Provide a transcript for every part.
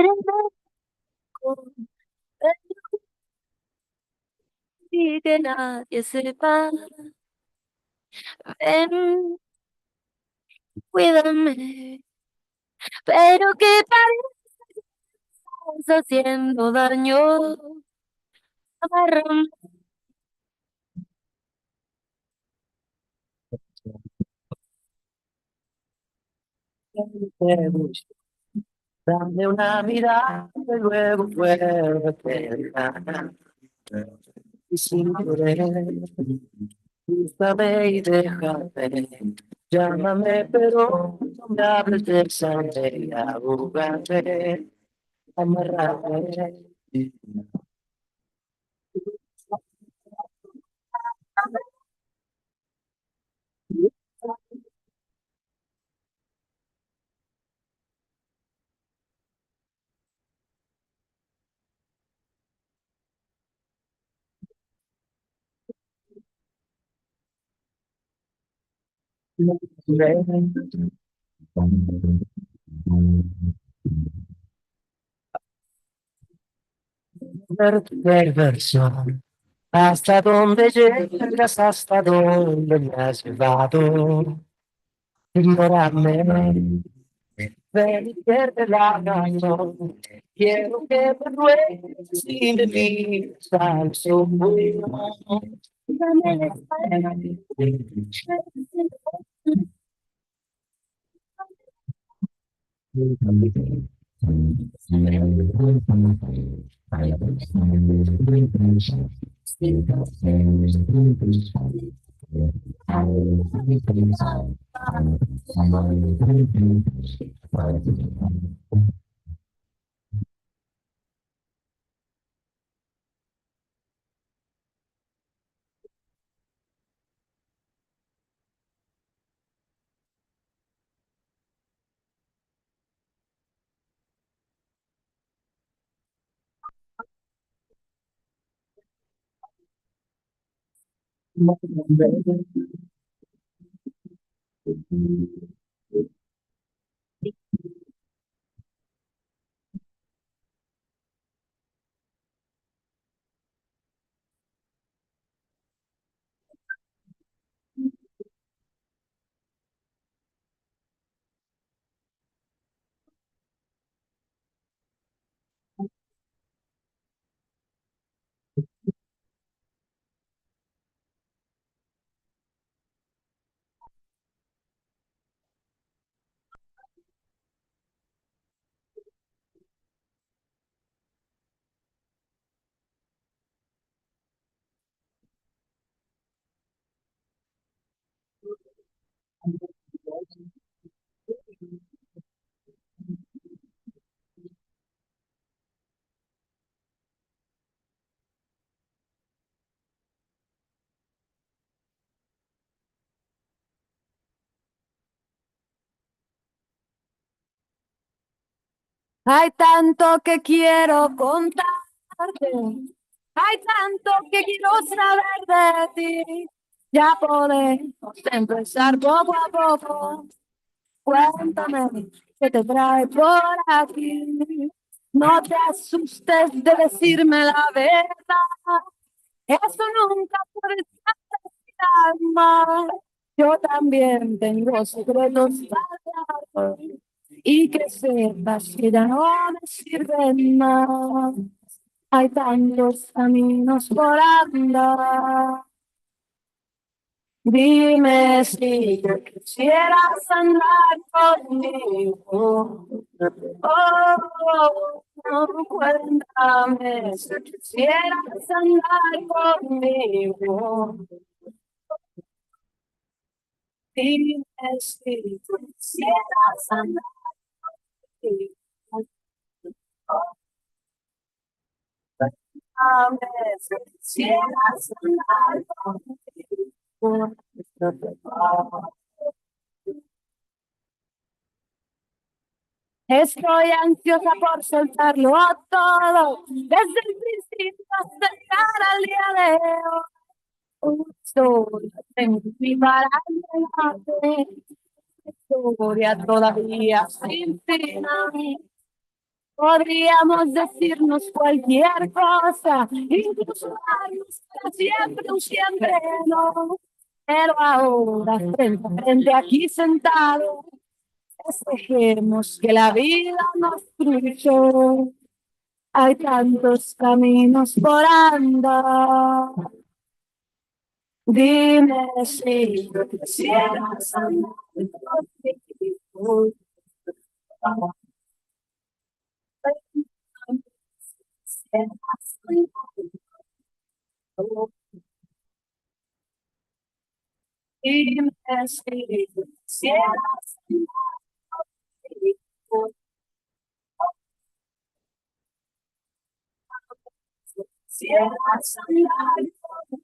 eres loco, y que nadie sepa. Ven, cuídame, pero que pareces haciendo daño. Agárrame. Te busco, dame una mirada y luego vuelve y sin querer, búscame y déjame. Llámame, pero no me hables de sangre, ahogame, amarrame. Ver tu perversión, hasta dónde llegas, hasta dónde me has llevado. Ignórame, ven y pierde la razón. Quiero que me ruegues y me mires al sol. Dame la espalda. Hay tanto que quiero contarte, hay tanto que quiero saber de ti. Ya podemos empezar poco a poco. Cuéntame qué te trae por aquí. No te asustes de decirme la verdad. Eso nunca puede estar mal. Yo también tengo secretos para y que sepas que ya no me sirven más. Hay tantos caminos por andar. Dime si tú quisieras andar conmigo. Oh, no, cuéntame si quisieras andar conmigo. Dime si tú quisieras andar conmigo. Cuéntame si quisieras andar conmigo. Estoy ansiosa por soltarlo todo, desde el principio hasta llegar al día de hoy. Estoy en mi para adelante, historia todavía sin final. Podríamos decirnos cualquier cosa, incluso darnos para siempre un siempre no. Pero ahora, frente a frente, aquí sentado, dejemos que la vida nos cruzó. Hay tantos caminos por andar. Dime si quisieras andar conmigo. Dime si quisieras andar conmigo. Quisieras andar conmigo.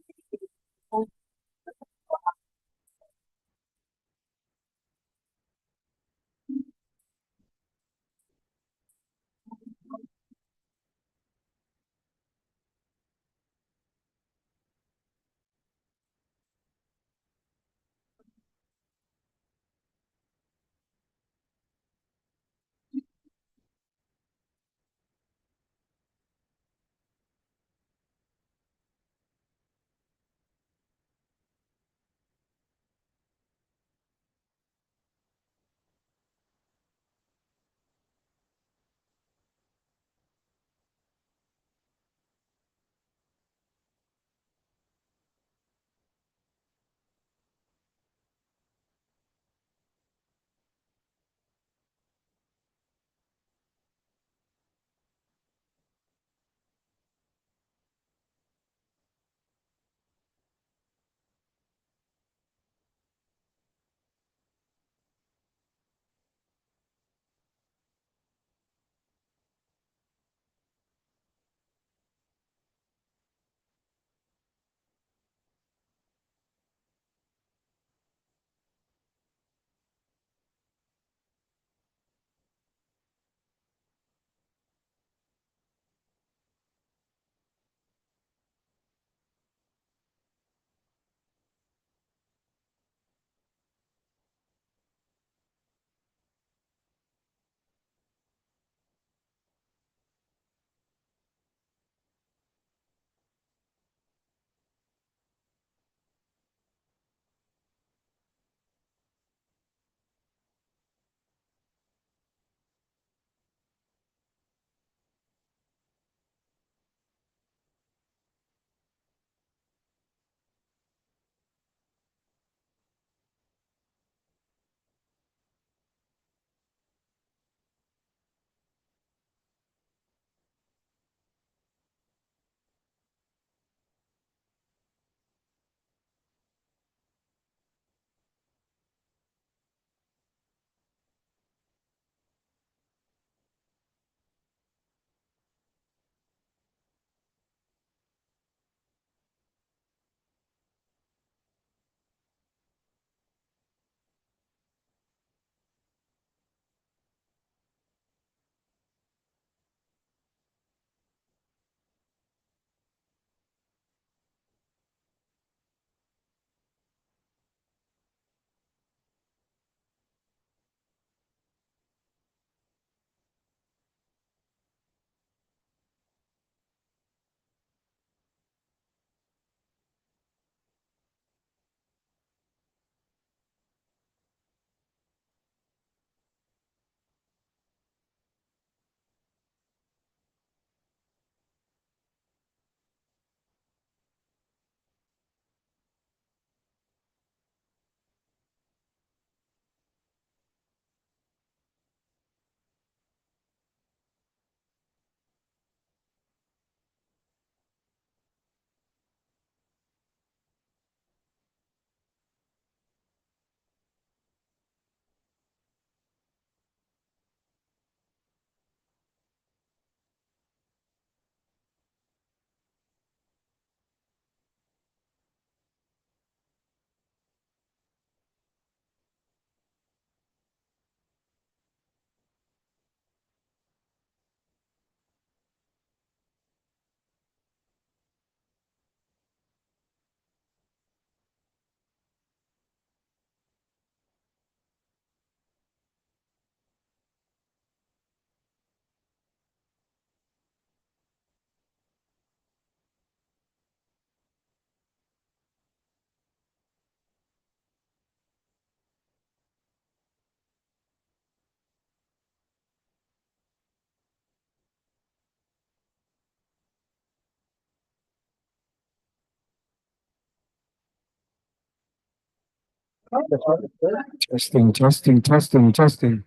Testing, testing, testing, testing,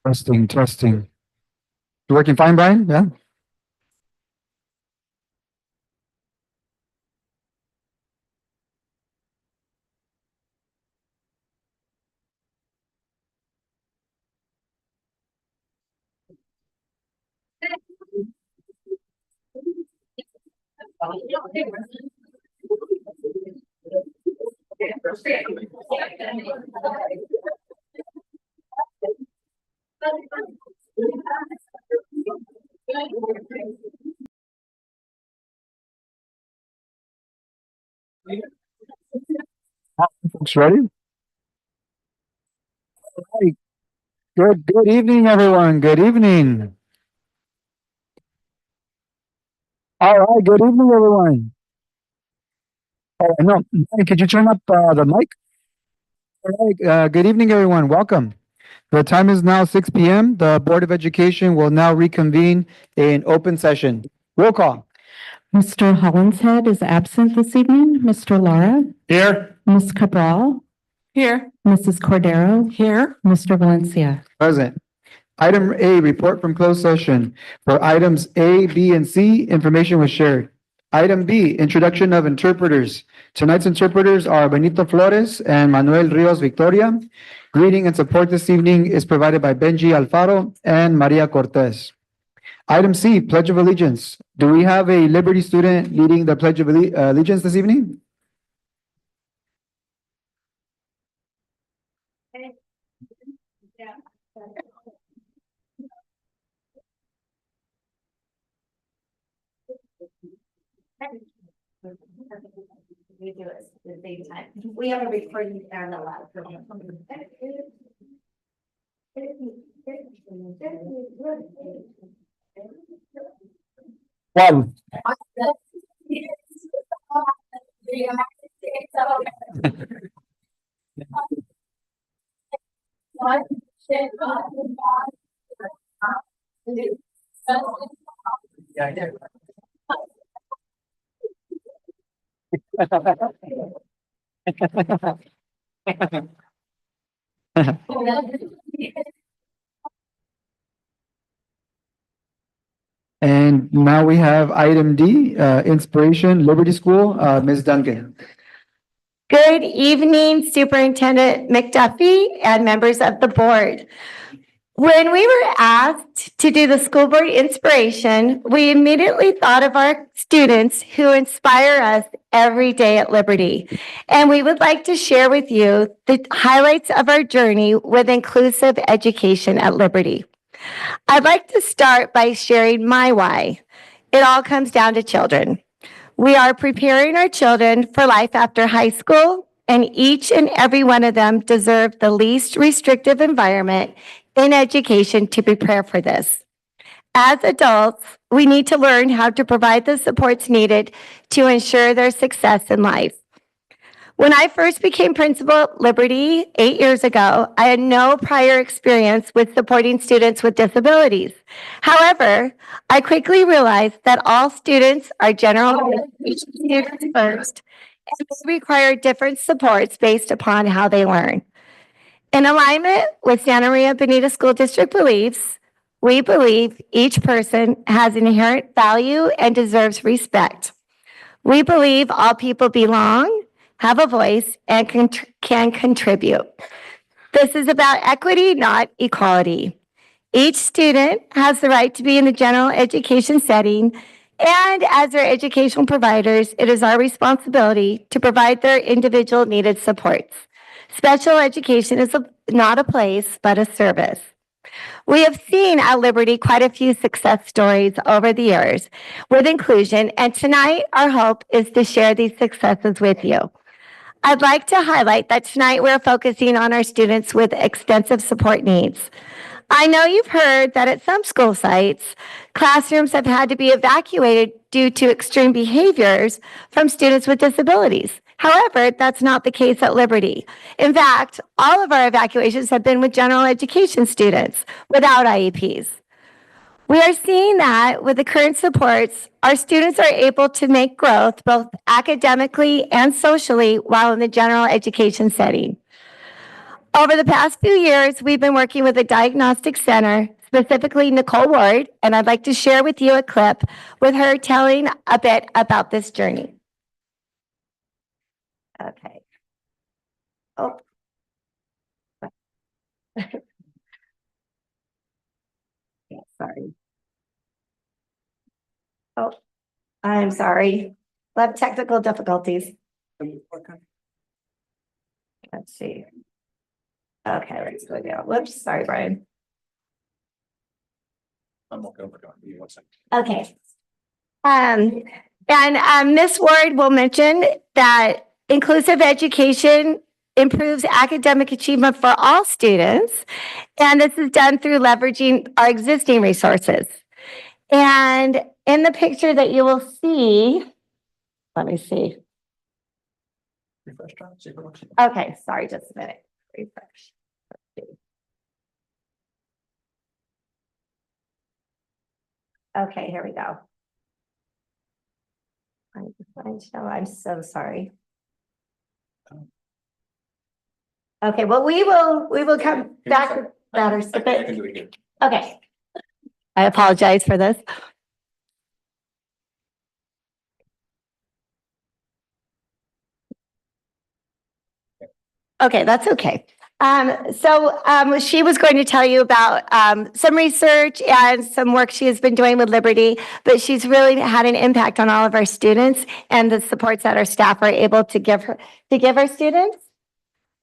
testing, testing. You working fine, Brian? Yeah? Folks ready? Hey, good evening, everyone. Good evening. All right, good evening, everyone. Oh, no, Brian, could you turn up the mic? All right, good evening, everyone. Welcome. The time is now 6 p.m. The Board of Education will now reconvene in open session. Roll call. Mr. Hollinshead is absent this evening. Mr. Lara? Here. Ms. Cabral? Here. Mrs. Cordero? Here. Mr. Valencia? Present. Item A, report from closed session. For items A, B, and C, information was shared. Item B, introduction of interpreters. Tonight's interpreters are Benito Flores and Manuel Rios Victoria. Greeting and support this evening is provided by Benji Alfaro and Maria Cortez. Item C, Pledge of Allegiance. Do we have a Liberty student leading the Pledge of Allegiance this evening? We do it at the same time. We have a recording and a live. One. And now we have item D, Inspiration Liberty School, Ms. Duncan. Good evening, Superintendent McDuffie and members of the board. When we were asked to do the school board inspiration, we immediately thought of our students who inspire us every day at Liberty. And we would like to share with you the highlights of our journey with inclusive education at Liberty. I'd like to start by sharing my why. It all comes down to children. We are preparing our children for life after high school, and each and every one of them deserve the least restrictive environment in education to prepare for this. As adults, we need to learn how to provide the supports needed to ensure their success in life. When I first became principal at Liberty 8 years ago, I had no prior experience with supporting students with disabilities. However, I quickly realized that all students are general education students first, and they require different supports based upon how they learn. In alignment with Santa Maria Bonita School District beliefs, we believe each person has inherent value and deserves respect. We believe all people belong, have a voice, and can contribute. This is about equity, not equality. Each student has the right to be in the general education setting, and as their educational providers, it is our responsibility to provide their individual needed supports. Special education is not a place, but a service. We have seen at Liberty quite a few success stories over the years with inclusion, and tonight our hope is to share these successes with you. I'd like to highlight that tonight we're focusing on our students with extensive support needs. I know you've heard that at some school sites, classrooms have had to be evacuated due to extreme behaviors from students with disabilities. However, that's not the case at Liberty. In fact, all of our evacuations have been with general education students without IEPs. We are seeing that with the current supports, our students are able to make growth both academically and socially while in the general education setting. Over the past few years, we've been working with the Diagnostic Center, specifically Nicole Ward, and I'd like to share with you a clip with her telling a bit about this journey. Okay. Oh. Yeah, sorry. Oh, I'm sorry. Love technical difficulties. Let's see. Okay, let's go down. Whoops, sorry, Brian. Okay. Ms. Ward will mention that inclusive education improves academic achievement for all students, and this is done through leveraging our existing resources. And in the picture that you will see, let me see. Okay, sorry, just a minute. Refresh. Okay, here we go. I'm so sorry. Okay, well, we will come back to that or skip it. Okay. I apologize for this. Okay, that's okay. She was going to tell you about some research and some work she has been doing with Liberty, but she's really had an impact on all of our students and the supports that our staff are able to give our students.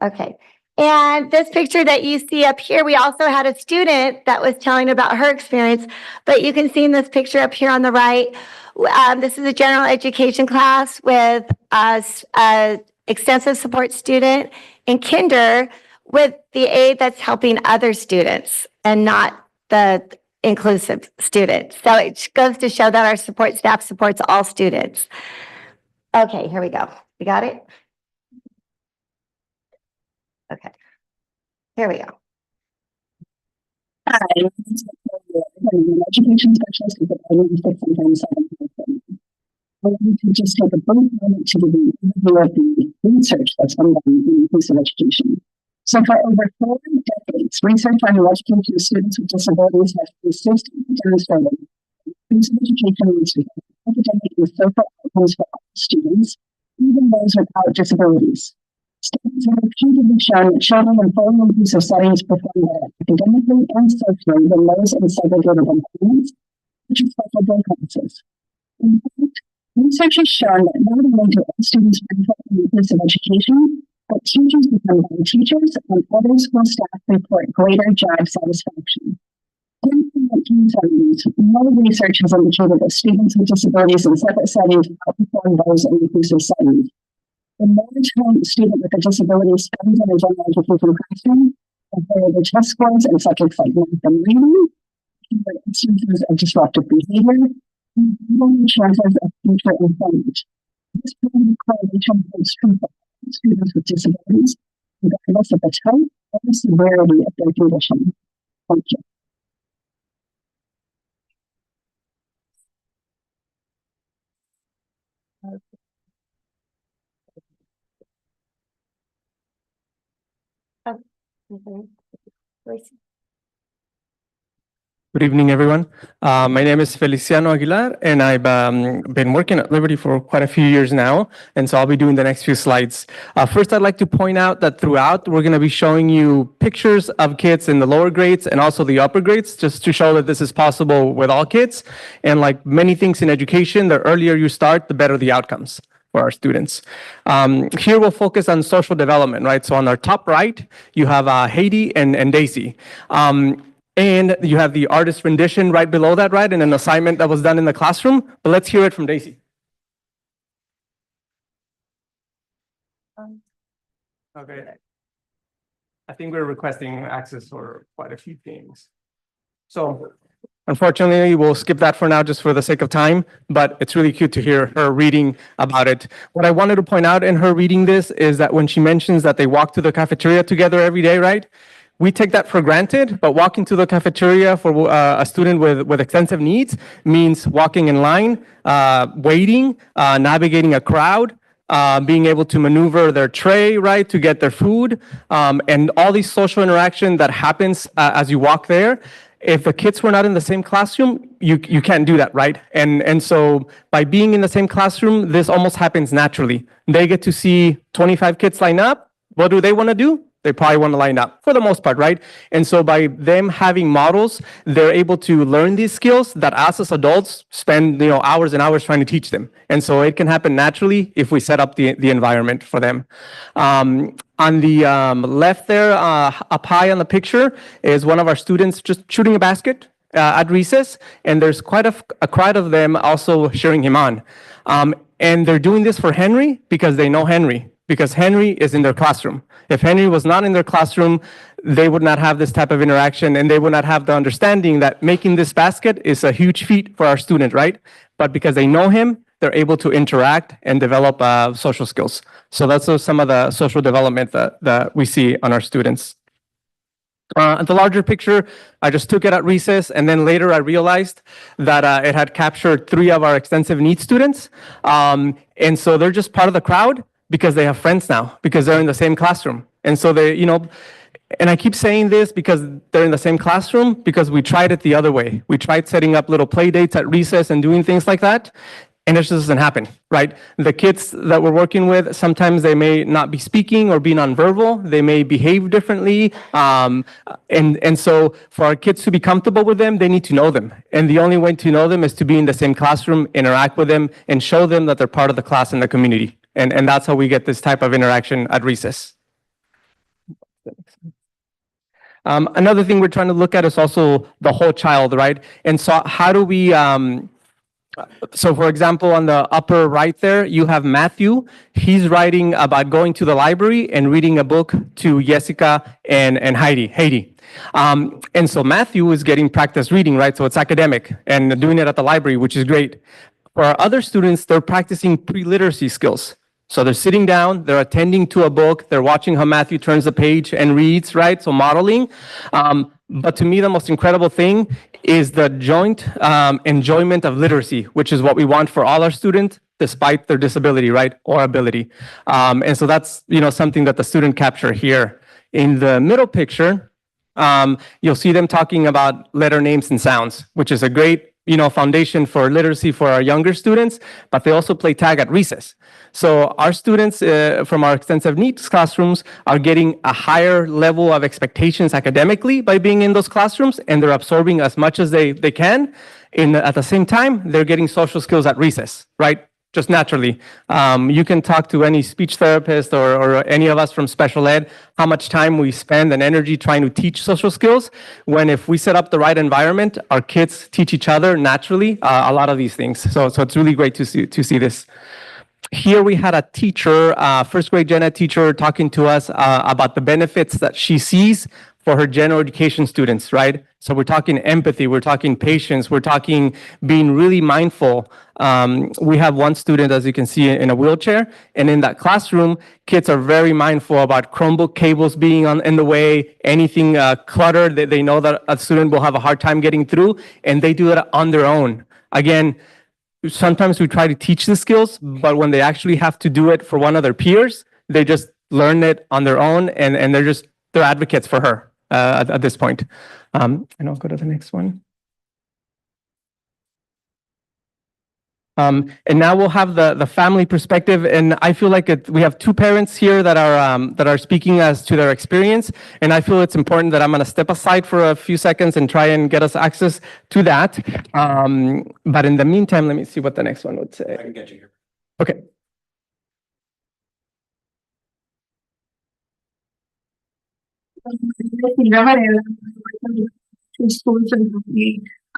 Okay. And this picture that you see up here, we also had a student that was telling about her experience, but you can see in this picture up here on the right, this is a general education class with a extensive support student in kinder with the aid that's helping other students and not the inclusive students. So it goes to show that our support staff supports all students. Okay, here we go. You got it? Okay, here we go. Hi, I'm an education specialist at the sometimes I want to just take a brief moment to give you an overview of the research that's been done in inclusive education. So for over 4 decades, research on the education of students with disabilities has consistently demonstrated inclusive education leads to academic and social outcomes for all students, even those without disabilities. Studies have repeatedly shown that children in fully inclusive settings perform better academically and socially than those in segregated environments, such as special day classes. In fact, research has shown that not only do all students benefit from inclusive education, but teachers become better teachers and other school staff report greater job satisfaction. In the 1970s, no research has indicated that students with disabilities in separate settings outperform those in inclusive settings. The more time a student with a disability spends in a general education classroom, the higher their test scores in subjects like math and reading, fewer instances of disruptive behavior, and lower chances of future employment. This positive correlation holds true for all students with disabilities, regardless of the type or the severity of their condition. Thank you. Good evening, everyone. My name is Feliciano Aguilar, and I've been working at Liberty for quite a few years now, and so I'll be doing the next few slides. First, I'd like to point out that throughout, we're going to be showing you pictures of kids in the lower grades and also the upper grades, just to show that this is possible with all kids. And like many things in education, the earlier you start, the better the outcomes for our students. Here we'll focus on social development, right? So on our top right, you have Haiti and Daisy. And you have the artist rendition right below that, right? And an assignment that was done in the classroom. But let's hear it from Daisy. Okay. I think we're requesting access for quite a few things. So unfortunately, we'll skip that for now just for the sake of time, but it's really cute to hear her reading about it. What I wanted to point out in her reading this is that when she mentions that they walk to the cafeteria together every day, right? We take that for granted, but walking to the cafeteria for a student with extensive needs means walking in line, waiting, navigating a crowd, being able to maneuver their tray, right, to get their food, and all these social interaction that happens as you walk there. If the kids were not in the same classroom, you can't do that, right? And so by being in the same classroom, this almost happens naturally. They get to see 25 kids line up. What do they want to do? They probably want to line up for the most part, right? And so by them having models, they're able to learn these skills that us as adults spend, hours and hours trying to teach them. And so it can happen naturally if we set up the environment for them. On the left there, up high on the picture, is one of our students just shooting a basket at recess, and there's quite a crowd of them also cheering him on. And they're doing this for Henry because they know Henry, because Henry is in their classroom. If Henry was not in their classroom, they would not have this type of interaction, and they would not have the understanding that making this basket is a huge feat for our student, right? But because they know him, they're able to interact and develop social skills. So that's some of the social development that we see on our students. The larger picture, I just took it at recess, and then later I realized that it had captured 3 of our extensive needs students. And so they're just part of the crowd because they have friends now, because they're in the same classroom. And so they, and I keep saying this because they're in the same classroom, because we tried it the other way. We tried setting up little play dates at recess and doing things like that, and it just doesn't happen, right? The kids that we're working with, sometimes they may not be speaking or be nonverbal. They may behave differently. And so for our kids to be comfortable with them, they need to know them. And the only way to know them is to be in the same classroom, interact with them, and show them that they're part of the class and the community. And that's how we get this type of interaction at recess. Another thing we're trying to look at is also the whole child, right? And so how do we, so for example, on the upper right there, you have Matthew. He's writing about going to the library and reading a book to Jessica and Heidi. And so Matthew is getting practice reading, right? So it's academic and doing it at the library, which is great. For our other students, they're practicing pre-literacy skills. So they're sitting down, they're attending to a book, they're watching how Matthew turns the page and reads, right? So modeling. But to me, the most incredible thing is the joint enjoyment of literacy, which is what we want for all our students, despite their disability, right, or ability. And so that's, something that the student capture here. In the middle picture, you'll see them talking about letter names and sounds, which is a great foundation for literacy for our younger students, but they also play tag at recess. So our students from our extensive needs classrooms are getting a higher level of expectations academically by being in those classrooms, and they're absorbing as much as they can. At the same time, they're getting social skills at recess, right? Just naturally. You can talk to any speech therapist or any of us from special ed, how much time we spend and energy trying to teach social skills, when if we set up the right environment, our kids teach each other naturally a lot of these things. So it's really great to see this. Here we had a teacher, first grade gen ed teacher, talking to us about the benefits that she sees for her general education students, right? So we're talking empathy, we're talking patience, we're talking being really mindful. We have one student, as you can see, in a wheelchair, and in that classroom, kids are very mindful about Chromebook cables being in the way, anything cluttered, they know that a student will have a hard time getting through, and they do that on their own. Again, sometimes we try to teach the skills, but when they actually have to do it for one of their peers, they just learn it on their own, and they're advocates for her at this point. And I'll go to the next one. And now we'll have the family perspective, and I feel like we have 2 parents here that are speaking as to their experience, and I feel it's important that I'm going to step aside for a few seconds and try and get us access to that. But in the meantime, let me see what the next one would say. I can get you here. Okay. I'm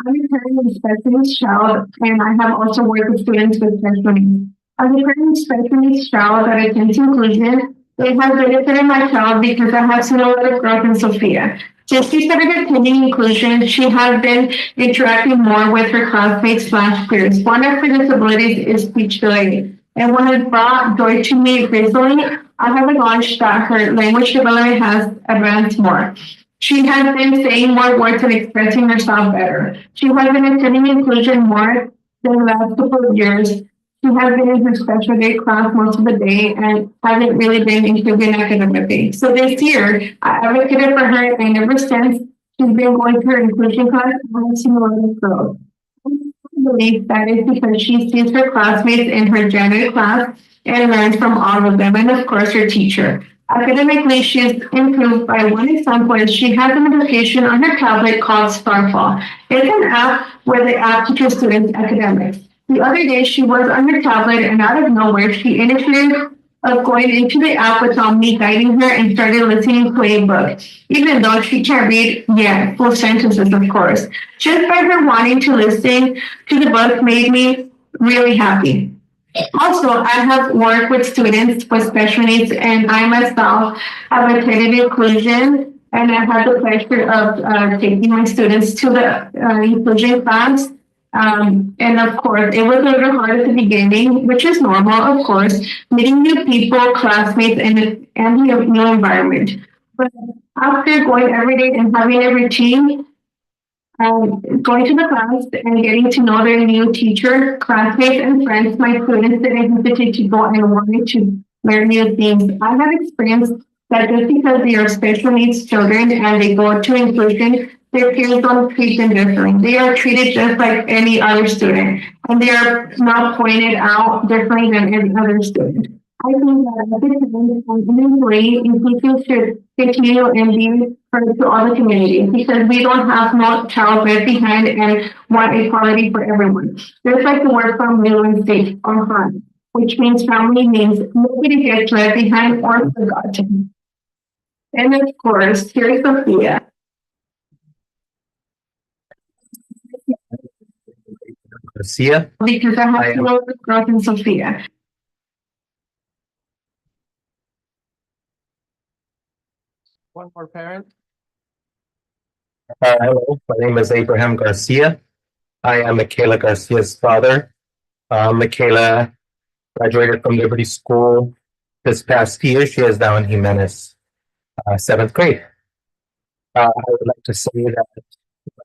a parent of a special needs child, and I have also worked with students with special needs. As a parent of special needs child that attends inclusion, it has benefited my child because I have seen a lot of growth in Sophia. Since she started attending inclusion, she has been interacting more with her classmates/peers. One of her disabilities is speech delay, and what has brought joy to me recently, I have acknowledged that her language development has advanced more. She has been saying more words and expressing herself better. She has been attending inclusion more than the last couple of years. She has been in her special day class most of the day and hasn't really been included academically. So this year, I advocated for her, and ever since she's been going to her inclusion class, I've seen a lot of growth. I believe that is because she sees her classmates in her janitor class and learns from all of them, and of course her teacher. Academically, she is improved by one example is she has an application on her tablet called Starfall. It's an app where the app teaches students academics. The other day, she was on her tablet, and out of nowhere, she initiated of going into the app without me guiding her and started listening to a book, even though she can't read yet, full sentences, of course. Just by her wanting to listen to the book made me really happy. Also, I have worked with students with special needs, and I myself have attended inclusion, and I had the pleasure of taking my students to the inclusion class. And of course, it was a little hard at the beginning, which is normal, of course, meeting new people, classmates, and the new environment. But after going every day and having a routine, going to the class and getting to know their new teacher, classmates, and friends, my students didn't hesitate to go and wanted to learn new things. I have experienced that just because they are special needs children and they go to inclusion, their peers don't treat them differently. They are treated just like any other student, and they are not pointed out differently than any other student. I think that at this time, eventually, inclusion should continue and be heard to all the communities because we don't have no child left behind and want equality for everyone. Just like the word from New State or fun, which means family means nobody gets left behind or forgotten. And of course, here's Sophia. Garcia. Because I have to know the growth in Sophia. One more parent. Hello, my name is Abraham Garcia. I am Michaela Garcia's father. Michaela graduated from Liberty School this past year. She is now in Jimenez, 7th grade. I would like to say that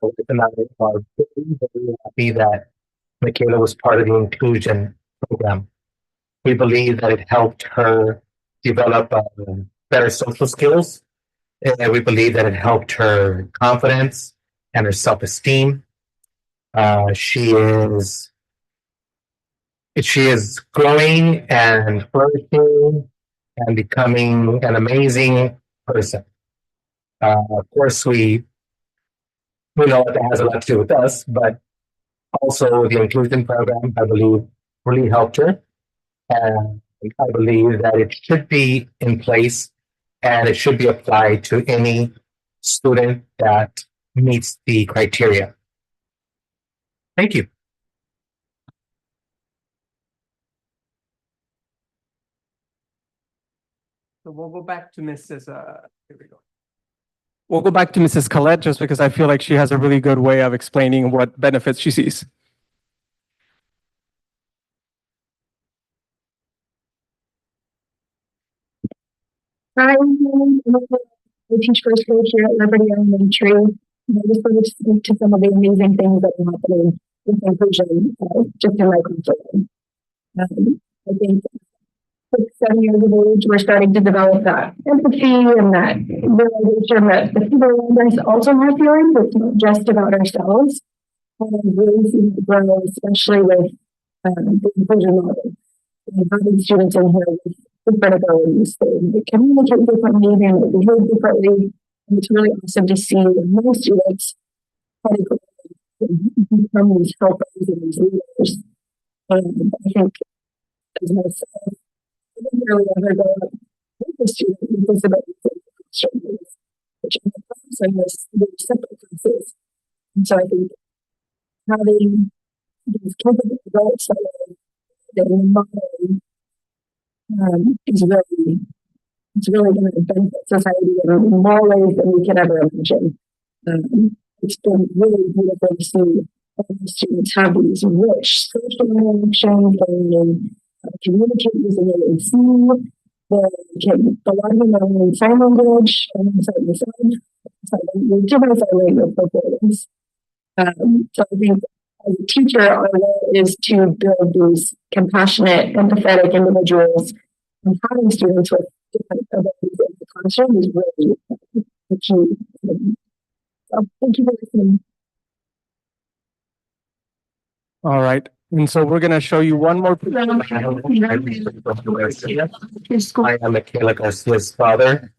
my wife and I are very, very happy that Michaela was part of the inclusion program. We believe that it helped her develop better social skills. And we believe that it helped her confidence and her self-esteem. She is growing and flourishing and becoming an amazing person. Of course, we know that has a lot to do with us, but also the inclusion program, I believe, really helped her. And I believe that it should be in place and it should be applied to any student that meets the criteria. Thank you. So we'll go back to Mrs. Here we go. We'll go back to Mrs. Collette just because I feel like she has a really good way of explaining what benefits she sees. I teach first grade here at Liberty Elementary. I just want to speak to some of the amazing things that are happening with inclusion just in my classroom. I think 6-7 years of age, we're starting to develop that empathy and that realization that the people around us also have feelings. It's not just about ourselves. And I'm really seeing it grow, especially with the inclusion model. And having students in here with different abilities. They communicate differently, they behave differently. And it's really awesome to see more students kind of become these helpers and these leaders. And I think as myself, I didn't really ever go up with a student with disabilities in the classroom, which in the class I was very separate classes. And so I think having these capable adults that are modeling it's really going to benefit society in more ways than we can ever imagine. It's been really beautiful to see all the students have these rich social interactions. They communicate using AAC. A lot of them are learning sign language alongside the sign. So they give us our language performance. So I think as a teacher, our role is to build these compassionate, empathetic individuals, and having students with different abilities in the classroom is really the key. So thank you for listening. All right. And so we're going to show you one more. I am Michaela Garcia's father.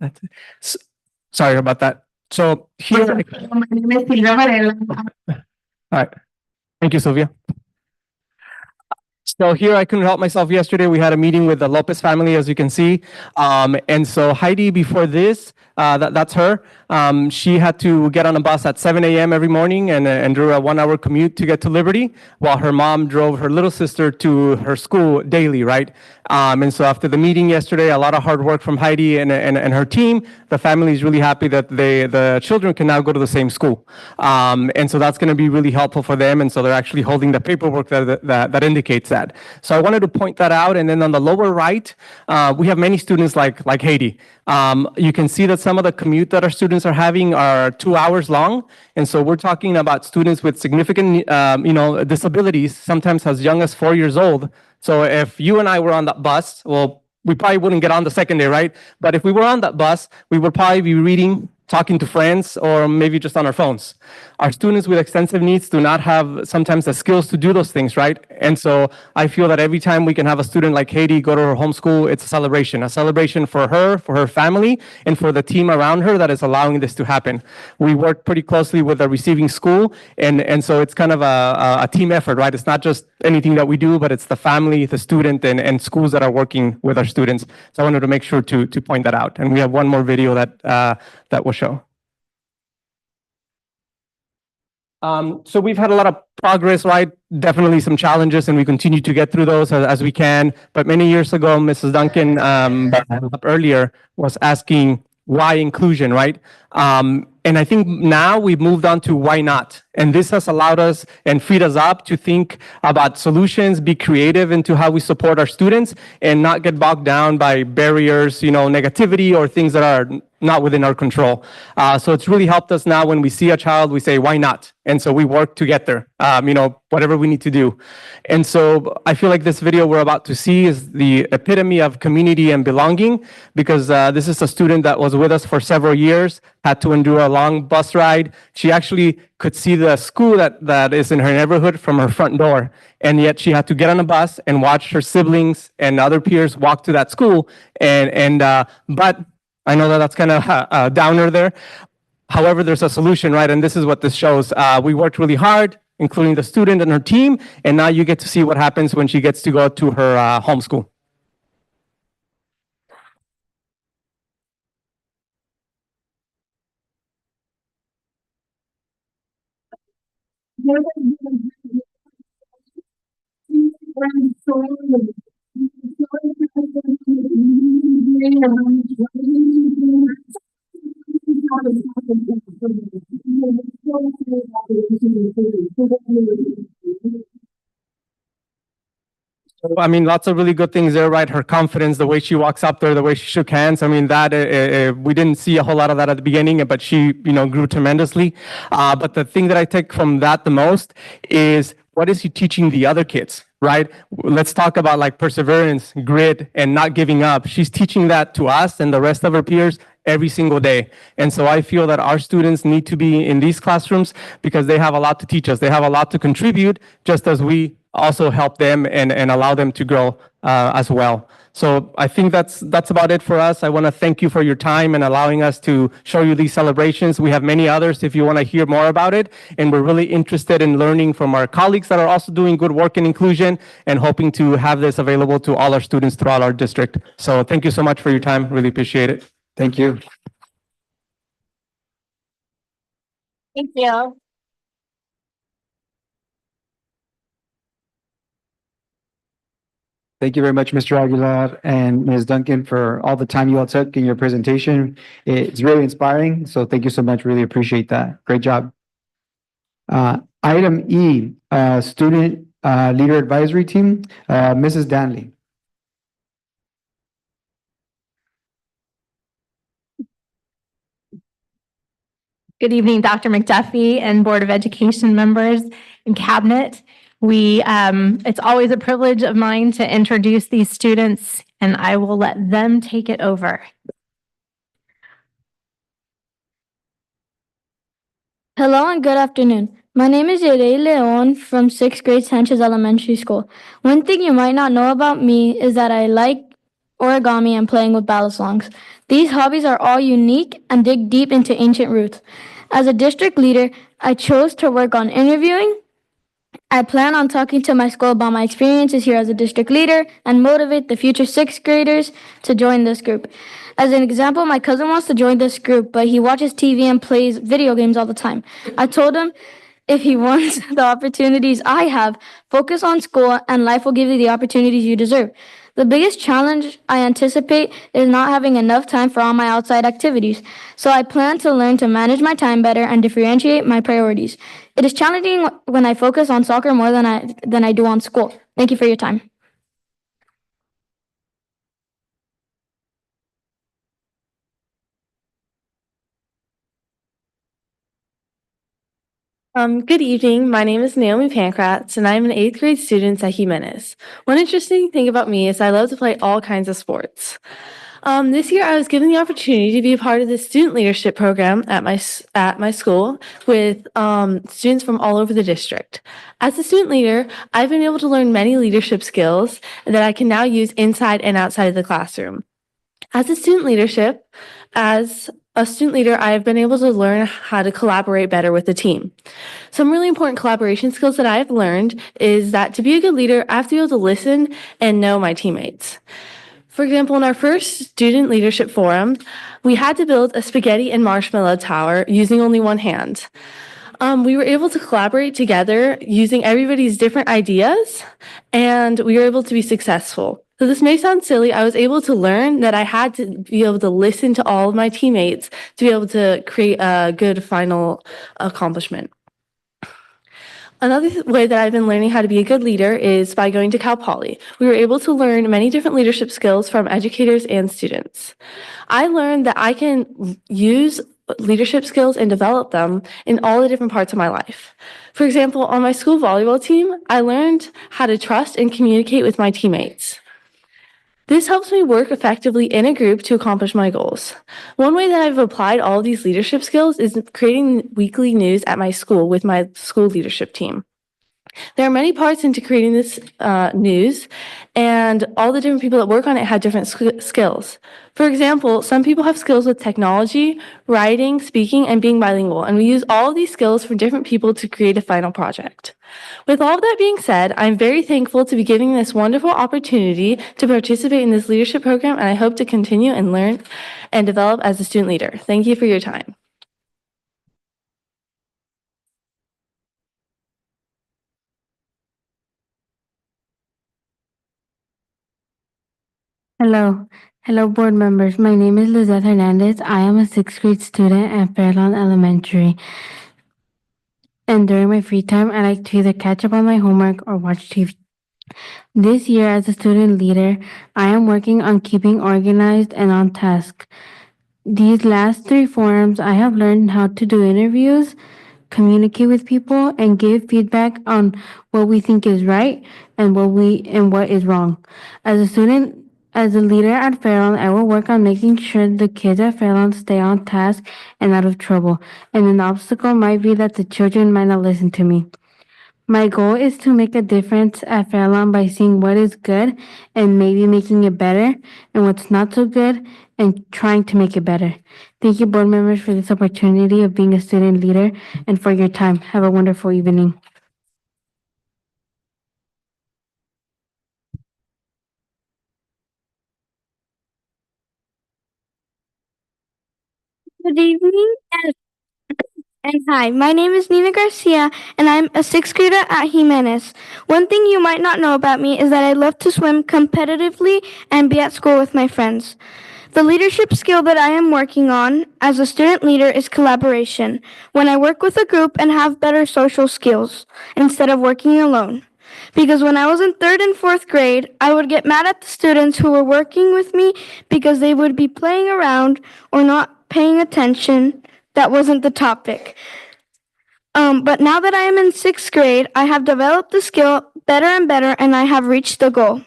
S- Sorry about that. So here, all right. Thank you, Sylvia. So here I couldn't help myself yesterday. We had a meeting with the Lopez family, as you can see. And so Heidi, before this, that's her. She had to get on a bus at 7 a.m. every morning and do a 1-hour commute to get to Liberty, while her mom drove her little sister to her school daily, right? And so after the meeting yesterday, a lot of hard work from Heidi and her team. The family is really happy that the children can now go to the same school. And so that's going to be really helpful for them. And so they're actually holding the paperwork that indicates that. So I wanted to point that out. And then on the lower right, we have many students like Heidi. You can see that some of the commute that our students are having are 2 hours long. And so we're talking about students with significant, disabilities, sometimes as young as 4 years old. So if you and I were on that bus, well, we probably wouldn't get on the second day, right? But if we were on that bus, we would probably be reading, talking to friends, or maybe just on our phones. Our students with extensive needs do not have sometimes the skills to do those things, right? And so I feel that every time we can have a student like Haiti go to her homeschool, it's a celebration for her family, and for the team around her that is allowing this to happen. We work pretty closely with the receiving school, and so it's kind of a team effort, right? It's not just anything that we do, but it's the family, the student, and schools that are working with our students. So I wanted to make sure to point that out. And we have one more video that will show. So we've had a lot of progress, right? Definitely some challenges, and we continue to get through those as we can. But many years ago, Mrs. Duncan earlier was asking why inclusion, right? And I think now we've moved on to why not. And this has allowed us and freed us up to think about solutions, be creative into how we support our students, and not get bogged down by barriers, negativity, or things that are not within our control. So it's really helped us now when we see a child, we say, why not? And so we work to get there, whatever we need to do. And so I feel like this video we're about to see is the epitome of community and belonging, because this is a student that was with us for several years, had to endure a long bus ride. She actually could see the school that is in her neighborhood from her front door. And yet she had to get on a bus and watch her siblings and other peers walk to that school. But I know that that's kind of a downer there. However, there's a solution, right? And this is what this shows. We worked really hard, including the student and her team. And now you get to see what happens when she gets to go to her homeschool. I mean, lots of really good things there, right? Her confidence, the way she walks up there, the way she shook hands. I mean, that we didn't see a whole lot of that at the beginning, but she, grew tremendously. But the thing that I take from that the most is, what is she teaching the other kids, right? Let's talk about like perseverance, grit, and not giving up. She's teaching that to us and the rest of her peers every single day. And so I feel that our students need to be in these classrooms because they have a lot to teach us. They have a lot to contribute, just as we also help them and allow them to grow as well. So I think that's about it for us. I want to thank you for your time and allowing us to show you these celebrations. We have many others if you want to hear more about it. And we're really interested in learning from our colleagues that are also doing good work in inclusion and hoping to have this available to all our students throughout our district. So thank you so much for your time. Really appreciate it. Thank you. Thank you. Thank you very much, Mr. Aguilar and Ms. Duncan, for all the time you all took in your presentation. It's really inspiring. So thank you so much. Really appreciate that. Great job. Item E, Student Leader Advisory Team, Mrs. Danley. Good evening, Dr. McDuffie and Board of Education members and cabinet. It's always a privilege of mine to introduce these students, and I will let them take it over. Hello and good afternoon. My name is Yerei Leon from 6th grade Sanchez Elementary School. One thing you might not know about me is that I like origami and playing with ballad songs. These hobbies are all unique and dig deep into ancient roots. As a district leader, I chose to work on interviewing. I plan on talking to my school about my experiences here as a district leader and motivate the future 6th graders to join this group. As an example, my cousin wants to join this group, but he watches TV and plays video games all the time. I told him if he wants the opportunities I have, focus on school and life will give you the opportunities you deserve. The biggest challenge I anticipate is not having enough time for all my outside activities. So I plan to learn to manage my time better and differentiate my priorities. It is challenging when I focus on soccer more than I do on school. Thank you for your time. Good evening. My name is Naomi Pankratz, and I'm an 8th grade student at Jimenez. One interesting thing about me is I love to play all kinds of sports. This year, I was given the opportunity to be a part of the student leadership program at my school with students from all over the district. As a student leader, I've been able to learn many leadership skills that I can now use inside and outside of the classroom. As a student leader, I've been able to learn how to collaborate better with the team. Some really important collaboration skills that I've learned is that to be a good leader, I have to be able to listen and know my teammates. For example, in our first student leadership forum, we had to build a spaghetti and marshmallow tower using only one hand. We were able to collaborate together using everybody's different ideas, and we were able to be successful. So this may sound silly. I was able to learn that I had to be able to listen to all of my teammates to be able to create a good final accomplishment. Another way that I've been learning how to be a good leader is by going to Cal Poly. We were able to learn many different leadership skills from educators and students. I learned that I can use leadership skills and develop them in all the different parts of my life. For example, on my school volleyball team, I learned how to trust and communicate with my teammates. This helps me work effectively in a group to accomplish my goals. One way that I've applied all of these leadership skills is creating weekly news at my school with my school leadership team. There are many parts into creating this news, and all the different people that work on it have different skills. For example, some people have skills with technology, writing, speaking, and being bilingual, and we use all of these skills for different people to create a final project. With all of that being said, I'm very thankful to be given this wonderful opportunity to participate in this leadership program, and I hope to continue and learn and develop as a student leader. Thank you for your time. Hello, board members. My name is Lizette Hernandez. I am a 6th grade student at Fairlawn Elementary. And during my free time, I like to either catch up on my homework or watch TV. This year, as a student leader, I am working on keeping organized and on task. These last 3 forums, I have learned how to do interviews, communicate with people, and give feedback on what we think is right and what is wrong. As a leader at Fairlawn, I will work on making sure the kids at Fairlawn stay on task and out of trouble. And an obstacle might be that the children might not listen to me. My goal is to make a difference at Fairlawn by seeing what is good and maybe making it better, and what's not so good and trying to make it better. Thank you, board members, for this opportunity of being a student leader and for your time. Have a wonderful evening. Good evening and hi. My name is Nina Garcia, and I'm a 6th grader at Jimenez. One thing you might not know about me is that I love to swim competitively and be at school with my friends. The leadership skill that I am working on as a student leader is collaboration, when I work with a group and have better social skills instead of working alone. Because when I was in 3rd and 4th grade, I would get mad at the students who were working with me because they would be playing around or not paying attention that wasn't the topic. But now that I am in 6th grade, I have developed the skill better and better, and I have reached the goal.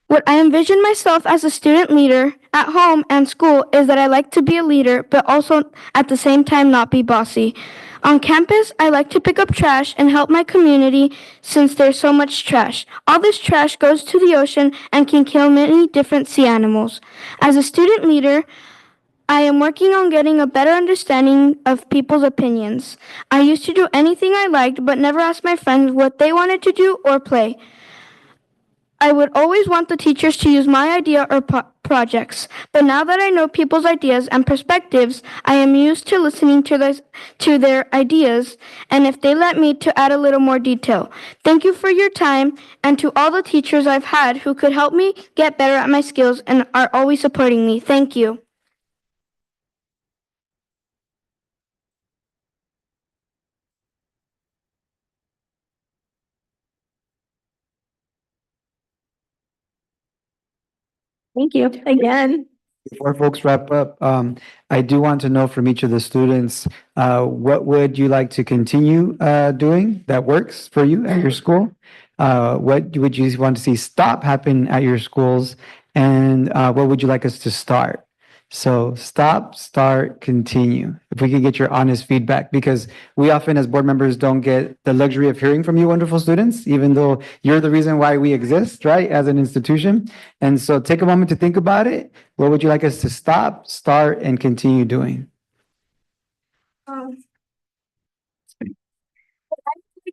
What I envision myself as a student leader at home and school is that I like to be a leader, but also at the same time not be bossy. On campus, I like to pick up trash and help my community since there's so much trash. All this trash goes to the ocean and can kill many different sea animals. As a student leader, I am working on getting a better understanding of people's opinions. I used to do anything I liked, but never asked my friends what they wanted to do or play. I would always want the teachers to use my idea or projects, but now that I know people's ideas and perspectives, I am used to listening to their ideas, and if they let me, to add a little more detail. Thank you for your time, and to all the teachers I've had who could help me get better at my skills and are always supporting me. Thank you. Thank you again. Before folks wrap up, I do want to know from each of the students, what would you like to continue doing that works for you at your school? What would you want to see stop happen at your schools? And what would you like us to start? So stop, start, continue. If we could get your honest feedback, because we often as board members don't get the luxury of hearing from you wonderful students, even though you're the reason why we exist, right, as an institution. And so take a moment to think about it. What would you like us to stop, start, and continue doing?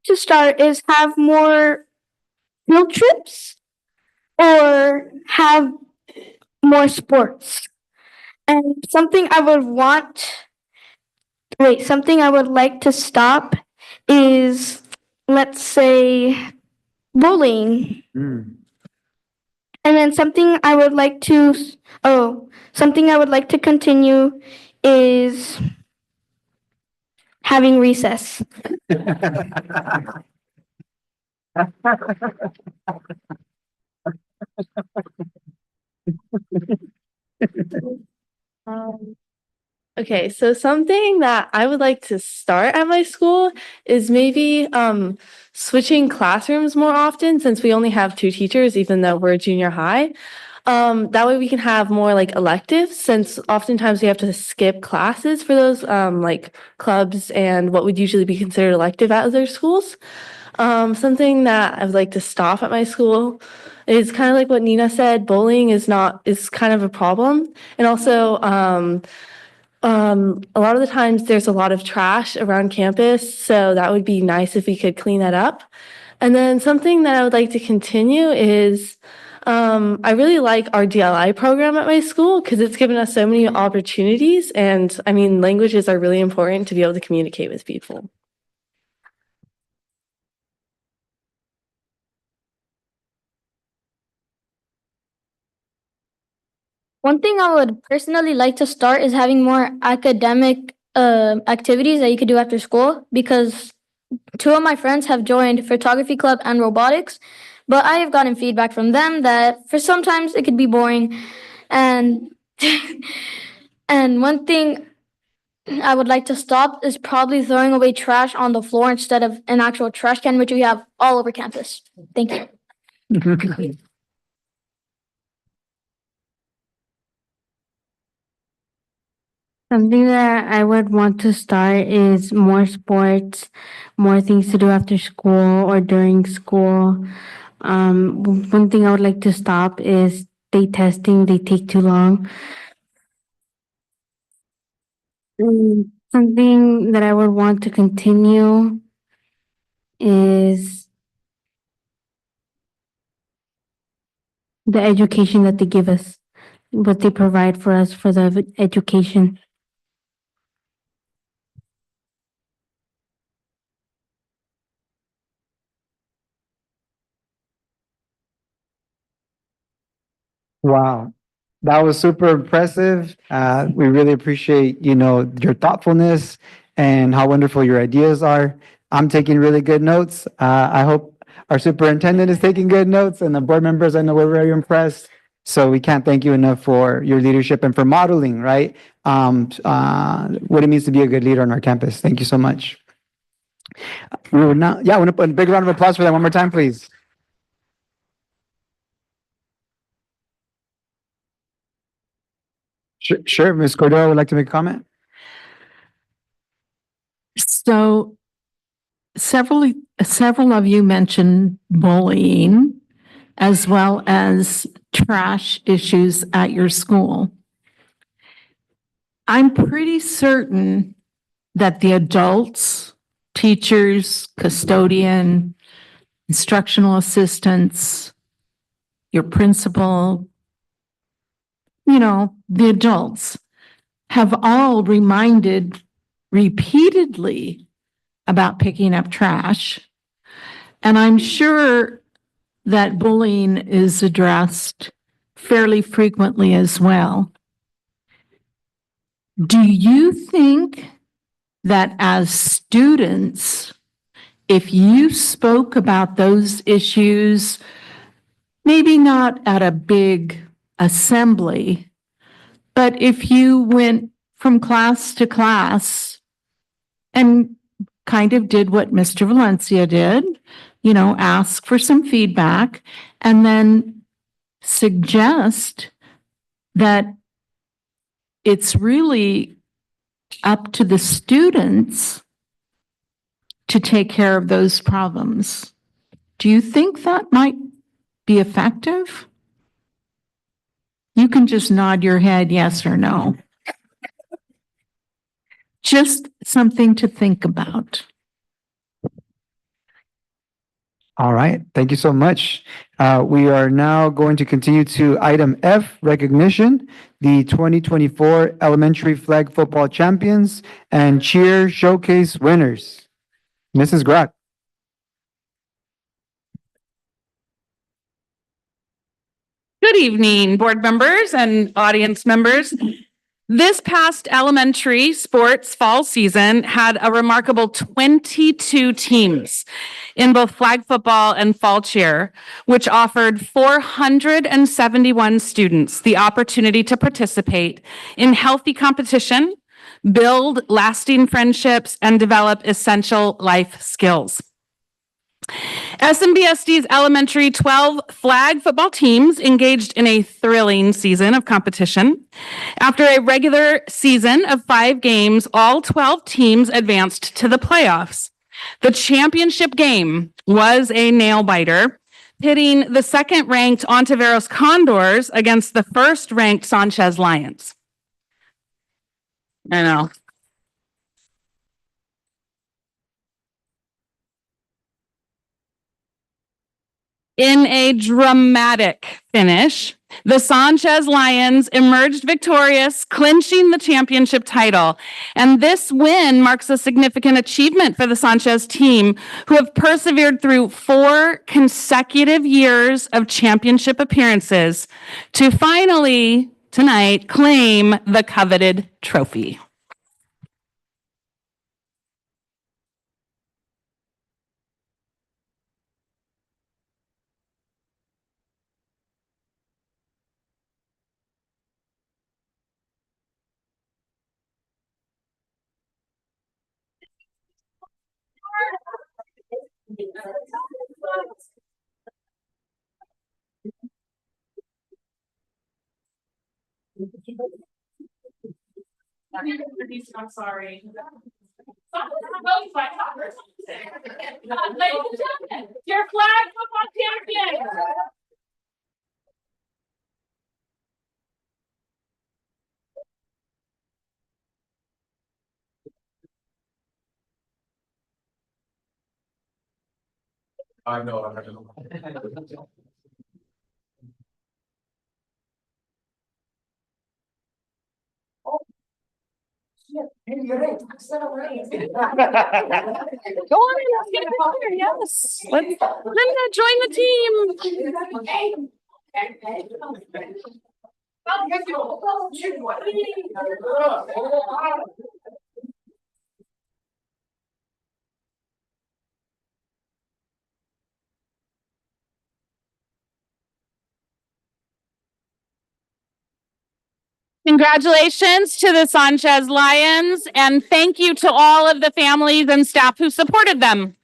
To start is have more field trips or have more sports. And something I would like to stop is, let's say, bullying. And then something I would like to continue is having recess. Okay, so something that I would like to start at my school is maybe switching classrooms more often, since we only have 2 teachers, even though we're junior high. That way we can have more like electives, since oftentimes we have to skip classes for those like clubs and what would usually be considered elective at other schools. Something that I would like to stop at my school is kind of like what Nina said, bullying is kind of a problem. And also, a lot of the times there's a lot of trash around campus, so that would be nice if we could clean that up. And then something that I would like to continue is I really like our DLI program at my school because it's given us so many opportunities. And I mean, languages are really important to be able to communicate with people. One thing I would personally like to start is having more academic activities that you could do after school, because 2 of my friends have joined photography club and robotics, but I have gotten feedback from them that for sometimes it could be boring. And and one thing I would like to stop is probably throwing away trash on the floor instead of an actual trash can, which we have all over campus. Thank you. Something that I would want to start is more sports, more things to do after school or during school. One thing I would like to stop is state testing. They take too long. Something that I would want to continue is the education that they give us, what they provide for us for the education. Wow. That was super impressive. We really appreciate, your thoughtfulness and how wonderful your ideas are. I'm taking really good notes. I hope our superintendent is taking good notes, and the board members, I know we're very impressed. So we can't thank you enough for your leadership and for modeling, right? What it means to be a good leader on our campus. Thank you so much. We would now, yeah, I want to put a big round of applause for that one more time, please. Sure, Ms. Cordero would like to make a comment. So several of you mentioned bullying as well as trash issues at your school. I'm pretty certain that the adults, teachers, custodian, instructional assistants, your principal, the adults have all reminded repeatedly about picking up trash. And I'm sure that bullying is addressed fairly frequently as well. Do you think that as students, if you spoke about those issues, maybe not at a big assembly, but if you went from class to class and kind of did what Mr. Valencia did, ask for some feedback and then suggest that it's really up to the students to take care of those problems. Do you think that might be effective? You can just nod your head yes or no. Just something to think about. All right, thank you so much. We are now going to continue to item F, recognition, the 2024 elementary flag football champions and cheer showcase winners. Mrs. Grock. Good evening, board members and audience members. This past elementary sports fall season had a remarkable 22 teams in both flag football and fall cheer, which offered 471 students the opportunity to participate in healthy competition, build lasting friendships, and develop essential life skills. SMBSD's elementary 12 flag football teams engaged in a thrilling season of competition. After a regular season of 5 games, all 12 teams advanced to the playoffs. The championship game was a nail-biter, pitting the second-ranked Ontiveros Condors against the first-ranked Sanchez Lions. I know. In a dramatic finish, the Sanchez Lions emerged victorious, clinching the championship title. And this win marks a significant achievement for the Sanchez team, who have persevered through 4 consecutive years of championship appearances to finally, tonight, claim the coveted trophy. I'm sorry. Your flag football champion. I know. Go on in, let's get a picture. Yes. Linda, join the team. Congratulations to the Sanchez Lions, and thank you to all of the families and staff who supported them.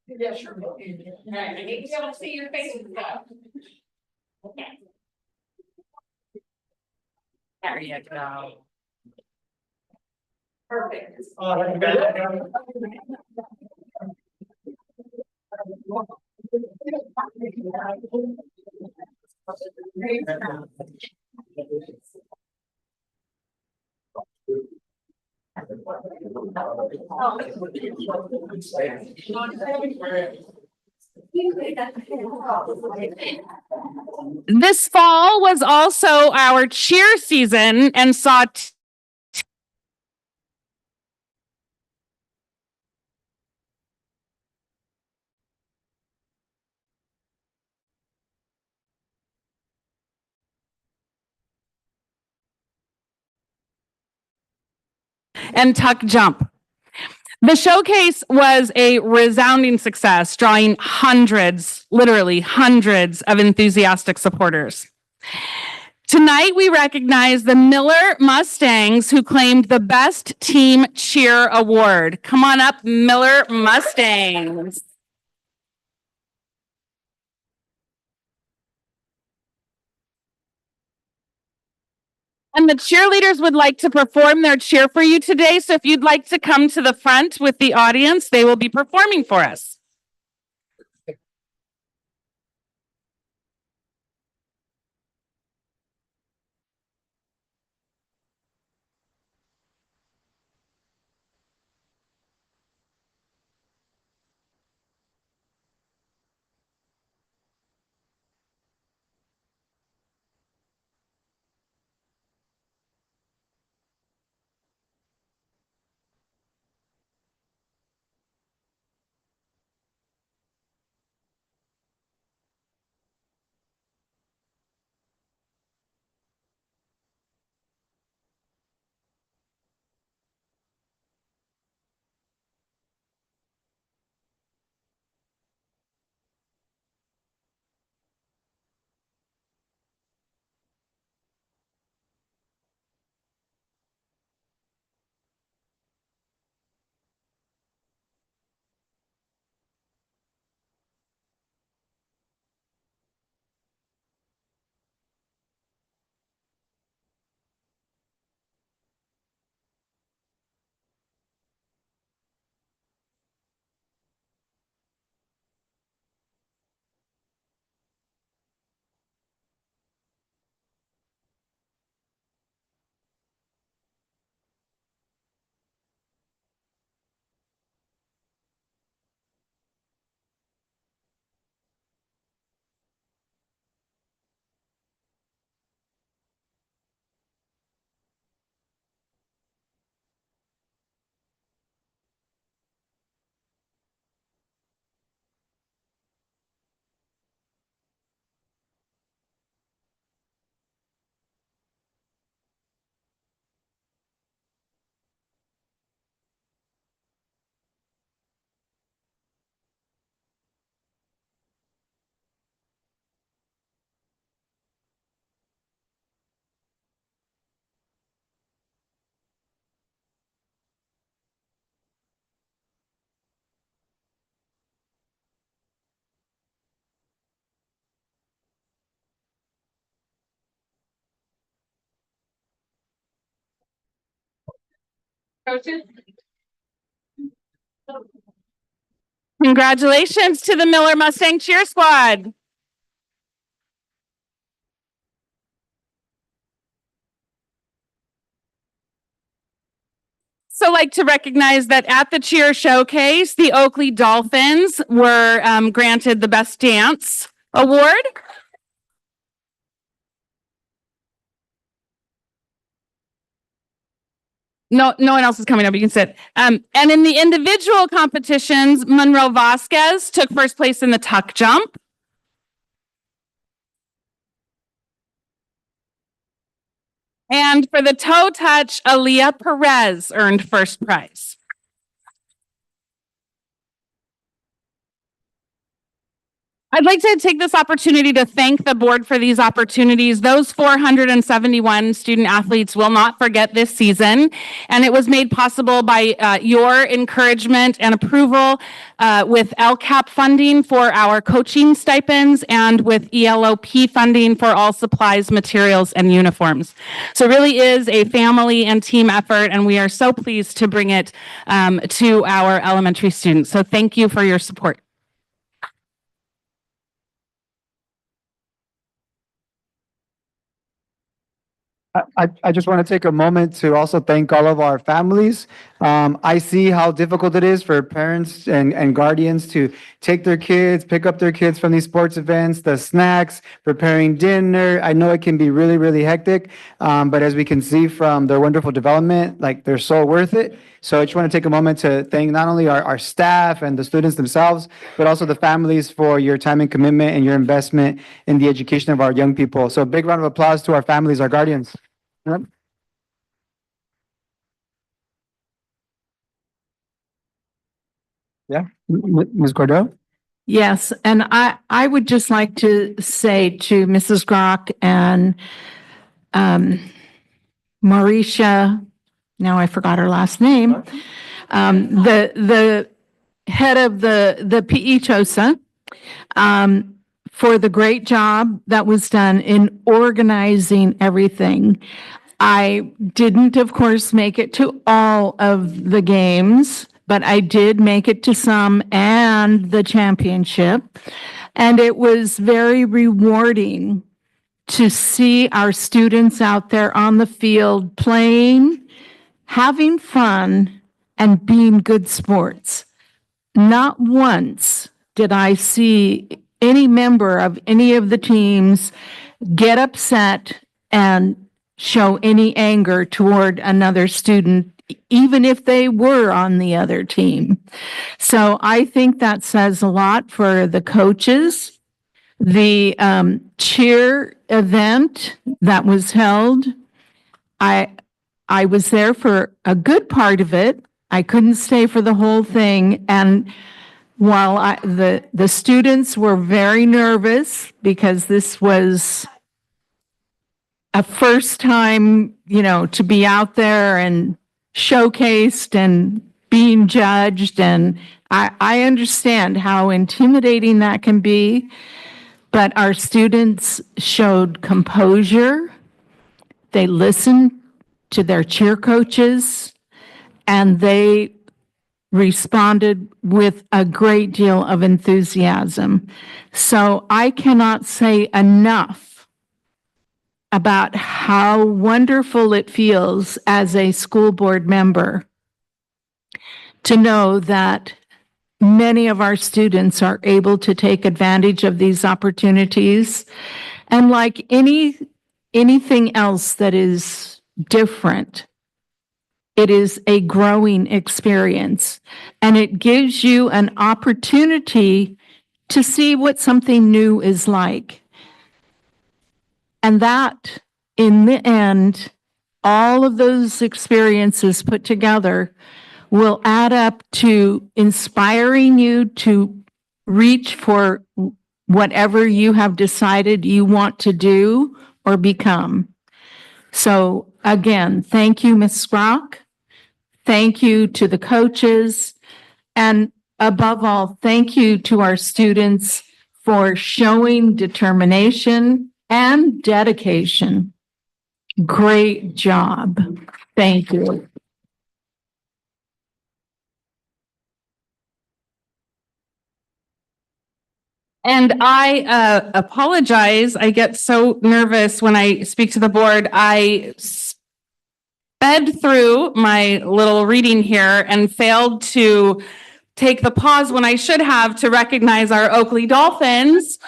Yeah, sure. I need to be able to see your faces though. Okay. There you go. Perfect. This fall was also our cheer season and saw and tuck jump. The showcase was a resounding success, drawing hundreds, literally hundreds of enthusiastic supporters. Tonight, we recognize the Miller Mustangs who claimed the Best Team Cheer Award. Come on up, Miller Mustangs. And the cheerleaders would like to perform their cheer for you today. So if you'd like to come to the front with the audience, they will be performing for us. Congratulations to the Miller Mustang Cheer Squad. So like to recognize that at the cheer showcase, the Oakley Dolphins were granted the Best Dance Award. No one else is coming up. You can sit. And in the individual competitions, Monroe Vasquez took first place in the tuck jump. And for the toe touch, Aaliyah Perez earned first prize. I'd like to take this opportunity to thank the board for these opportunities. Those 471 student athletes will not forget this season, and it was made possible by your encouragement and approval with LCAP funding for our coaching stipends and with ELOP funding for all supplies, materials, and uniforms. So it really is a family and team effort, and we are so pleased to bring it to our elementary students. So thank you for your support. I just want to take a moment to also thank all of our families. I see how difficult it is for parents and guardians to take their kids, pick up their kids from these sports events, the snacks, preparing dinner. I know it can be really, really hectic, but as we can see from their wonderful development, like they're so worth it. So I just want to take a moment to thank not only our staff and the students themselves, but also the families for your time and commitment and your investment in the education of our young people. So a big round of applause to our families, our guardians. Yep. Yeah, Ms. Cordell? Yes, and I would just like to say to Mrs. Grock and Mauricia, now I forgot her last name, the head of the PE TOSA, for the great job that was done in organizing everything. I didn't, of course, make it to all of the games, but I did make it to some and the championship. And it was very rewarding to see our students out there on the field playing, having fun, and being good sports. Not once did I see any member of any of the teams get upset and show any anger toward another student, even if they were on the other team. So I think that says a lot for the coaches. The cheer event that was held, I was there for a good part of it. I couldn't stay for the whole thing, and while the students were very nervous because this was a first time, to be out there and showcased and being judged. And I understand how intimidating that can be, but our students showed composure. They listened to their cheer coaches, and they responded with a great deal of enthusiasm. So I cannot say enough about how wonderful it feels as a school board member to know that many of our students are able to take advantage of these opportunities. And like anything else that is different, it is a growing experience, and it gives you an opportunity to see what something new is like. And that, in the end, all of those experiences put together will add up to inspiring you to reach for whatever you have decided you want to do or become. So again, thank you, Ms. Sprock. Thank you to the coaches. And above all, thank you to our students for showing determination and dedication. Great job. Thank you. And I apologize. I get so nervous when I speak to the board. I sped through my little reading here and failed to take the pause when I should have to recognize our Oakley Dolphins.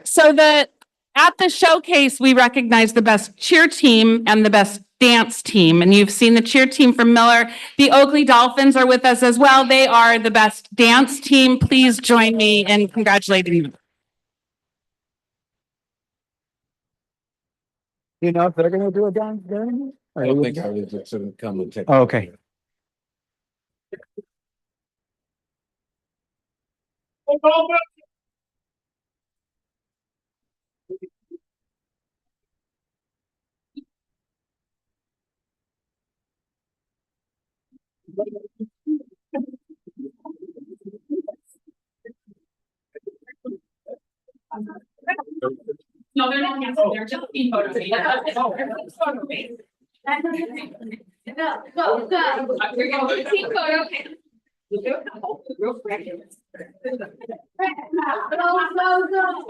So that at the showcase, we recognize the best cheer team and the best dance team. And you've seen the cheer team from Miller. The Oakley Dolphins are with us as well. They are the best dance team. Please join me in congratulating them. You know if they're going to do a dance during? I don't think I was just gonna come and take. Oh, okay. No, they're not canceled. They're just team photos. Team photo.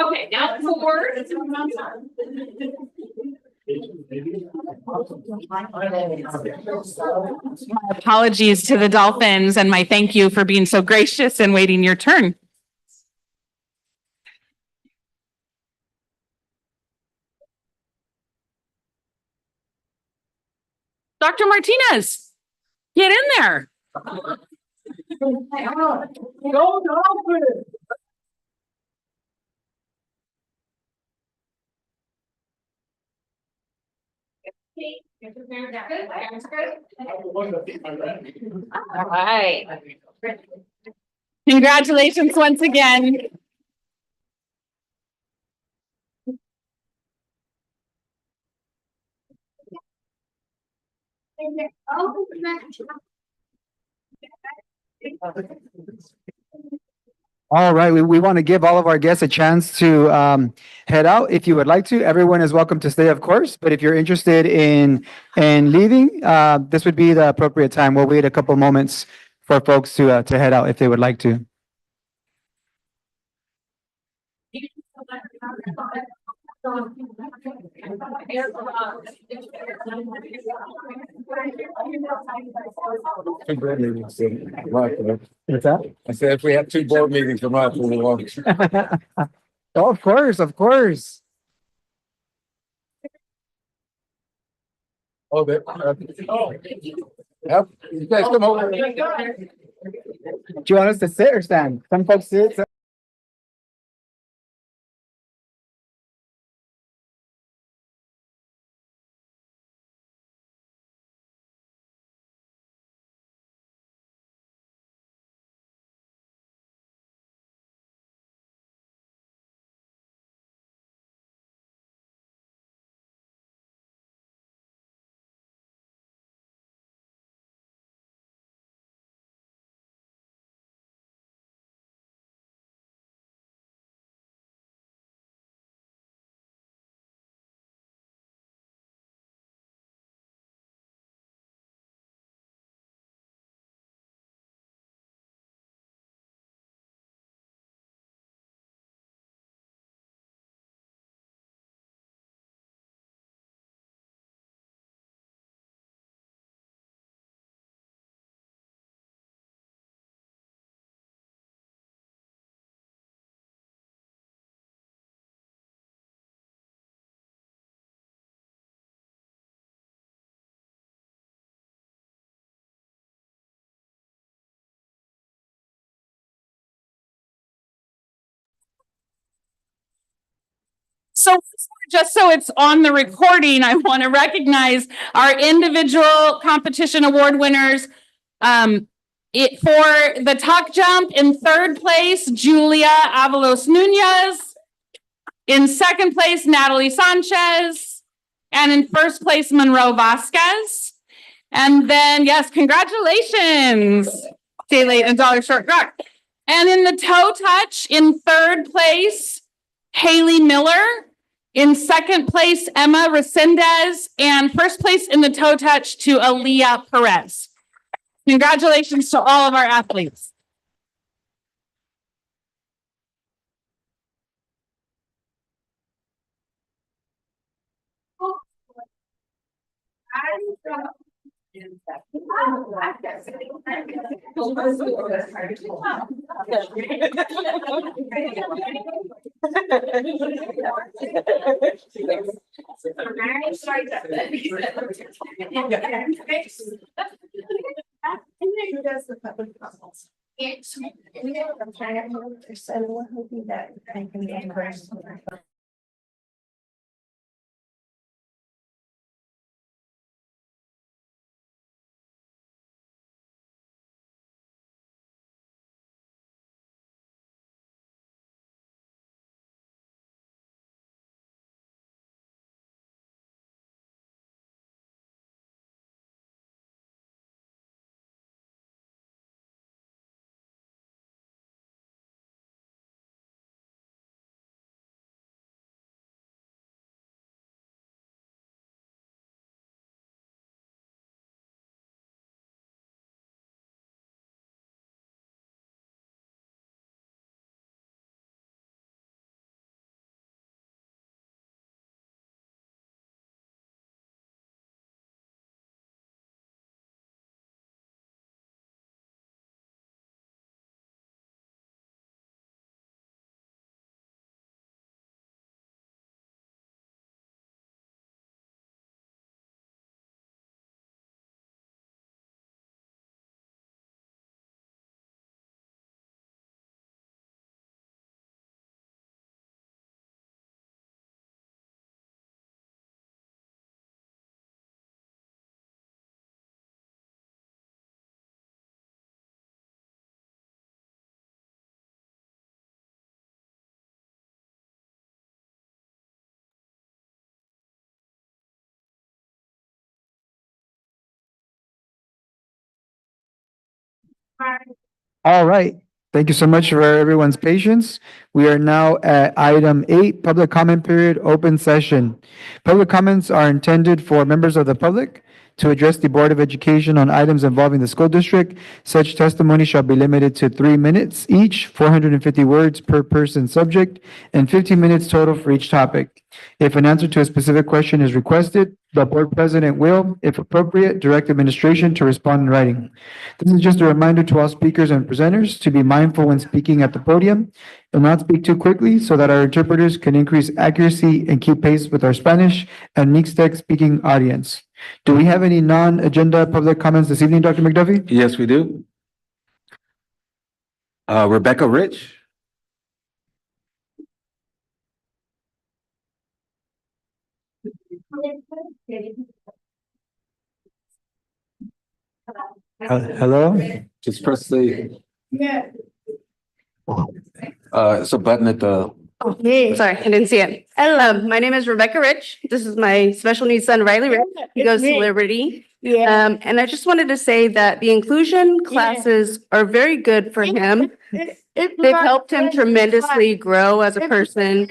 Okay, now four. My apologies to the Dolphins and my thank you for being so gracious and waiting your turn. Dr. Martinez, get in there. Go Dolphins! All right. Congratulations once again. All right, we want to give all of our guests a chance to head out. If you would like to, everyone is welcome to stay, of course. But if you're interested in leaving, this would be the appropriate time. We'll wait a couple moments for folks to head out if they would like to. Two board meetings in a month. What's that? I said, if we have two board meetings a month, we won't. Oh, of course, of course. Oh, yep, you guys come over. Do you want us to sit or stand? Some folks sit. So just so it's on the recording, I want to recognize our individual competition award winners. For the tuck jump, in third place, Julia Avalos Nunez. In second place, Natalie Sanchez. And in first place, Monroe Vasquez. And then, yes, congratulations, Day and Dollar Short Rock. And in the toe touch, in third place, Haley Miller. In second place, Emma Resendez. And first place in the toe touch to Aaliyah Perez. Congratulations to all of our athletes. All right. Thank you so much for everyone's patience. We are now at item 8, public comment period, open session. Public comments are intended for members of the public to address the Board of Education on items involving the school district. Such testimony shall be limited to 3 minutes each, 450 words per person subject, and 15 minutes total for each topic. If an answer to a specific question is requested, the board president will, if appropriate, direct administration to respond in writing. This is just a reminder to all speakers and presenters to be mindful when speaking at the podium and not speak too quickly so that our interpreters can increase accuracy and keep pace with our Spanish and Mixtec speaking audience. Do we have any non-agenda public comments this evening, Dr. McDuffie? Yes, we do. Rebecca Rich. Hello? Just press the. It's a button at the. Okay, sorry, I didn't see it. Hello, my name is Rebecca Rich. This is my special needs son, Riley Rich. He goes to Liberty. And I just wanted to say that the inclusion classes are very good for him. They've helped him tremendously grow as a person.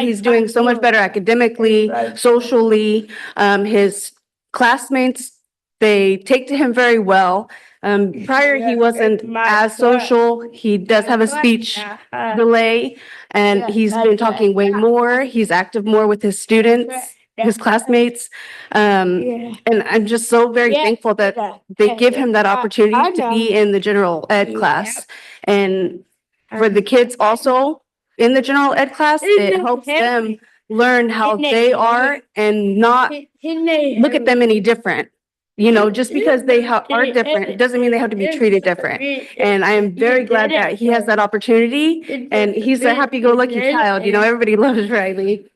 He's doing so much better academically, socially. His classmates, they take to him very well. Prior, he wasn't as social. He does have a speech delay, and he's been talking way more. He's active more with his students, his classmates. And I'm just so very thankful that they give him that opportunity to be in the general ed class. And for the kids also in the general ed class, it helps them learn how they are and not look at them any different. You know, just because they are different, it doesn't mean they have to be treated different. And I am very glad that he has that opportunity, and he's a happy-go-lucky child. You know, everybody loves Riley.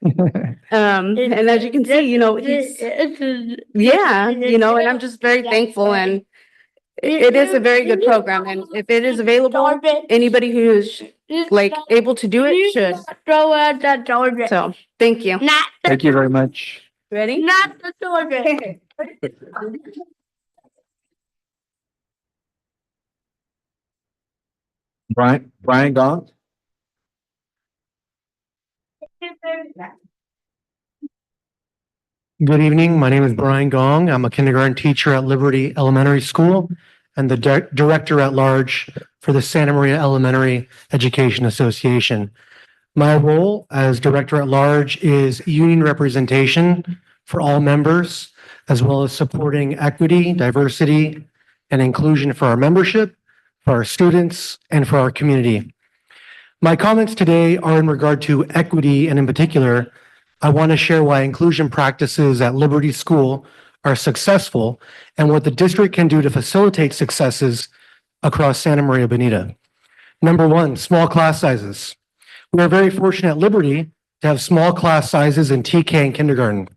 And as you can see, you know, he's, yeah, you know, and I'm just very thankful, and it is a very good program. And if it is available, anybody who is like able to do it should. So, thank you. Thank you very much. Ready? Not the door. Brian Gong. Good evening. My name is Brian Gong. I'm a kindergarten teacher at Liberty Elementary School and the director at large for the Santa Maria Elementary Education Association. My role as director at large is union representation for all members, as well as supporting equity, diversity, and inclusion for our membership, for our students, and for our community. My comments today are in regard to equity, and in particular, I want to share why inclusion practices at Liberty School are successful and what the district can do to facilitate successes across Santa Maria Bonita. Number one, small class sizes. We are very fortunate at Liberty to have small class sizes in TK and kindergarten.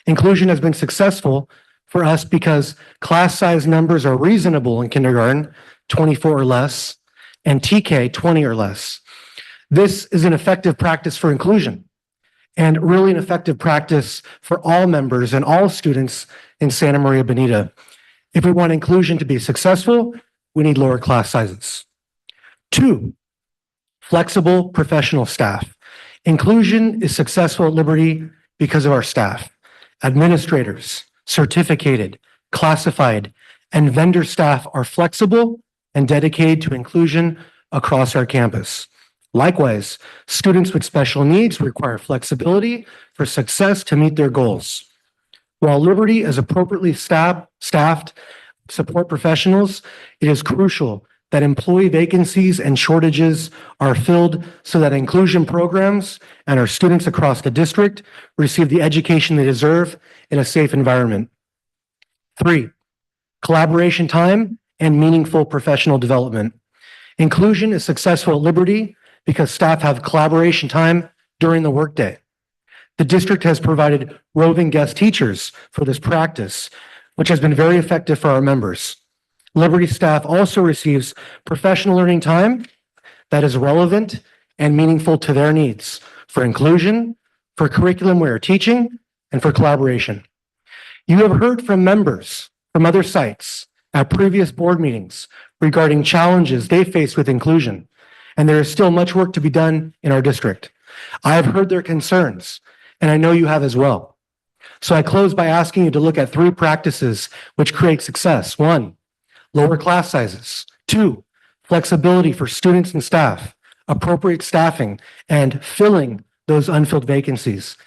Inclusion has been successful for us because class size numbers are reasonable in kindergarten, 24 or less, and TK, 20 or less. This is an effective practice for inclusion and really an effective practice for all members and all students in Santa Maria Bonita. If we want inclusion to be successful, we need lower class sizes. Two, flexible professional staff. Inclusion is successful at Liberty because of our staff. Administrators, certificated, classified, and vendor staff are flexible and dedicated to inclusion across our campus. Likewise, students with special needs require flexibility for success to meet their goals. While Liberty is appropriately staffed support professionals, it is crucial that employee vacancies and shortages are filled so that inclusion programs and our students across the district receive the education they deserve in a safe environment. Three, collaboration time and meaningful professional development. Inclusion is successful at Liberty because staff have collaboration time during the workday. The district has provided roving guest teachers for this practice, which has been very effective for our members. Liberty staff also receives professional learning time that is relevant and meaningful to their needs for inclusion, for curriculum we are teaching, and for collaboration. You have heard from members from other sites at previous board meetings regarding challenges they face with inclusion, and there is still much work to be done in our district. I have heard their concerns, and I know you have as well. So I close by asking you to look at 3 practices which create success. 1, lower class sizes. 2, flexibility for students and staff, appropriate staffing, and filling those unfilled vacancies.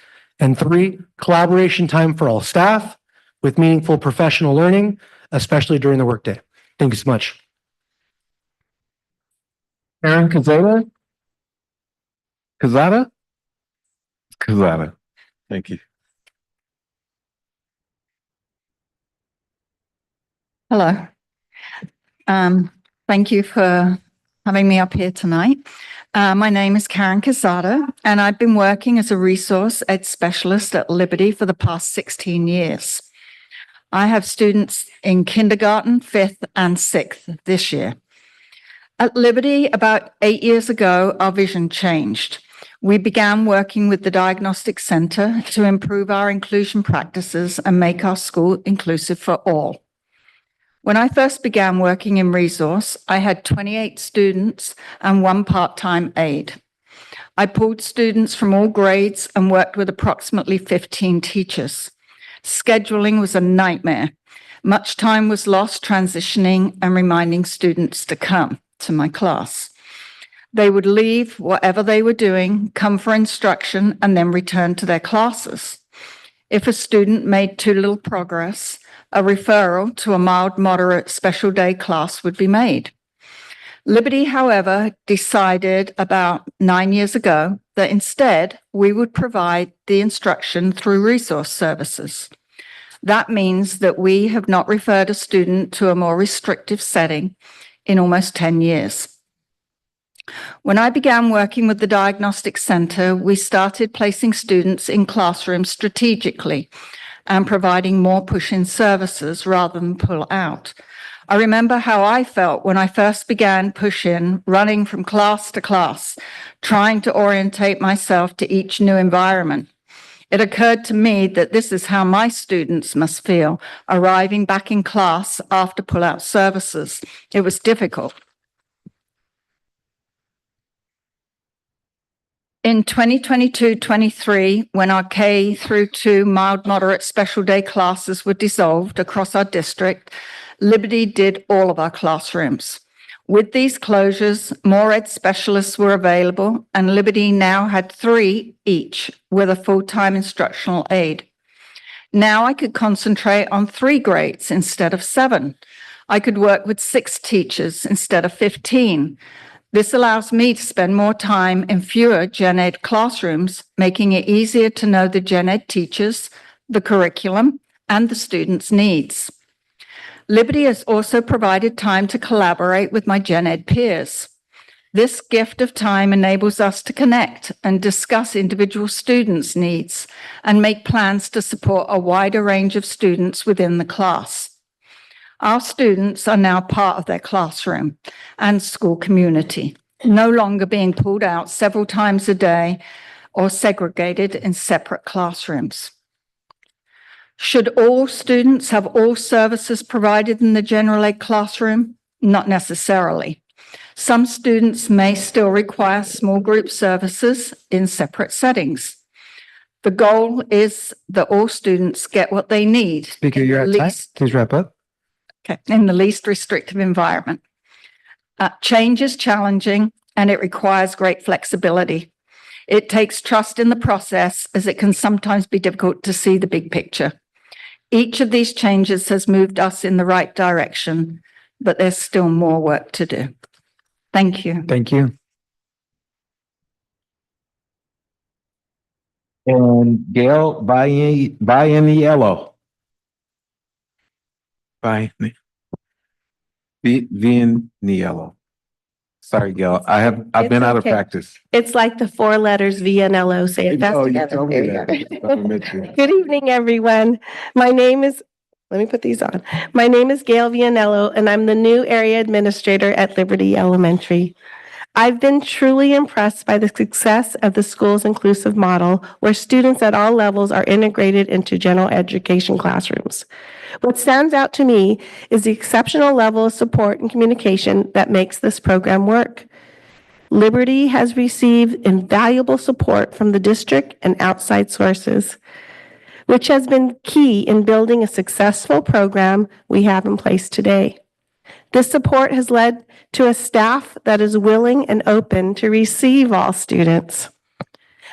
And 3, collaboration time for all staff with meaningful professional learning, especially during the workday. Thank you so much. Aaron Cazada? Cazada. Thank you. Hello. Thank you for having me up here tonight. My name is Karen Casada, and I've been working as a resource ed specialist at Liberty for the past 16 years. I have students in kindergarten, 5th, and 6th this year. At Liberty, about 8 years ago, our vision changed. We began working with the Diagnostic Center to improve our inclusion practices and make our school inclusive for all. When I first began working in resource, I had 28 students and 1 part-time aide. I pulled students from all grades and worked with approximately 15 teachers. Scheduling was a nightmare. Much time was lost transitioning and reminding students to come to my class. They would leave whatever they were doing, come for instruction, and then return to their classes. If a student made too little progress, a referral to a mild, moderate special day class would be made. Liberty, however, decided about 9 years ago that instead we would provide the instruction through resource services. That means that we have not referred a student to a more restrictive setting in almost 10 years. When I began working with the Diagnostic Center, we started placing students in classrooms strategically and providing more push-in services rather than pull out. I remember how I felt when I first began push-in, running from class to class, trying to orientate myself to each new environment. It occurred to me that this is how my students must feel, arriving back in class after pull-out services. It was difficult. In 2022-23, when our K through 2 mild, moderate special day classes were dissolved across our district, Liberty did all of our classrooms. With these closures, more ed specialists were available, and Liberty now had 3 each with a full-time instructional aide. Now I could concentrate on 3 grades instead of 7. I could work with 6 teachers instead of 15. This allows me to spend more time in fewer gen ed classrooms, making it easier to know the gen ed teachers, the curriculum, and the students' needs. Liberty has also provided time to collaborate with my gen ed peers. This gift of time enables us to connect and discuss individual students' needs and make plans to support a wider range of students within the class. Our students are now part of their classroom and school community, no longer being pulled out several times a day or segregated in separate classrooms. Should all students have all services provided in the general ed classroom? Not necessarily. Some students may still require small group services in separate settings. The goal is that all students get what they need. Speaker, you're at time. Please wrap up. Okay, in the least restrictive environment. Change is challenging and it requires great flexibility. It takes trust in the process as it can sometimes be difficult to see the big picture. Each of these changes has moved us in the right direction, but there's still more work to do. Thank you. Thank you. And Gail Bieniello. Vieniello. Sorry, Gail. I've been out of practice. It's like the 4 letters VNLO. Say it fast Oh, you together. told me There that. you I go. met you. Good evening, everyone. My name is, let me put these on. My name is Gail Vianello, and I'm the new area administrator at Liberty Elementary. I've been truly impressed by the success of the school's inclusive model, where students at all levels are integrated into general education classrooms. What stands out to me is the exceptional level of support and communication that makes this program work. Liberty has received invaluable support from the district and outside sources, which has been key in building a successful program we have in place today. This support has led to a staff that is willing and open to receive all students.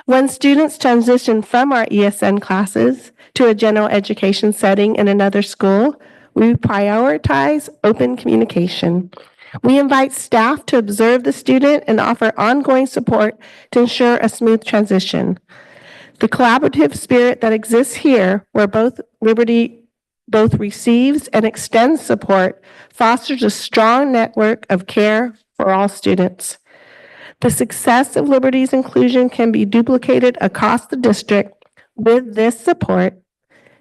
When students transition from our ESN classes to a general education setting in another school, we prioritize open communication. We invite staff to observe the student and offer ongoing support to ensure a smooth transition. The collaborative spirit that exists here, where Liberty both receives and extends support, fosters a strong network of care for all students. The success of Liberty's inclusion can be duplicated across the district with this support,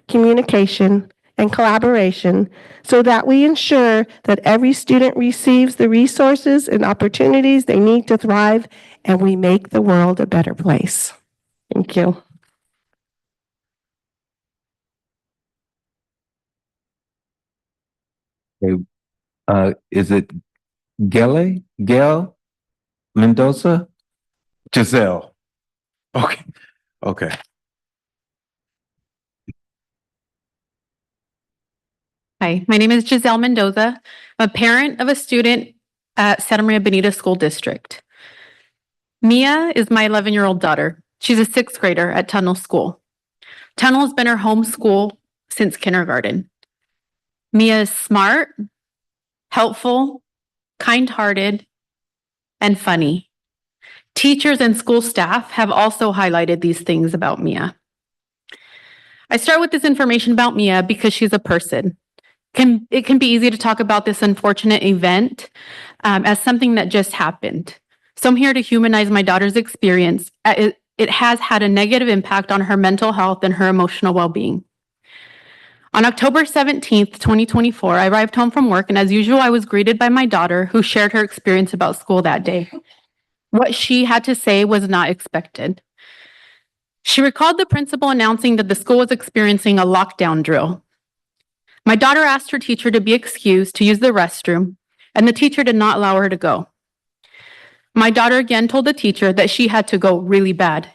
communication, and collaboration, so that we ensure that every student receives the resources and opportunities they need to thrive, and we make the world a better place. Thank you. Is it Gail Mendoza? Giselle. Okay, okay. Hi, my name is Giselle Mendoza. I'm a parent of a student at Santa Maria Bonita School District. Mia is my 11-year-old daughter. She's a 6th grader at Tunnel School. Tunnel has been her home school since kindergarten. Mia is smart, helpful, kind-hearted, and funny. Teachers and school staff have also highlighted these things about Mia. I start with this information about Mia because she's a person. It can be easy to talk about this unfortunate event as something that just happened. So I'm here to humanize my daughter's experience. It has had a negative impact on her mental health and her emotional well-being. On October 17th, 2024, I arrived home from work, and as usual, I was greeted by my daughter, who shared her experience about school that day. What she had to say was not expected. She recalled the principal announcing that the school was experiencing a lockdown drill. My daughter asked her teacher to be excused to use the restroom, and the teacher did not allow her to go. My daughter again told the teacher that she had to go really bad.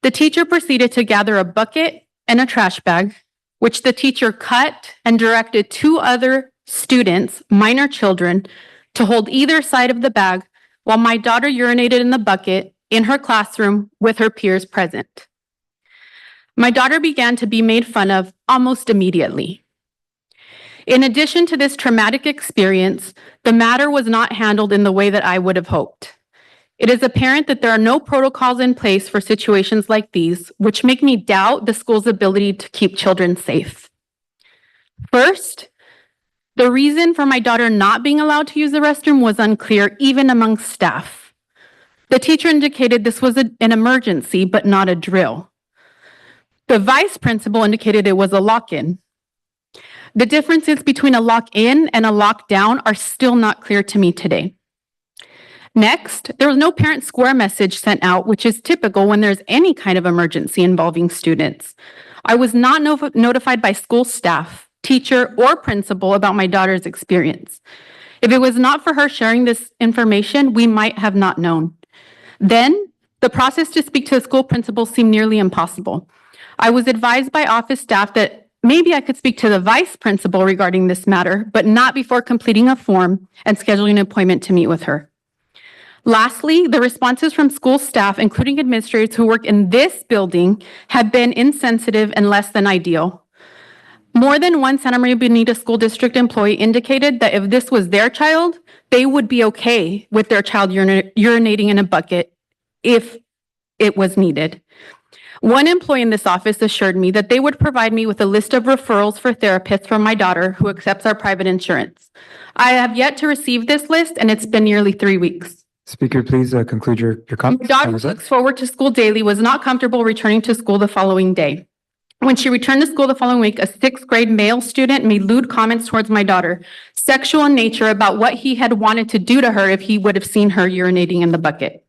The teacher proceeded to gather a bucket and a trash bag, which the teacher cut and directed 2 other students, minor children, to hold either side of the bag while my daughter urinated in the bucket in her classroom with her peers present. My daughter began to be made fun of almost immediately. In addition to this traumatic experience, the matter was not handled in the way that I would have hoped. It is apparent that there are no protocols in place for situations like these, which make me doubt the school's ability to keep children safe. First, the reason for my daughter not being allowed to use the restroom was unclear, even among staff. The teacher indicated this was an emergency, but not a drill. The vice principal indicated it was a lock-in. The differences between a lock-in and a lockdown are still not clear to me today. Next, there was no parent square message sent out, which is typical when there's any kind of emergency involving students. I was not notified by school staff, teacher, or principal about my daughter's experience. If it was not for her sharing this information, we might have not known. Then, the process to speak to the school principal seemed nearly impossible. I was advised by office staff that maybe I could speak to the vice principal regarding this matter, but not before completing a form and scheduling an appointment to meet with her. Lastly, the responses from school staff, including administrators who work in this building, have been insensitive and less than ideal. More than one Santa Maria Bonita School District employee indicated that if this was their child, they would be okay with their child urinating in a bucket if it was needed. One employee in this office assured me that they would provide me with a list of referrals for therapists from my daughter who accepts our private insurance. I have yet to receive this list, and it's been nearly 3 weeks. Speaker, please conclude your comments. My daughter looks forward to school daily, was not comfortable returning to school the following day. When she returned to school the following week, a sixth grade male student made lewd comments towards my daughter, sexual in nature, about what he had wanted to do to her if he would have seen her urinating in the bucket.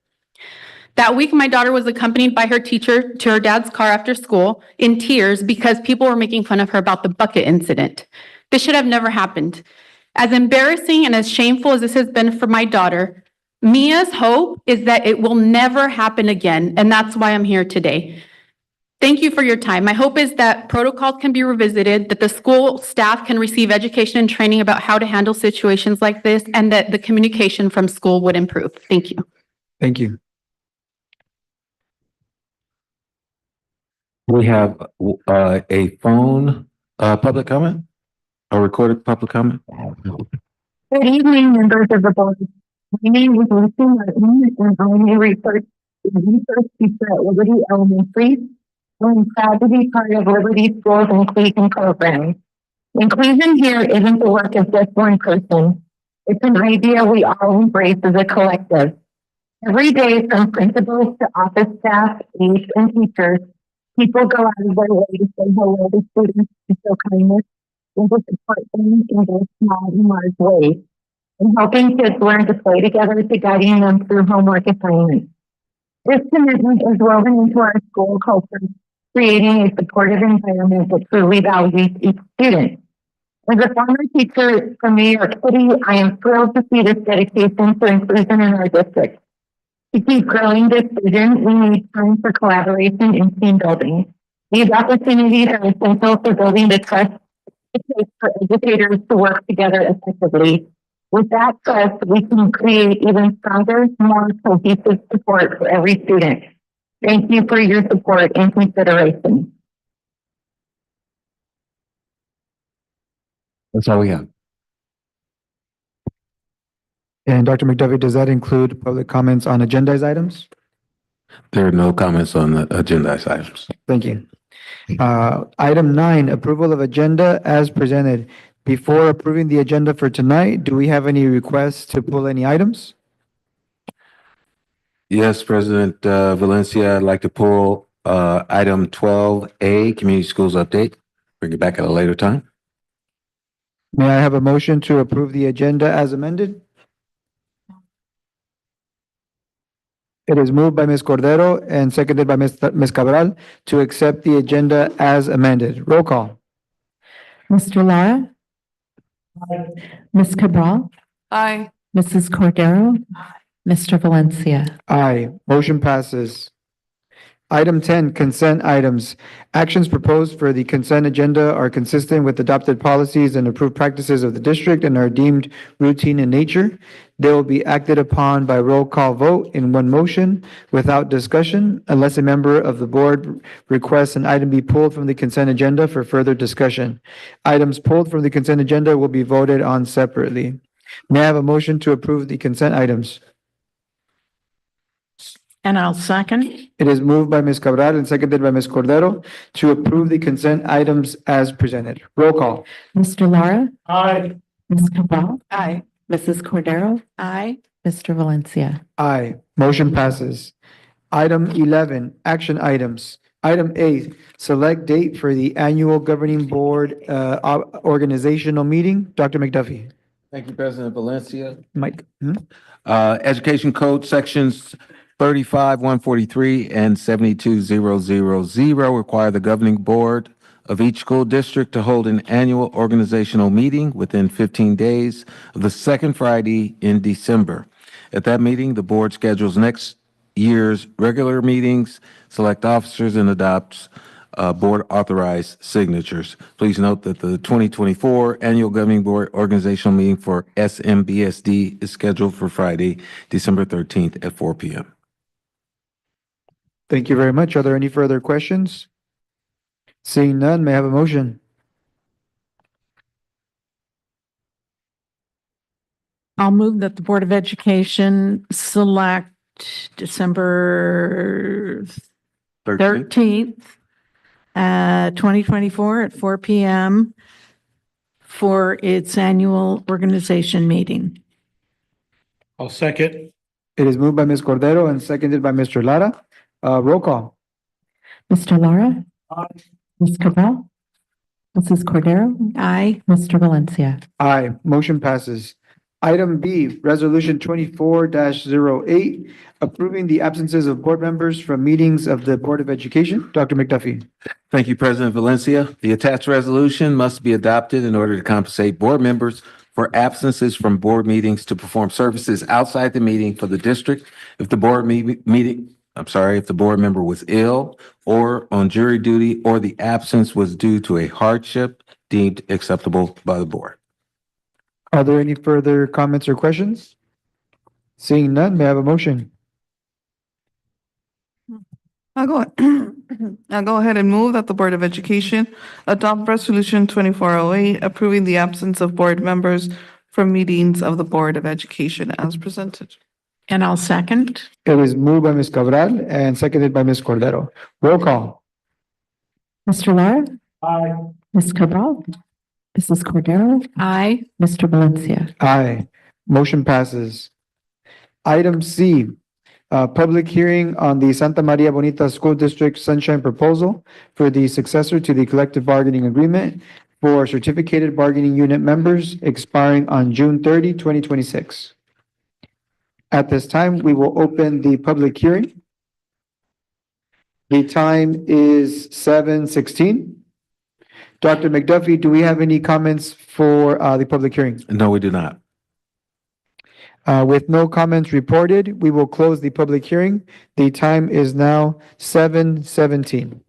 That week, my daughter was accompanied by her teacher to her dad's car after school in tears because people were making fun of her about the bucket incident. This should have never happened. As embarrassing and as shameful as this has been for my daughter, Mia's hope is that it will never happen again, and that's why I'm here today. Thank you for your time. My hope is that protocols can be revisited, that the school staff can receive education and training about how to handle situations like this, and that the communication from school would improve. Thank you. Thank you. We have a phone public comment, a recorded public comment. Good evening, members of the board. My name is Lucy Martin, and I'm a research teacher at Liberty Elementary. I'm proud to be part of Liberty Schools inclusion program. Inclusion here isn't the work of just one person. It's an idea we all embrace as a collective. Every day, from principals to office staff, aides, and teachers, people go out of their way to say hello to students, to show kindness, and to support them in both small and large ways, and helping kids learn to play together to guiding them through homework assignments. This commitment is woven into our school culture, creating a supportive environment that truly values each student. As a former teacher from New York City, I am thrilled to see this dedication to inclusion in our district. To keep growing this vision, we need time for collaboration and team building. These opportunities are essential for building the trust it takes for educators to work together effectively. With that trust, we can create even stronger, more cohesive support for every student. Thank you for your support and consideration. That's all we have. And Dr. McDuffie, does that include public comments on agendized items? There are no comments on the agendized items. Thank you. Item 9, approval of agenda as presented. Before approving the agenda for tonight, do we have any requests to pull any items? Yes, President Valencia, I'd like to pull item 12A, Community Schools Update. Bring it back at a later time. May I have a motion to approve the agenda as amended? It is moved by Ms. Cordero and seconded by Ms. Cabral to accept the agenda as amended. Roll call. Mr. Lara? Ms. Cabral? Aye. Mrs. Cordero? Mr. Valencia? Aye. Motion passes. Item 10, consent items. Actions proposed for the consent agenda are consistent with adopted policies and approved practices of the district and are deemed routine in nature. They will be acted upon by roll call vote in one motion without discussion unless a member of the board requests an item be pulled from the consent agenda for further discussion. Items pulled from the consent agenda will be voted on separately. May I have a motion to approve the consent items? And I'll second. It is moved by Ms. Cabral and seconded by Ms. Cordero to approve the consent items as presented. Roll call. Mr. Lara? Aye. Ms. Cabral? Aye. Mrs. Cordero? Aye. Mr. Valencia? Aye. Motion passes. Item 11, action items. Item A, select date for the annual governing board organizational meeting. Dr. McDuffie. Thank you, President Valencia. Mike. Education Code Sections 35-143 and 72-000 require the governing board of each school district to hold an annual organizational meeting within 15 days of the second Friday in December. At that meeting, the board schedules next year's regular meetings, select officers, and adopts board authorized signatures. Please note that the 2024 annual governing board organizational meeting for SMBSD is scheduled for Friday, December 13th at 4 p.m. Thank you very much. Are there any further questions? Seeing none, may I have a motion? I'll move that the Board of Education select December 13th, 2024 at 4 p.m. for its annual organization meeting. I'll second. It is moved by Ms. Cordero and seconded by Mr. Lara. Roll call. Mr. Lara? Ms. Cabral? Mrs. Cordero? Aye. Mr. Valencia? Aye, motion passes. Item B, Resolution 24-08, approving the absences of board members from meetings of the Board of Education. Dr. McDuffie. Thank you, President Valencia. The attached resolution must be adopted in order to compensate board members for absences from board meetings to perform services outside the meeting for the district if the board if the board member was ill or on jury duty, or the absence was due to a hardship deemed acceptable by the board. Are there any further comments or questions? Seeing none, may I have a motion? I'll go ahead and move that the Board of Education adopt Resolution 2408, approving the absence of board members from meetings of the Board of Education as presented. And I'll second. It was moved by Ms. Cabral and seconded by Ms. Cordero. Roll call. Mr. Lara? Aye. Ms. Cabral? Mrs. Cordero? Aye. Mr. Valencia? Aye. Motion passes. Item C, public hearing on the Santa Maria Bonita School District Sunshine Proposal for the successor to the collective bargaining agreement for certificated bargaining unit members expiring on June 30, 2026. At this time, we will open the public hearing. The time is 7:16. Dr. McDuffie, do we have any comments for the public hearing? No, we do not. With no comments reported, we will close the public hearing. The time is now 7:17.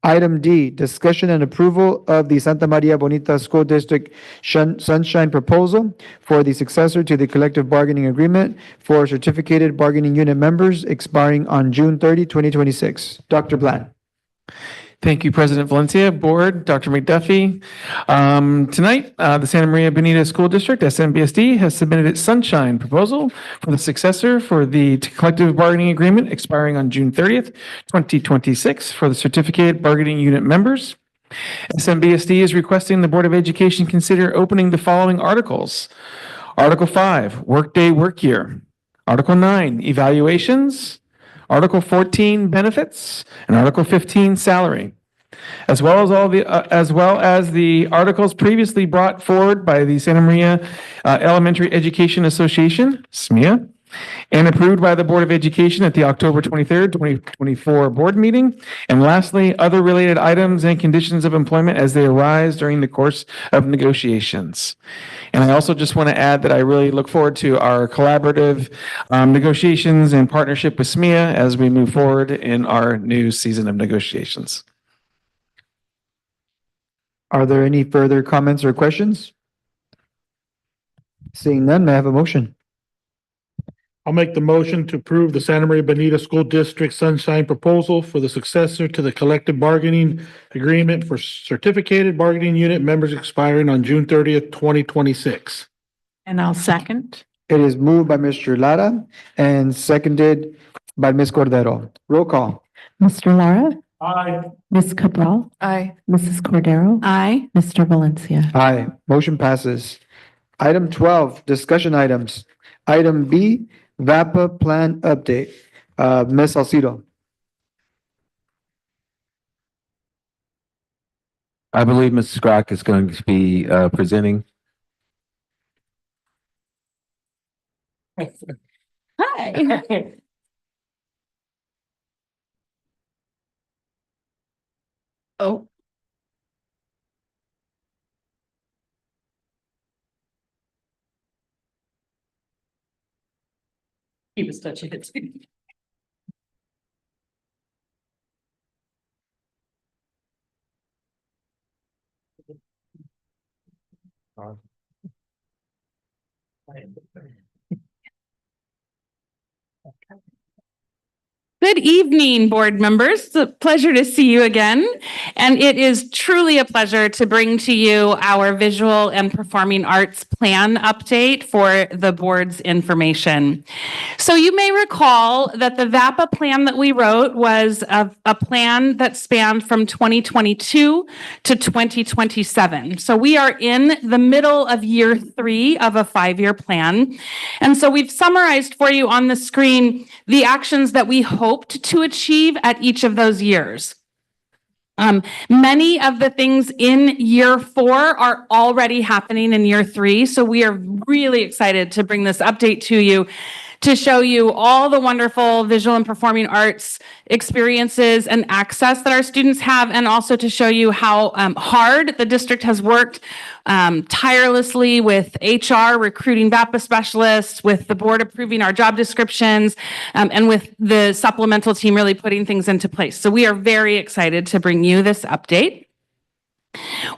Item D, discussion and approval of the Santa Maria Bonita School District Sunshine Proposal for the successor to the collective bargaining agreement for certificated bargaining unit members expiring on June 30, 2026. Dr. Bland. Thank you, President Valencia, Board, Dr. McDuffie. Tonight, the Santa Maria Bonita School District, SMBSD, has submitted its Sunshine Proposal for the successor for the collective bargaining agreement expiring on June 30th, 2026 for the certificated bargaining unit members. SMBSD is requesting the Board of Education consider opening the following articles. Article 5, Workday Work Year. Article 9, Evaluations. Article 14, benefits, and Article 15, salary, as well as the articles previously brought forward by the Santa Maria Elementary Education Association, SMEA, and approved by the Board of Education at the October 23rd, 2024 board meeting. And lastly, other related items and conditions of employment as they arise during the course of negotiations. And I also just want to add that I really look forward to our collaborative negotiations and partnership with SMEA as we move forward in our new season of negotiations. Are there any further comments or questions? Seeing none, may I have a motion? I'll make the motion to approve the Santa Maria Bonita School District Sunshine Proposal for the successor to the collective bargaining agreement for certificated bargaining unit members expiring on June 30th, 2026. And I'll second. It is moved by Mr. Lara and seconded by Ms. Cordero. Roll call. Mr. Lara? Aye. Ms. Cabral? Aye. Mrs. Cordero? Aye. Mr. Valencia? Aye. Motion passes. Item 12, discussion items. Item B, VAPA plan update. Ms. Salcido. I believe Mrs. Grock is going to be presenting. Hi. Oh. He was touching it too. Good evening, board members. It's a pleasure to see you again. And it is truly a pleasure to bring to you our visual and performing arts plan update for the board's information. So you may recall that the VAPA plan that we wrote was a plan that spanned from 2022 to 2027. So we are in the middle of year 3 of a 5-year plan. And so we've summarized for you on the screen the actions that we hoped to achieve at each of those years. Many of the things in year 4 are already happening in year 3. So we are really excited to bring this update to you to show you all the wonderful visual and performing arts experiences and access that our students have, and also to show you how hard the district has worked tirelessly with HR recruiting VAPA specialists, with the board approving our job descriptions, and with the supplemental team really putting things into place. So we are very excited to bring you this update.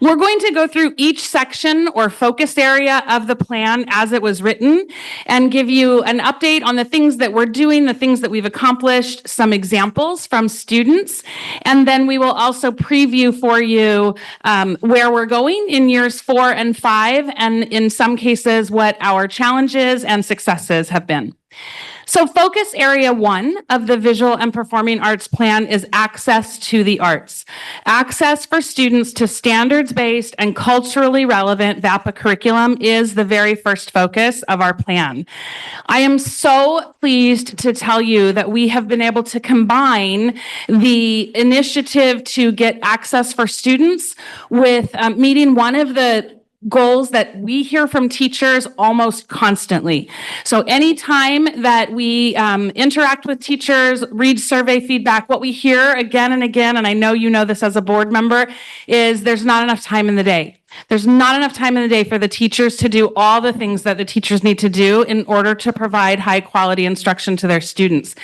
We're going to go through each section or focus area of the plan as it was written and give you an update on the things that we're doing, the things that we've accomplished, some examples from students, and then we will also preview for you where we're going in years 4 and 5, and in some cases, what our challenges and successes have been. So focus area 1 of the visual and performing arts plan is access to the arts. Access for students to standards-based and culturally relevant VAPA curriculum is the very first focus of our plan. I am so pleased to tell you that we have been able to combine the initiative to get access for students with meeting one of the goals that we hear from teachers almost constantly. So anytime that we interact with teachers, read survey feedback, what we hear again and again, and I know you know this as a board member, is there's not enough time in the day. There's not enough time in the day for the teachers to do all the things that the teachers need to do in order to provide high quality instruction to their students.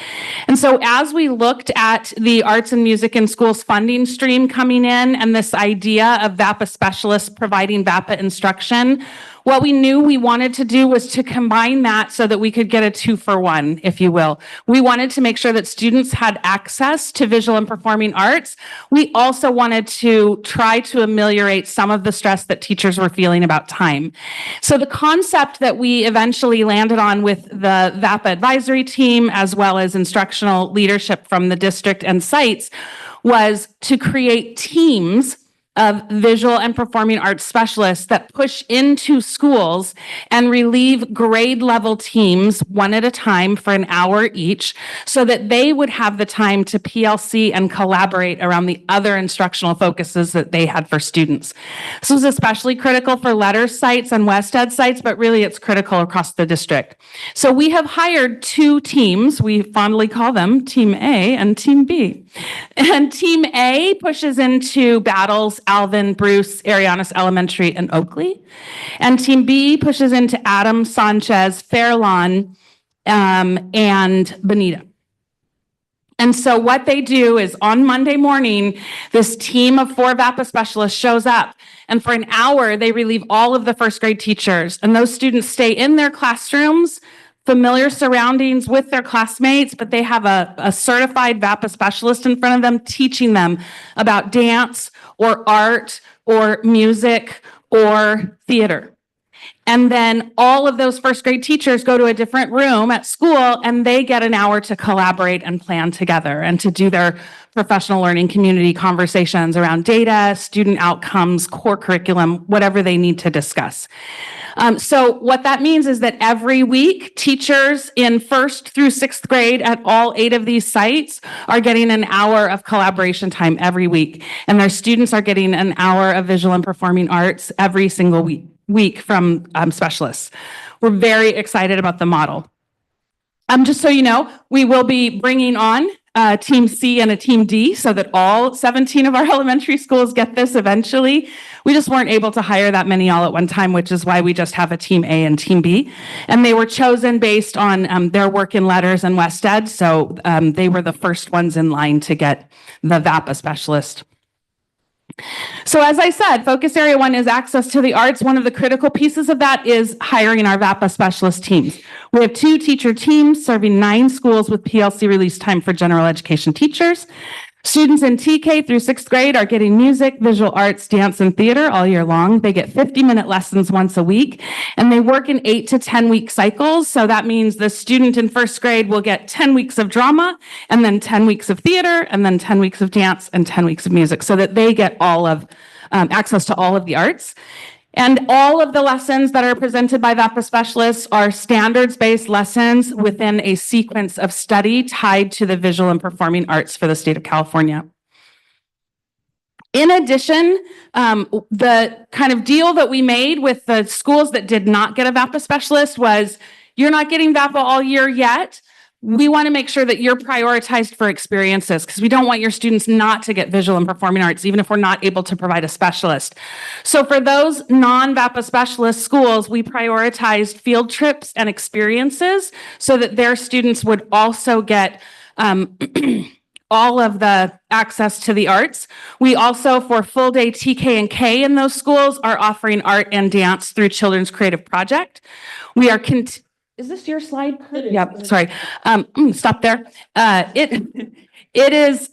And so as we looked at the arts and music in schools funding stream coming in and this idea of VAPA specialists providing VAPA instruction, what we knew we wanted to do was to combine that so that we could get a 2-for-1, if you will. We wanted to make sure that students had access to visual and performing arts. We also wanted to try to ameliorate some of the stress that teachers were feeling about time. So the concept that we eventually landed on with the VAPA advisory team, as well as instructional leadership from the district and sites, was to create teams of visual and performing arts specialists that push into schools and relieve grade level teams one at a time for an hour each, so that they would have the time to PLC and collaborate around the other instructional focuses that they had for students. This was especially critical for letter sites and West Ed sites, but really it's critical across the district. So we have hired 2 teams. We fondly call them Team A and Team B. And Team A pushes into Battles, Alvin, Bruce, Arianas Elementary, and Oakley. And Team B pushes into Adam, Sanchez, Fairlawn, and Bonita. And so what they do is on Monday morning, this team of 4 VAPA specialists shows up, and for an hour, they relieve all of the first grade teachers. And those students stay in their classrooms, familiar surroundings with their classmates, but they have a certified VAPA specialist in front of them teaching them about dance or art or music or theater. And then all of those first grade teachers go to a different room at school and they get an hour to collaborate and plan together and to do their professional learning community conversations around data, student outcomes, core curriculum, whatever they need to discuss. So what that means is that every week, teachers in 1st through 6th grade at all 8 of these sites are getting an hour of collaboration time every week. And their students are getting an hour of visual and performing arts every single week from specialists. We're very excited about the model. Just so you know, we will be bringing on Team C and a Team D so that all 17 of our elementary schools get this eventually. We just weren't able to hire that many all at one time, which is why we just have a Team A and Team B. And they were chosen based on their work in letters and West Ed. So they were the first ones in line to get the VAPA specialist. So as I said, focus area 1 is access to the arts. One of the critical pieces of that is hiring our VAPA specialist teams. We have 2 teacher teams serving 9 schools with PLC release time for general education teachers. Students in TK through 6th grade are getting music, visual arts, dance, and theater all year long. They get 50-minute lessons once a week, and they work in 8 to 10-week cycles. So that means the student in 1st grade will get 10 weeks of drama, and then 10 weeks of theater, and then 10 weeks of dance, and 10 weeks of music, so that they get all of access to all of the arts. And all of the lessons that are presented by VAPA specialists are standards-based lessons within a sequence of study tied to the visual and performing arts for the state of California. In addition, the kind of deal that we made with the schools that did not get a VAPA specialist was, you're not getting VAPA all year yet. We want to make sure that you're prioritized for experiences because we don't want your students not to get visual and performing arts, even if we're not able to provide a specialist. So for those non-VAPA specialist schools, we prioritized field trips and experiences so that their students would also get all of the access to the arts. We also, for full day TK and K in those schools, are offering art and dance through Children's Creative Project. We are is this your slide? Yep, sorry. Stop there. It is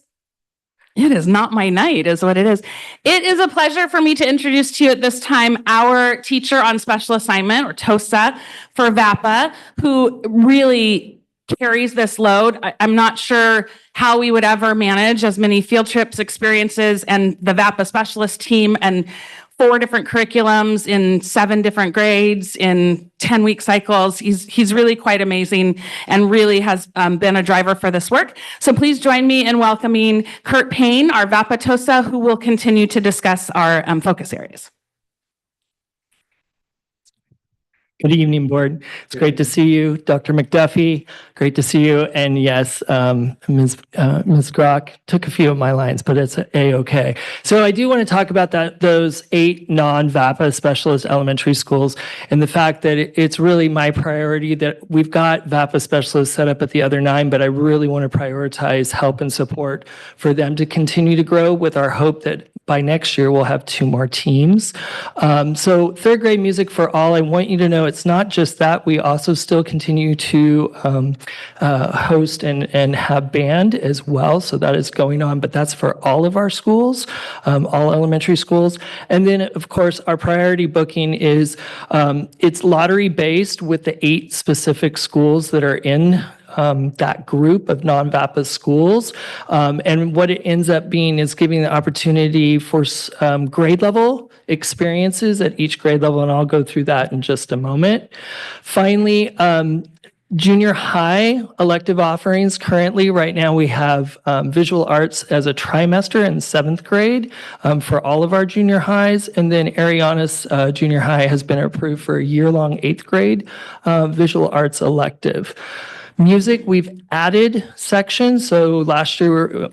not my night, is what it is. It is a pleasure for me to introduce to you at this time our teacher on special assignment, or TOSA, for VAPA, who really carries this load. I'm not sure how we would ever manage as many field trips, experiences, and the VAPA specialist team, and 4 different curriculums in 7 different grades in 10-week cycles. He's really quite amazing and really has been a driver for this work. So please join me in welcoming Kurt Payne, our VAPA TOSA, who will continue to discuss our focus areas. Good evening, board. It's great to see you, Dr. McDuffie. Great to see you. And yes, Ms. Grock took a few of my lines, but it's A-okay. So I do want to talk about those 8 non-VAPA specialist elementary schools and the fact that it's really my priority that we've got VAPA specialists set up at the other 9, but I really want to prioritize help and support for them to continue to grow, with our hope that by next year we'll have 2 more teams. So 3rd grade music for all, I want you to know it's not just that. We also still continue to host and have band as well. So that is going on, but that's for all of our schools, all elementary schools. And then, of course, our priority booking is it's lottery based with the 8 specific schools that are in that group of non-VAPA schools. And what it ends up being is giving the opportunity for grade level experiences at each grade level, and I'll go through that in just a moment. Finally, junior high elective offerings. Currently, right now, we have visual arts as a trimester in 7th grade for all of our junior highs. And then Ariana's junior high has been approved for a year-long 8th grade visual arts elective. Music, we've added sections. So last year,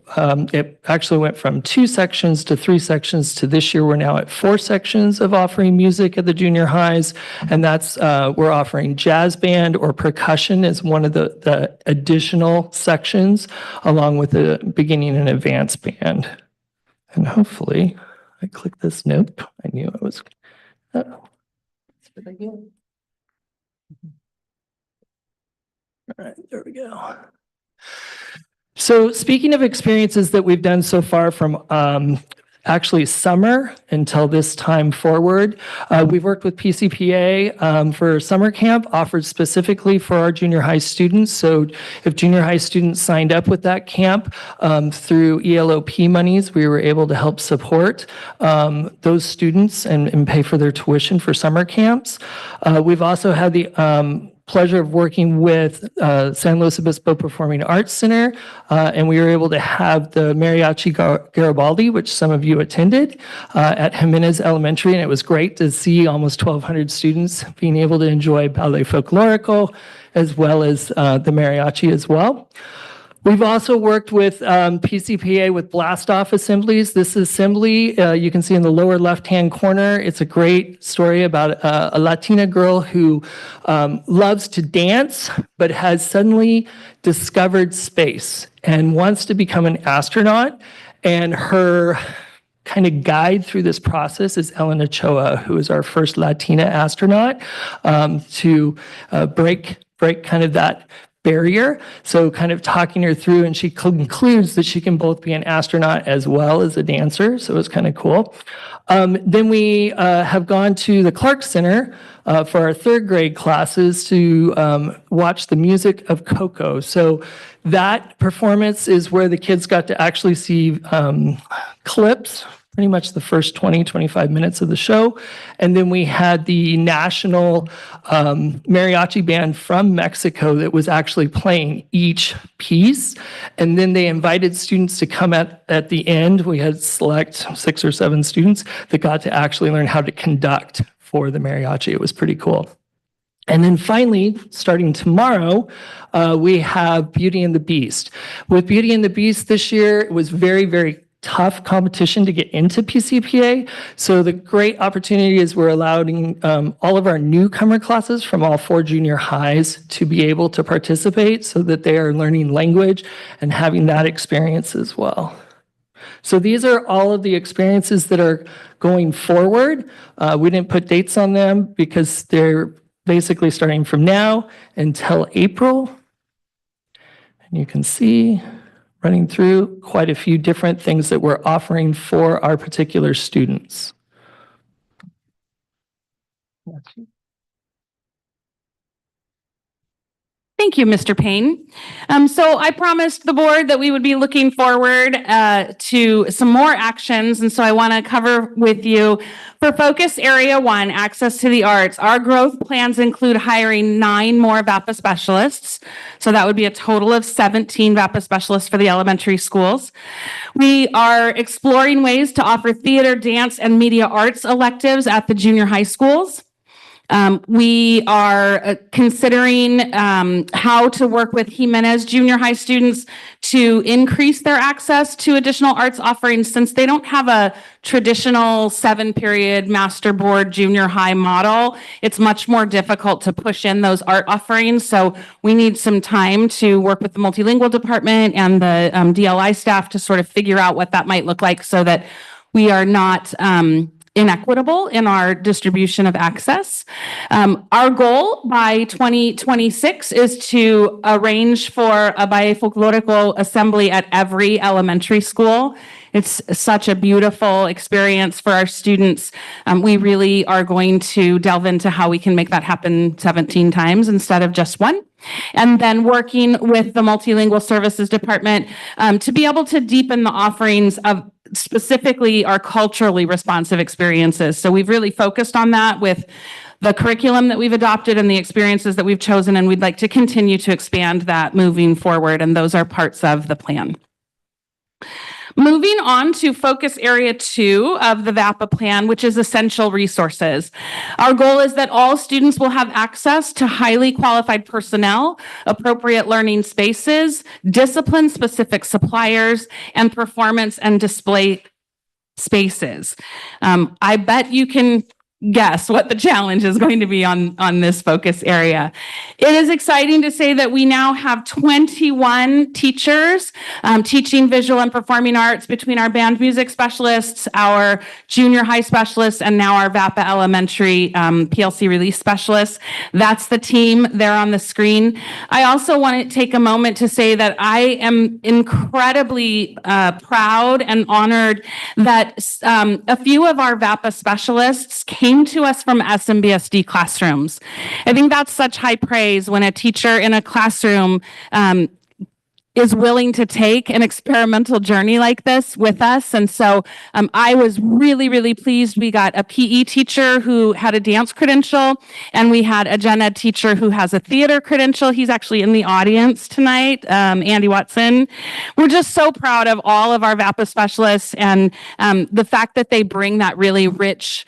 it actually went from 2 sections to 3 sections to this year. We're now at 4 sections of offering music at the junior highs. And that's, we're offering jazz band or percussion as one of the additional sections, along with the beginning and advanced band. And hopefully, I click this. Nope, I knew I was. All right, there we go. So speaking of experiences that we've done so far from actually summer until this time forward, we've worked with PCPA for summer camp offered specifically for our junior high students. So if junior high students signed up with that camp through ELOP monies, we were able to help support those students and pay for their tuition for summer camps. We've also had the pleasure of working with San Luis Obispo Performing Arts Center, and we were able to have the Mariachi Garibaldi, which some of you attended, at Jimenez Elementary, and it was great to see almost 1,200 students being able to enjoy Ballet Folklorico, as well as the mariachi as well. We've also worked with PCPA with blast-off assemblies. This assembly, you can see in the lower left-hand corner, it's a great story about a Latina girl who loves to dance, but has suddenly discovered space and wants to become an astronaut. And her kind of guide through this process is Ellen Ochoa, who is our first Latina astronaut, to break kind of that barrier. So kind of talking her through, and she concludes that she can both be an astronaut as well as a dancer. So it's kind of cool. Then we have gone to the Clark Center for our 3rd grade classes to watch the music of Coco. So that performance is where the kids got to actually see clips pretty much the first 20, 25 minutes of the show. And then we had the national mariachi band from Mexico that was actually playing each piece. And then they invited students to come at the end. We had select 6 or 7 students that got to actually learn how to conduct for the mariachi. It was pretty cool. And then finally, starting tomorrow, we have Beauty and the Beast. With Beauty and the Beast this year, it was very, very tough competition to get into PCPA. So the great opportunity is we're allowing all of our newcomer classes from all 4 junior highs to be able to participate so that they are learning language and having that experience as well. So these are all of the experiences that are going forward. We didn't put dates on them because they're basically starting from now until April. And you can see running through quite a few different things that we're offering for our particular students. Thank you, Mr. Payne. So I promised the board that we would be looking forward to some more actions. And so I want to cover with you for focus area 1, access to the arts. Our growth plans include hiring 9 more VAPA specialists. So that would be a total of 17 VAPA specialists for the elementary schools. We are exploring ways to offer theater, dance, and media arts electives at the junior high schools. We are considering how to work with Jimenez junior high students to increase their access to additional arts offerings since they don't have a traditional 7-period master board junior high model. It's much more difficult to push in those art offerings. So we need some time to work with the multilingual department and the DLI staff to sort of figure out what that might look like so that we are not inequitable in our distribution of access. Our goal by 2026 is to arrange for a bifolklorico assembly at every elementary school. It's such a beautiful experience for our students. We really are going to delve into how we can make that happen 17 times instead of just 1. And then working with the multilingual services department to be able to deepen the offerings of specifically our culturally responsive experiences. So we've really focused on that with the curriculum that we've adopted and the experiences that we've chosen, and we'd like to continue to expand that moving forward, and those are parts of the plan. Moving on to focus area 2 of the VAPA plan, which is essential resources. Our goal is that all students will have access to highly qualified personnel, appropriate learning spaces, discipline-specific suppliers, and performance and display spaces. I bet you can guess what the challenge is going to be on this focus area. It is exciting to say that we now have 21 teachers teaching visual and performing arts between our band music specialists, our junior high specialists, and now our VAPA elementary PLC release specialists. That's the team there on the screen. I also want to take a moment to say that I am incredibly proud and honored that a few of our VAPA specialists came to us from SMBSD classrooms. I think that's such high praise when a teacher in a classroom is willing to take an experimental journey like this with us. And so I was really, really pleased. We got a PE teacher who had a dance credential, and we had a gen ed teacher who has a theater credential. He's actually in the audience tonight, Andy Watson. We're just so proud of all of our VAPA specialists and the fact that they bring that really rich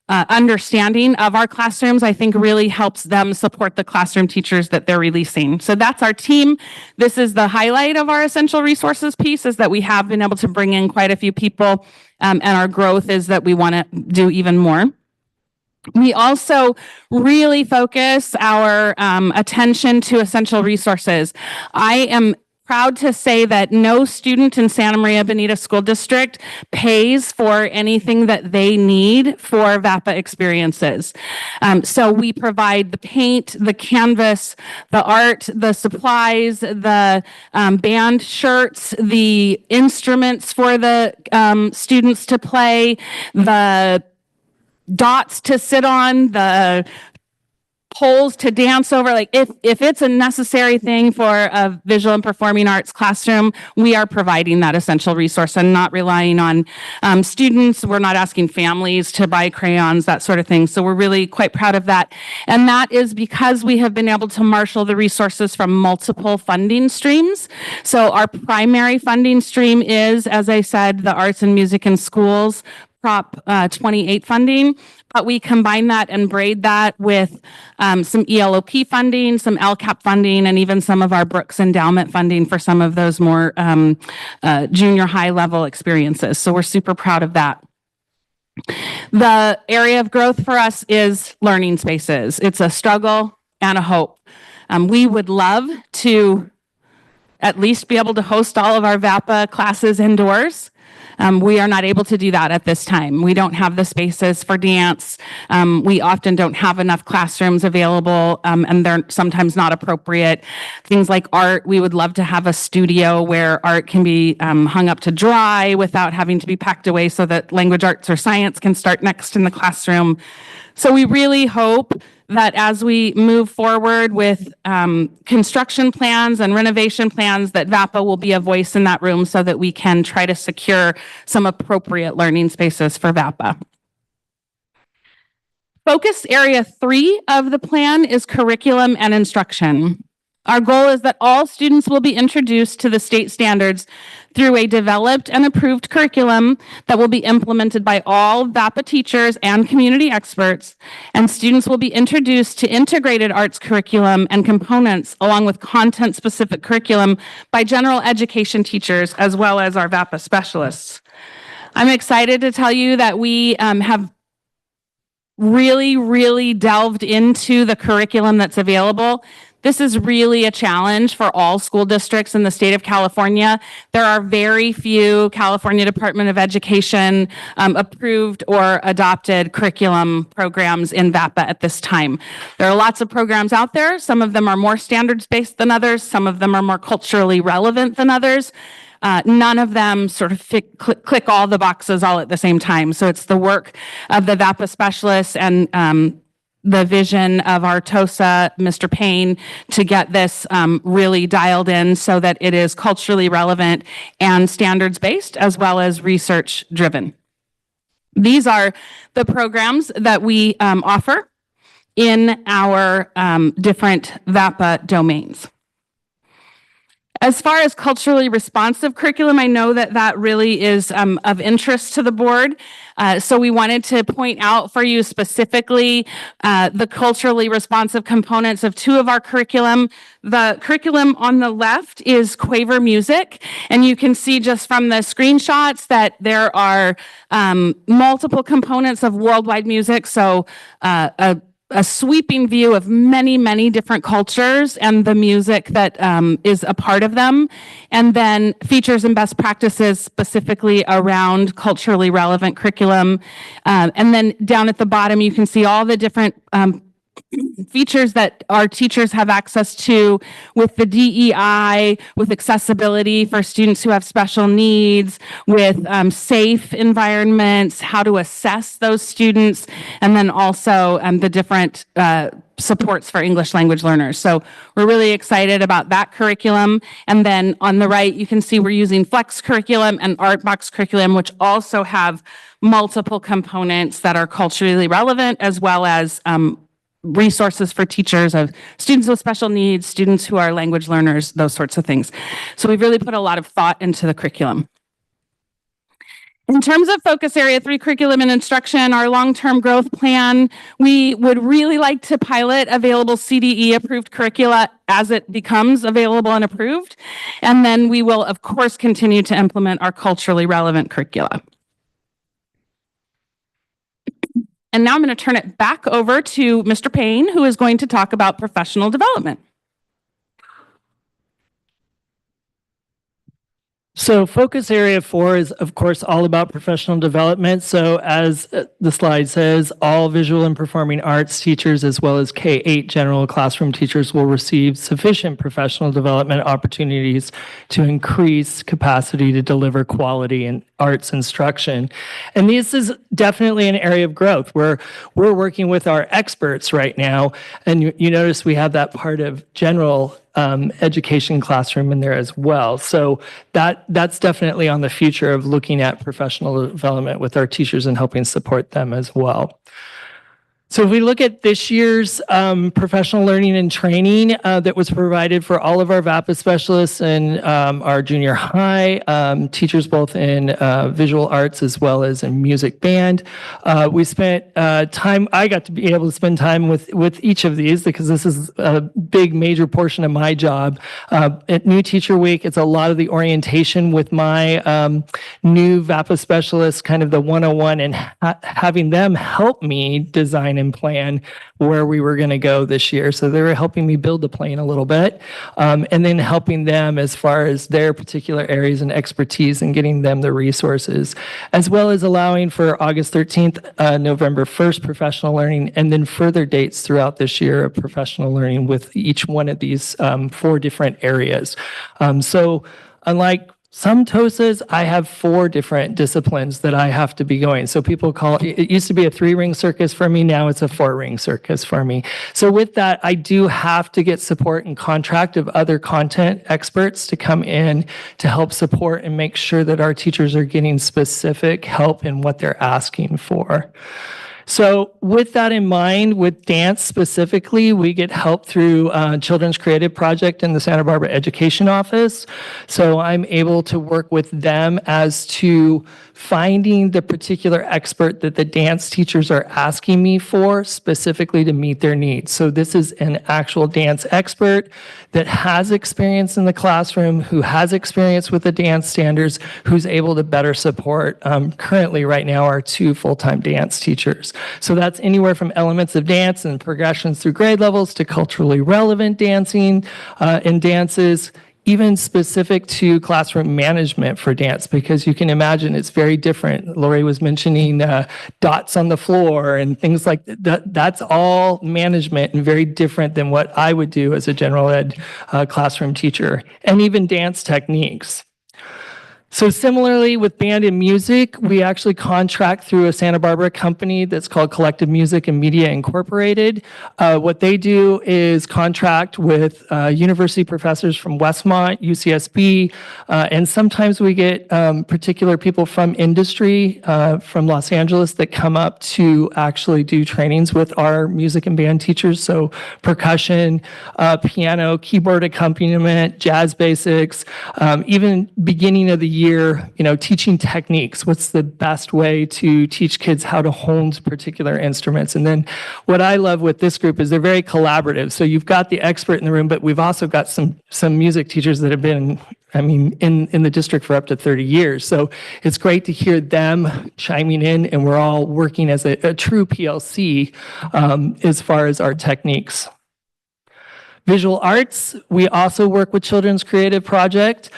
understanding of our classrooms, I think really helps them support the classroom teachers that they're releasing. So that's our team. This is the highlight of our essential resources piece, is that we have been able to bring in quite a few people, and our growth is that we want to do even more. We also really focus our attention to essential resources. I am proud to say that no student in Santa Maria Bonita School District pays for anything that they need for VAPA experiences. So we provide the paint, the canvas, the art, the supplies, the band shirts, the instruments for the students to play, the dots to sit on, the poles to dance over. Like if it's a necessary thing for a visual and performing arts classroom, we are providing that essential resource and not relying on students. We're not asking families to buy crayons, that sort of thing. So we're really quite proud of that. And that is because we have been able to marshal the resources from multiple funding streams. So our primary funding stream is, as I said, the Arts and Music in Schools Prop 28 funding, but we combine that and braid that with some ELOP funding, some LCAP funding, and even some of our Brooks Endowment funding for some of those more junior high level experiences. So we're super proud of that. The area of growth for us is learning spaces. It's a struggle and a hope. We would love to at least be able to host all of our VAPA classes indoors. We are not able to do that at this time. We don't have the spaces for dance. We often don't have enough classrooms available, and they're sometimes not appropriate. Things like art, we would love to have a studio where art can be hung up to dry without having to be packed away so that language arts or science can start next in the classroom. So we really hope that as we move forward with construction plans and renovation plans, that VAPA will be a voice in that room so that we can try to secure some appropriate learning spaces for VAPA. Focus area 3 of the plan is curriculum and instruction. Our goal is that all students will be introduced to the state standards through a developed and approved curriculum that will be implemented by all VAPA teachers and community experts, and students will be introduced to integrated arts curriculum and components along with content-specific curriculum by general education teachers as well as our VAPA specialists. I'm excited to tell you that we have really delved into the curriculum that's available. This is really a challenge for all school districts in the state of California. There are very few California Department of Education approved or adopted curriculum programs in VAPA at this time. There are lots of programs out there. Some of them are more standards-based than others. Some of them are more culturally relevant than others. None of them sort of click all the boxes all at the same time. So it's the work of the VAPA specialists and the vision of our TOSA, Mr. Payne, to get this really dialed in so that it is culturally relevant and standards-based as well as research-driven. These are the programs that we offer in our different VAPA domains. As far as culturally responsive curriculum, I know that that really is of interest to the board. So we wanted to point out for you specifically the culturally responsive components of 2 of our curriculum. The curriculum on the left is Quaver music, and you can see just from the screenshots that there are multiple components of worldwide music. So a sweeping view of many different cultures and the music that is a part of them, and then features and best practices specifically around culturally relevant curriculum. And then down at the bottom, you can see all the different features that our teachers have access to with the DEI, with accessibility for students who have special needs, with safe environments, how to assess those students, and then also the different supports for English language learners. So we're really excited about that curriculum. And then on the right, you can see we're using Flex curriculum and Artbox curriculum, which also have multiple components that are culturally relevant, as well as resources for teachers of students with special needs, students who are language learners, those sorts of things. So we've really put a lot of thought into the curriculum. In terms of focus area 3 curriculum and instruction, our long-term growth plan, we would really like to pilot available CDE approved curricula as it becomes available and approved. And then we will, of course, continue to implement our culturally relevant curricula. And now I'm going to turn it back over to Mr. Payne, who is going to talk about professional development. So focus area 4 is, of course, all about professional development. So as the slide says, all visual and performing arts teachers, as well as K-8 general classroom teachers, will receive sufficient professional development opportunities to increase capacity to deliver quality in arts instruction. And this is definitely an area of growth where we're working with our experts right now. And you notice we have that part of general education classroom in there as well. So that's definitely on the future of looking at professional development with our teachers and helping support them as well. So if we look at this year's professional learning and training that was provided for all of our VAPA specialists and our junior high teachers, both in visual arts as well as in music band. We spent time, I got to be able to spend time with each of these because this is a big major portion of my job. At New Teacher Week, it's a lot of the orientation with my new VAPA specialists, kind of the 101, and having them help me design and plan where we were going to go this year. So they were helping me build the plane a little bit, and then helping them as far as their particular areas and expertise and getting them the resources, as well as allowing for August 13th, November 1st professional learning, and then further dates throughout this year of professional learning with each one of these 4 different areas. So unlike some TOSAs, I have 4 different disciplines that I have to be going. So people call it used to be a 3-ring circus for me. Now it's a 4-ring circus for me. So with that, I do have to get support and contract of other content experts to come in to help support and make sure that our teachers are getting specific help in what they're asking for. So with that in mind, with dance specifically, we get help through Children's Creative Project in the Santa Barbara Education Office. So I'm able to work with them as to finding the particular expert that the dance teachers are asking me for specifically to meet their needs. So this is an actual dance expert that has experience in the classroom, who has experience with the dance standards, who's able to better support currently right now our 2 full-time dance teachers. So that's anywhere from elements of dance and progressions through grade levels to culturally relevant dancing and dances, even specific to classroom management for dance, because you can imagine it's very different. Lori was mentioning dots on the floor and things like that. That's all management and very different than what I would do as a general ed classroom teacher, and even dance techniques. So similarly with band and music, we actually contract through a Santa Barbara company that's called Collective Music and Media Incorporated. What they do is contract with university professors from Westmont, UCSB, and sometimes we get particular people from industry from Los Angeles that come up to actually do trainings with our music and band teachers. So percussion, piano, keyboard accompaniment, jazz basics, even beginning of the year, teaching techniques. What's the best way to teach kids how to hone particular instruments? And then what I love with this group is they're very collaborative. So you've got the expert in the room, but we've also got some music teachers that have been, in the district for up to 30 years. So it's great to hear them chiming in, and we're all working as a true PLC as far as our techniques. Visual arts, we also work with Children's Creative Project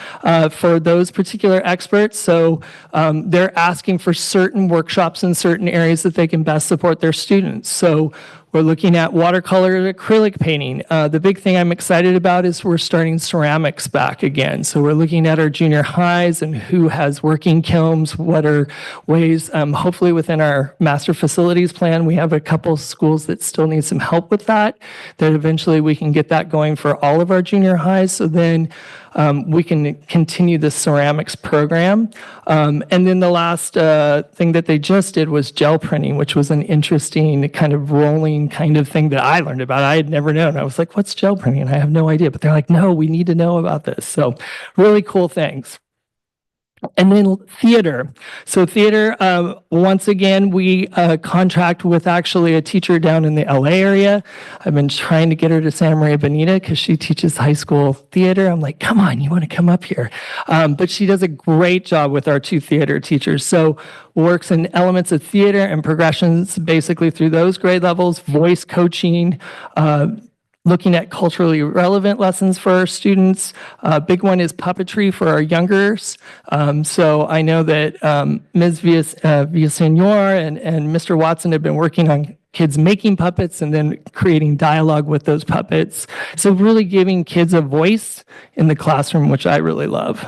for those particular experts. So they're asking for certain workshops in certain areas that they can best support their students. So we're looking at watercolor acrylic painting. The big thing I'm excited about is we're starting ceramics back again. So we're looking at our junior highs and who has working kilns, what are ways, hopefully within our master facilities plan, we have a couple schools that still need some help with that eventually we can get that going for all of our junior highs. So then we can continue the ceramics program. And then the last thing that they just did was gel printing, which was an interesting kind of rolling kind of thing that I learned about. I had never known. I was like, what's gel printing? I have no idea. But they're like, no, we need to know about this. So really cool things. And then theater. So theater, once again, we contract with actually a teacher down in the LA area. I've been trying to get her to Santa Maria Bonita because she teaches high school theater. I'm like, come on, you want to come up here. But she does a great job with our 2 theater teachers. So works in elements of theater and progressions basically through those grade levels, voice coaching, looking at culturally relevant lessons for our students. Big one is puppetry for our youngers. So I know that Ms. Villasenor and Mr. Watson have been working on kids making puppets and then creating dialogue with those puppets. So really giving kids a voice in the classroom, which I really love.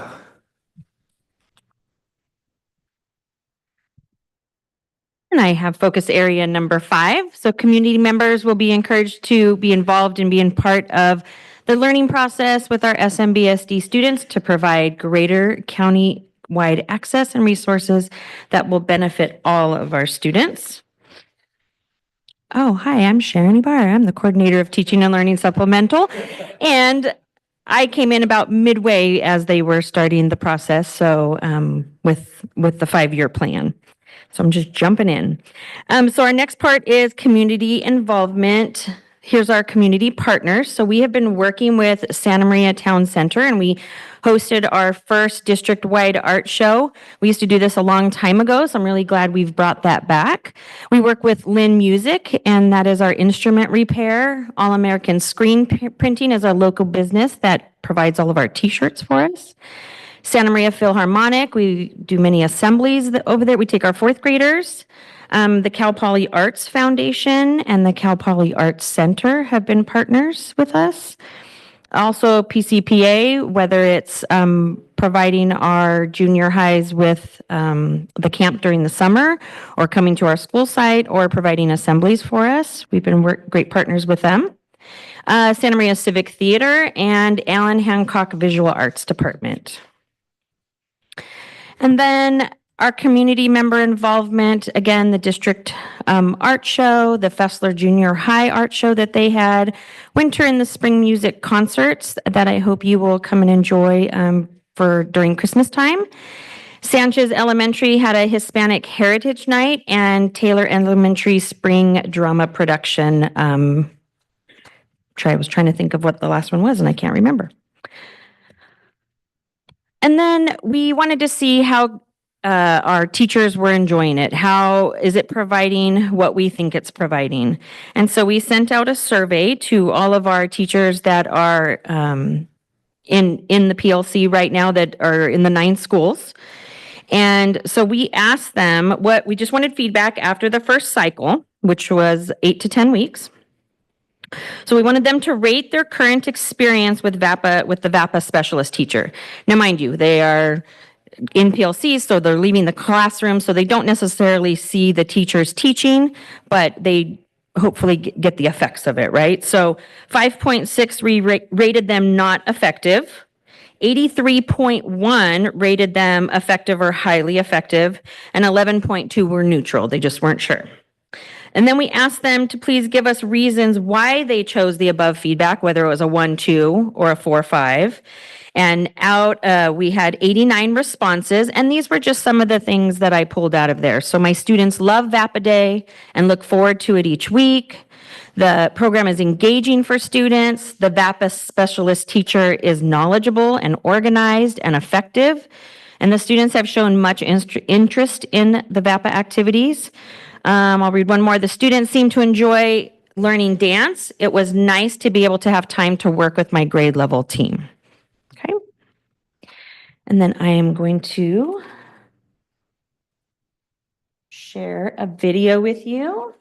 And I have focus area number 5. So community members will be encouraged to be involved and being part of the learning process with our SMBSD students to provide greater county-wide access and resources that will benefit all of our students. Oh, hi, I'm Sharon Ibarra. I'm the coordinator of Teaching and Learning Supplemental. And I came in about midway as they were starting the process, so with the 5-year plan. So I'm just jumping in. So our next part is community involvement. Here's our community partners. So we have been working with Santa Maria Town Center, and we hosted our first district-wide art show. We used to do this a long time ago, so I'm really glad we've brought that back. We work with Lynn Music, and that is our instrument repair. All American Screen Printing is our local business that provides all of our t-shirts for us. Santa Maria Philharmonic, we do many assemblies over there. We take our 4th graders. The Cal Poly Arts Foundation and the Cal Poly Arts Center have been partners with us. Also PCPA, whether it's providing our junior highs with the camp during the summer or coming to our school site or providing assemblies for us. We've been great partners with them. Santa Maria Civic Theater and Allen Hancock Visual Arts Department. And then our community member involvement, again, the district art show, the Fessler Junior High art show that they had, winter and the spring music concerts that I hope you will come and enjoy during Christmas time. Sanchez Elementary had a Hispanic Heritage Night, and Taylor Elementary spring drama production. I was trying to think of what the last one was, and I can't remember. And then we wanted to see how our teachers were enjoying it. How is it providing what we think it's providing? And so we sent out a survey to all of our teachers that are in the PLC right now that are in the 9 schools. And so we asked them we just wanted feedback after the first cycle, which was 8 to 10 weeks. So we wanted them to rate their current experience with the VAPA specialist teacher. Now, mind you, they are in PLC, so they're leaving the classroom, so they don't necessarily see the teachers teaching, but they hopefully get the effects of it, right? So 5.6 rated them not effective. 83.1 rated them effective or highly effective, and 11.2 were neutral. They just weren't sure. And then we asked them to please give us reasons why they chose the above feedback, whether it was a 1-2 or a 4-5. And we had 89 responses, and these were just some of the things that I pulled out of there. So my students love VAPA Day and look forward to it each week. The program is engaging for students. The VAPA specialist teacher is knowledgeable and organized and effective. And the students have shown much interest in the VAPA activities. I'll read one more. The students seem to enjoy learning dance. It was nice to be able to have time to work with my grade level team. Okay. And then I am going to share a video with you.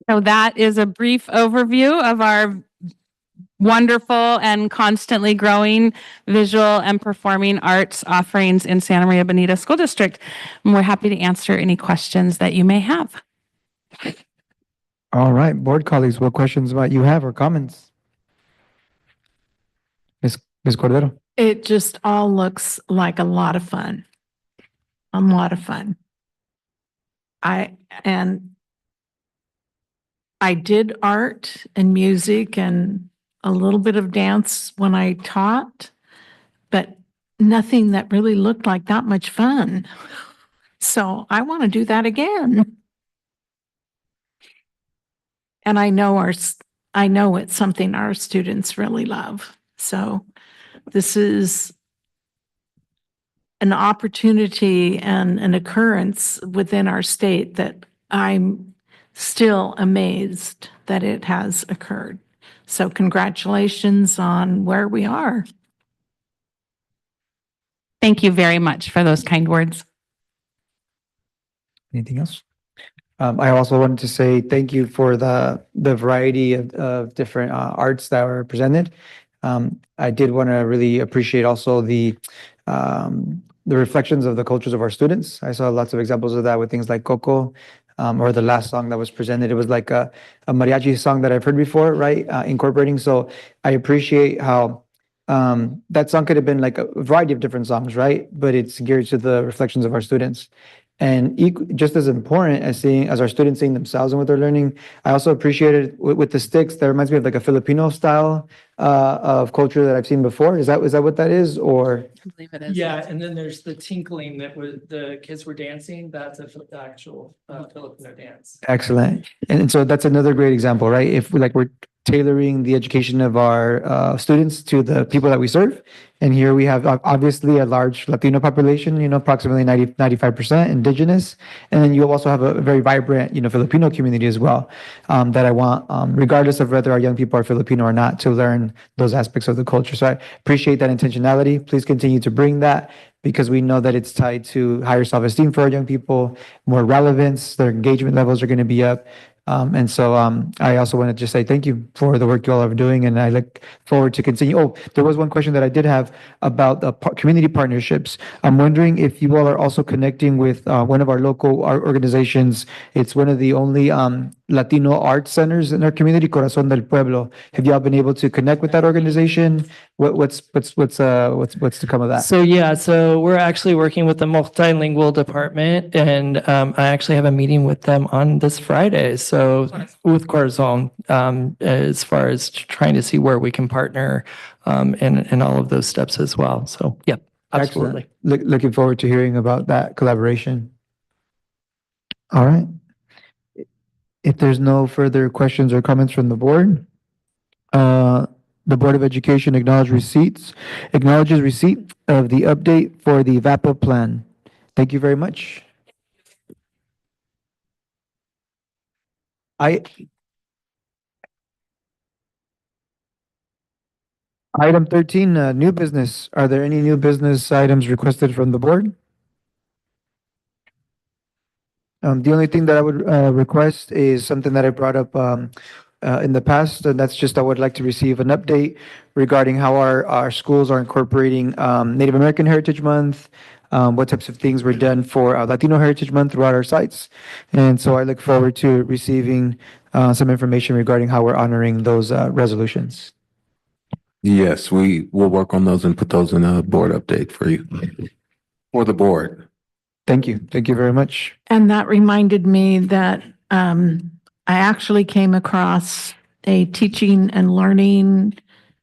So that is a brief overview of our wonderful and constantly growing visual and performing arts offerings in Santa Maria Bonita School District. And we're happy to answer any questions that you may have. All right, board colleagues, what questions might you have or comments? Ms. Cordero? It just all looks like a lot of fun. A lot of fun. And I did art and music and a little bit of dance when I taught, but nothing that really looked like that much fun. So I want to do that again. And I know it's something our students really love. So this is an opportunity and an occurrence within our state that I'm still amazed that it has occurred. So congratulations on where we are. Thank you very much for those kind words. Anything else? I also wanted to say thank you for the variety of different arts that were presented. I did want to really appreciate also the reflections of the cultures of our students. I saw lots of examples of that with things like Coco, or the last song that was presented. It was like a mariachi song that I've heard before, right? Incorporating. So I appreciate how that song could have been like a variety of different songs, right? But it's geared to the reflections of our students. And just as important as our students seeing themselves and what they're learning, I also appreciated with the sticks. That reminds me of like a Filipino style of culture that I've seen before. Is that what that is, or? I believe it is. Yeah, and then there's the tinkling that the kids were dancing. That's the actual Filipino dance. Excellent. And so that's another great example, right? If we're tailoring the education of our students to the people that we serve. And here we have obviously a large Latino population, approximately 95% indigenous. And then you also have a very vibrant, Filipino community as well, that I want, regardless of whether our young people are Filipino or not, to learn those aspects of the culture. So I appreciate that intentionality. Please continue to bring that, because we know that it's tied to higher self-esteem for our young people, more relevance, their engagement levels are going to be up. And so I also want to just say thank you for the work you all are doing, and I look forward to continue. Oh, there was one question that I did have about the community partnerships. I'm wondering if you all are also connecting with one of our local art organizations. It's one of the only Latino art centers in our community, Corazón del Pueblo. Have y'all been able to connect with that organization? What's to come of that? So we're actually working with the multilingual department, and I actually have a meeting with them on this Friday. So with Corazon, as far as trying to see where we can partner, in all of those steps as well. So yeah, absolutely. Looking forward to hearing about that collaboration. All right. If there's no further questions or comments from the board, the Board of Education acknowledges receipt of the update for the VAPA plan. Thank you very much. Item 13, new business. Are there any new business items requested from the board? The only thing that I would request is something that I brought up in the past, and that's just I would like to receive an update regarding how our schools are incorporating Native American Heritage Month, what types of things were done for Latino Heritage Month throughout our sites. And so I look forward to receiving some information regarding how we're honoring those resolutions. Yes, we will work on those and put those in a board update for you, for the board. Thank you. Thank you very much. And that reminded me that I actually came across a teaching and learning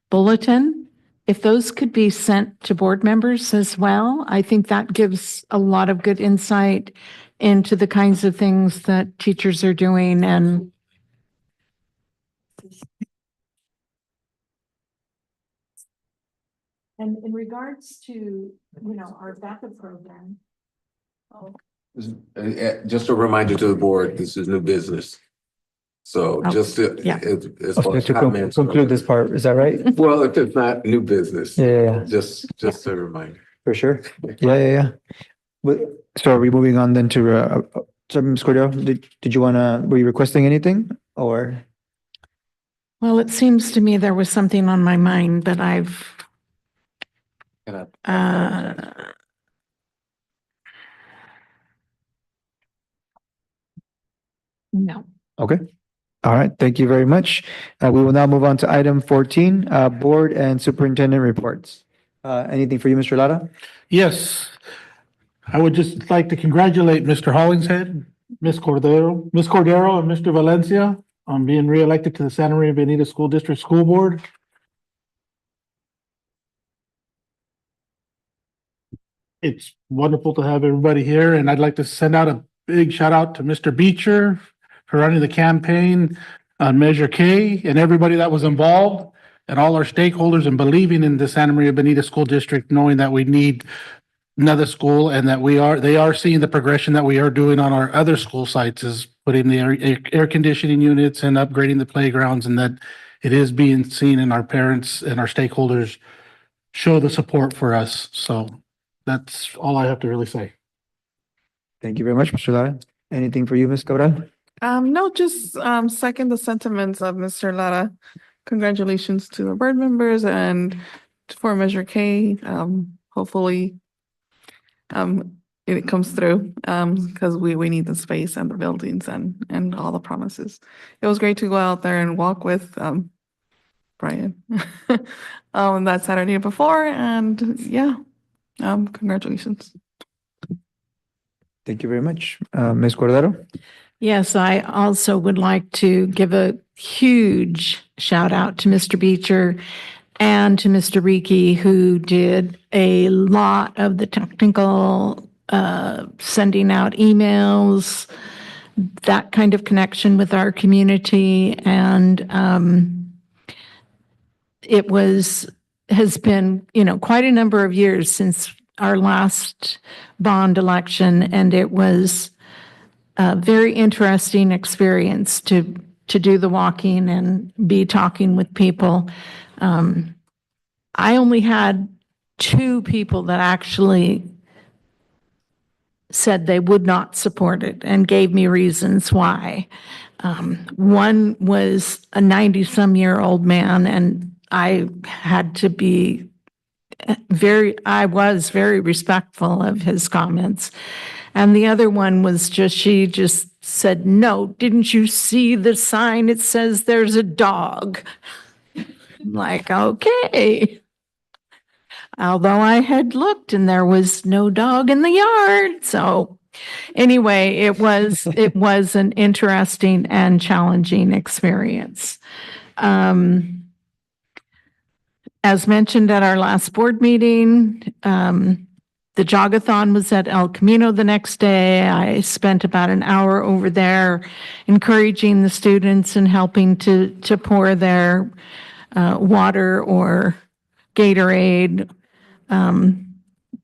bulletin. If those could be sent to board members as well, I think that gives a lot of good insight into the kinds of things that teachers are doing. And And in regards to, our backup program. Just a reminder to the board, this is new business. So just to, yeah. as far as To comments. conclude this part, is that right? Well, if it's not new business. Yeah. Just a reminder. For sure. Yeah. So are we moving on then to, so Ms. Cordero, did you were you requesting anything or? Well, it seems to me there was something on my mind, but I've, no. Okay. All right. Thank you very much. We will now move on to item 14, board and superintendent reports. Anything for you, Mr. Lara? Yes. I would just like to congratulate Mr. Hollingshead, Ms. Cordero, and Mr. Valencia on being reelected to the Santa Maria Bonita School District School Board. It's wonderful to have everybody here, and I'd like to send out a big shout out to Mr. Beecher for running the campaign on Measure K and everybody that was involved and all our stakeholders and believing in the Santa Maria Bonita School District, knowing that we need another school and that they are seeing the progression that we are doing on our other school sites is putting the air conditioning units and upgrading the playgrounds, and that it is being seen, and our parents and our stakeholders show the support for us. So that's all I have to really say. Thank you very much, Mr. Lara. Anything for you, Ms. Cabral? No, just second the sentiments of Mr. Lara. Congratulations to the board members and for Measure K. Hopefully it comes through because we need the space and the buildings and all the promises. It was great to go out there and walk with Brian that Saturday before, and yeah, congratulations. Thank you very much. Ms. Cordero? Yes, I also would like to give a huge shout out to Mr. Beecher and to Mr. Reiki, who did a lot of the technical, sending out emails, that kind of connection with our community. And it has been, quite a number of years since our last bond election, and it was a very interesting experience to do the walking and be talking with people. I only had 2 people that actually said they would not support it and gave me reasons why. One was a 90-some-year-old man, and I had to be I was very respectful of his comments. And the other one was she just said, "No, didn't you see the sign? It says there's a dog." I'm like, okay. Although I had looked and there was no dog in the yard. So anyway, it was an interesting and challenging experience. As mentioned at our last board meeting, the jogathon was at El Camino the next day. I spent about an hour over there encouraging the students and helping to pour their water or Gatorade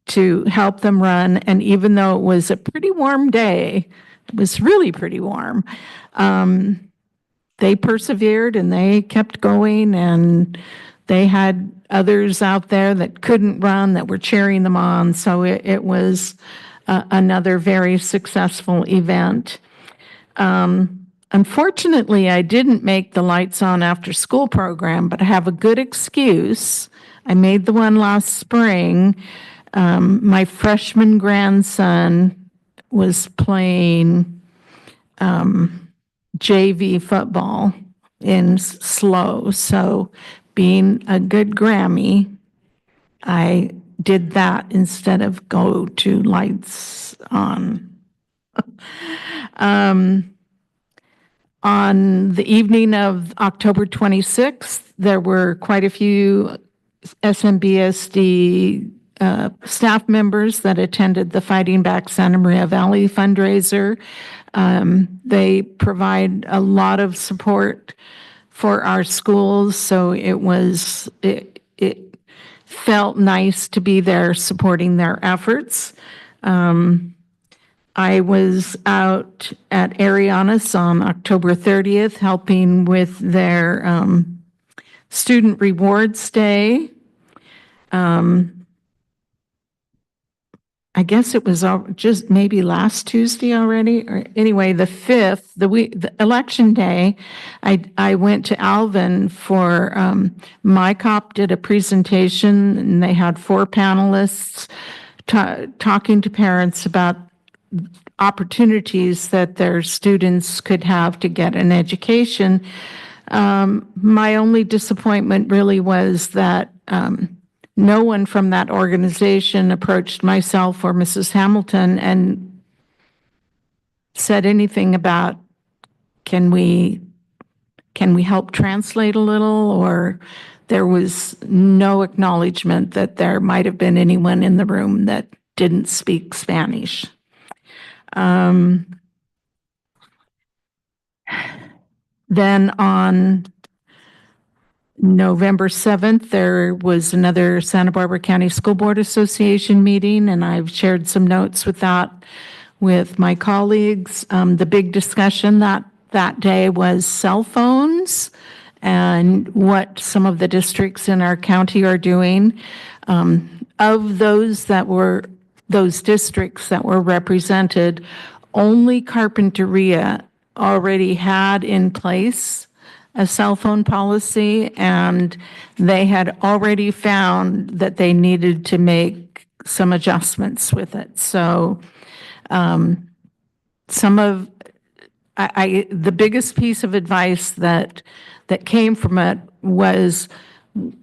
to help them run. And even though it was a pretty warm day, it was really pretty warm, they persevered and they kept going, and they had others out there that couldn't run that were cheering them on. So it was another very successful event. Unfortunately, I didn't make the Lights On After School program, but I have a good excuse. I made the one last spring. My freshman grandson was playing JV football in SLO. So being a good Grammy, I did that instead of go to Lights On. On the evening of October 26th, there were quite a few SMBSD staff members that attended the Fighting Back Santa Maria Valley fundraiser. They provide a lot of support for our schools, so it felt nice to be there supporting their efforts. I was out at Arianas on October 30th, helping with their Student Rewards Day. I guess it was just maybe last Tuesday already, or anyway, the 5th, the election day, I went to Alvin for, MyCop did a presentation, and they had 4 panelists talking to parents about opportunities that their students could have to get an education. My only disappointment really was that no one from that organization approached myself or Mrs. Hamilton and said anything about, can we help translate a little? Or there was no acknowledgement that there might have been anyone in the room that didn't speak Spanish. Then on November 7th, there was another Santa Barbara County School Board Association meeting, and I've shared some notes with my colleagues. The big discussion that day was cell phones and what some of the districts in our county are doing. Of those districts that were represented, only Carpinteria already had in place a cell phone policy, and they had already found that they needed to make some adjustments with it. So the biggest piece of advice that came from it was,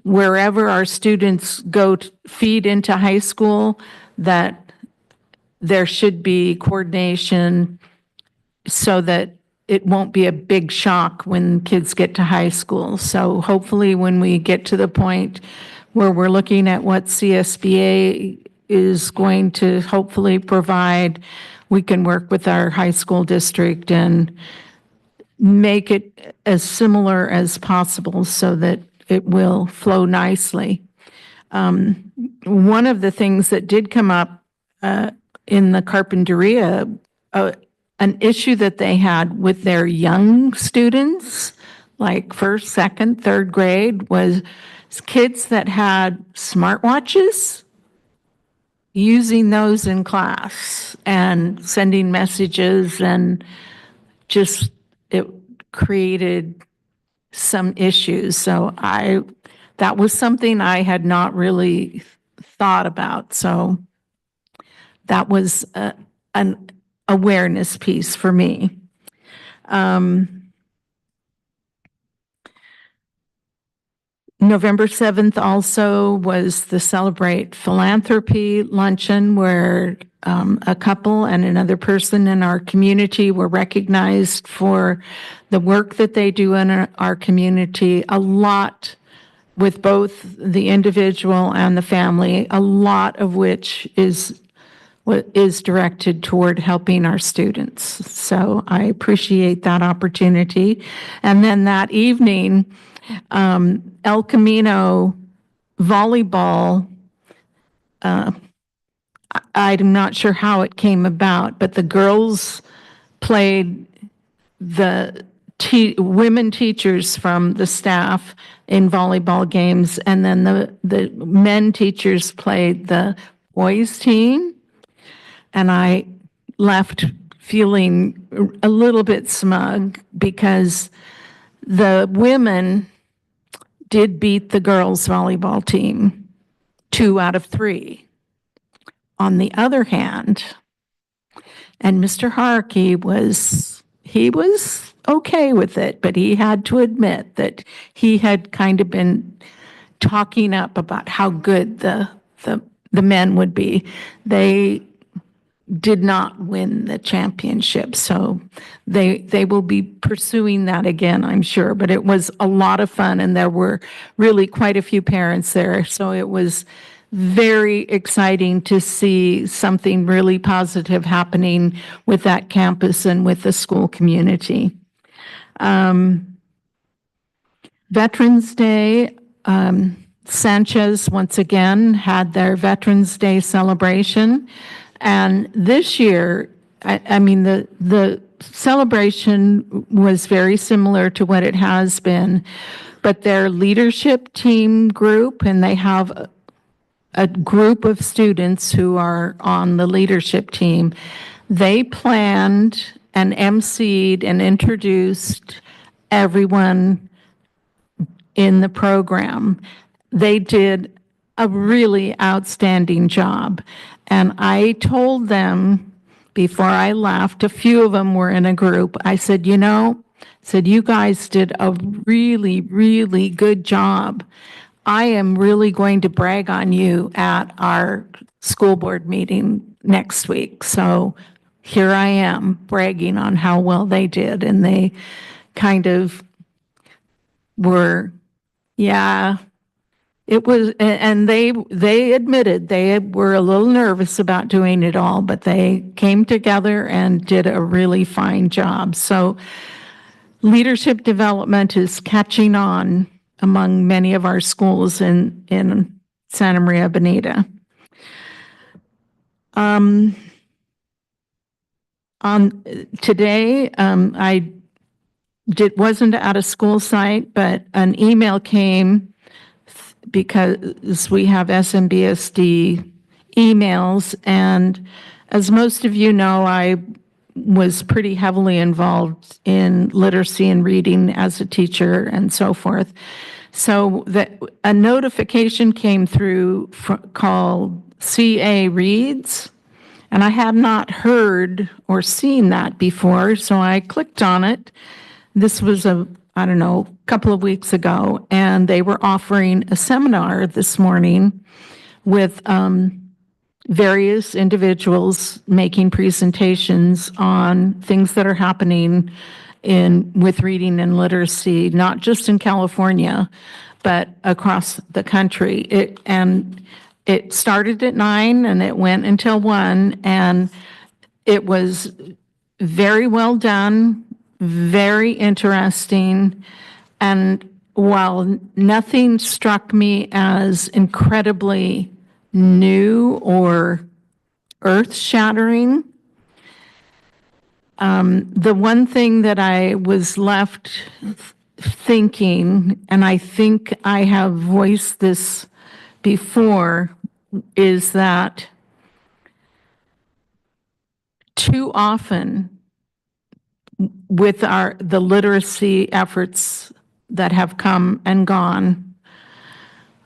wherever our students go to feed into high school, that there should be coordination so that it won't be a big shock when kids get to high school. So hopefully when we get to the point where we're looking at what CSBA is going to hopefully provide, we can work with our high school district and make it as similar as possible so that it will flow nicely. One of the things that did come up in the Carpinteria, an issue that they had with their young students, like first, second, third grade, was kids that had smartwatches, using those in class and sending messages, and just it created some issues. So that was something I had not really thought about. So that was an awareness piece for me. November 7th also was the Celebrate Philanthropy luncheon, where a couple and another person in our community were recognized for the work that they do in our community, a lot with both the individual and the family, a lot of which is directed toward helping our students. So I appreciate that opportunity. And then that evening, El Camino volleyball, I'm not sure how it came about, but the girls played the women teachers from the staff in volleyball games, and then the men teachers played the boys team. And I left feeling a little bit smug because the women did beat the girls' volleyball team 2 out of 3. On the other hand, and Mr. Harkey was okay with it, but he had to admit that he had kind of been talking up about how good the men would be. They did not win the championship, so they will be pursuing that again, I'm sure. But it was a lot of fun, and there were really quite a few parents there, so it was very exciting to see something really positive happening with that campus and with the school community. Veterans Day, Sanchez once again had their Veterans Day celebration. And this year, I mean, the celebration was very similar to what it has been, but their leadership team group, and they have a group of students who are on the leadership team, they planned and emceed and introduced everyone in the program. They did a really outstanding job. And I told them before I left, a few of them were in a group, I said, you guys did a really, really good job. I am really going to brag on you at our school board meeting next week. So here I am bragging on how well they did. And they kind of were, yeah, it was, and they admitted they were a little nervous about doing it all, but they came together and did a really fine job. So leadership development is catching on among many of our schools in Santa Maria Bonita. On today, I wasn't at a school site, but an email came because we have SMBSD emails, and as most of you know, I was pretty heavily involved in literacy and reading as a teacher and so forth. So a notification came through called CA Reads, and I had not heard or seen that before, so I clicked on it. This was a couple of weeks ago, and they were offering a seminar this morning with various individuals making presentations on things that are happening with reading and literacy, not just in California, but across the country. It started at 9 and it went until 1, and it was very well done, very interesting. And while nothing struck me as incredibly new or earth-shattering, the one thing that I was left thinking, and I think I have voiced this before, is that too often with the literacy efforts that have come and gone,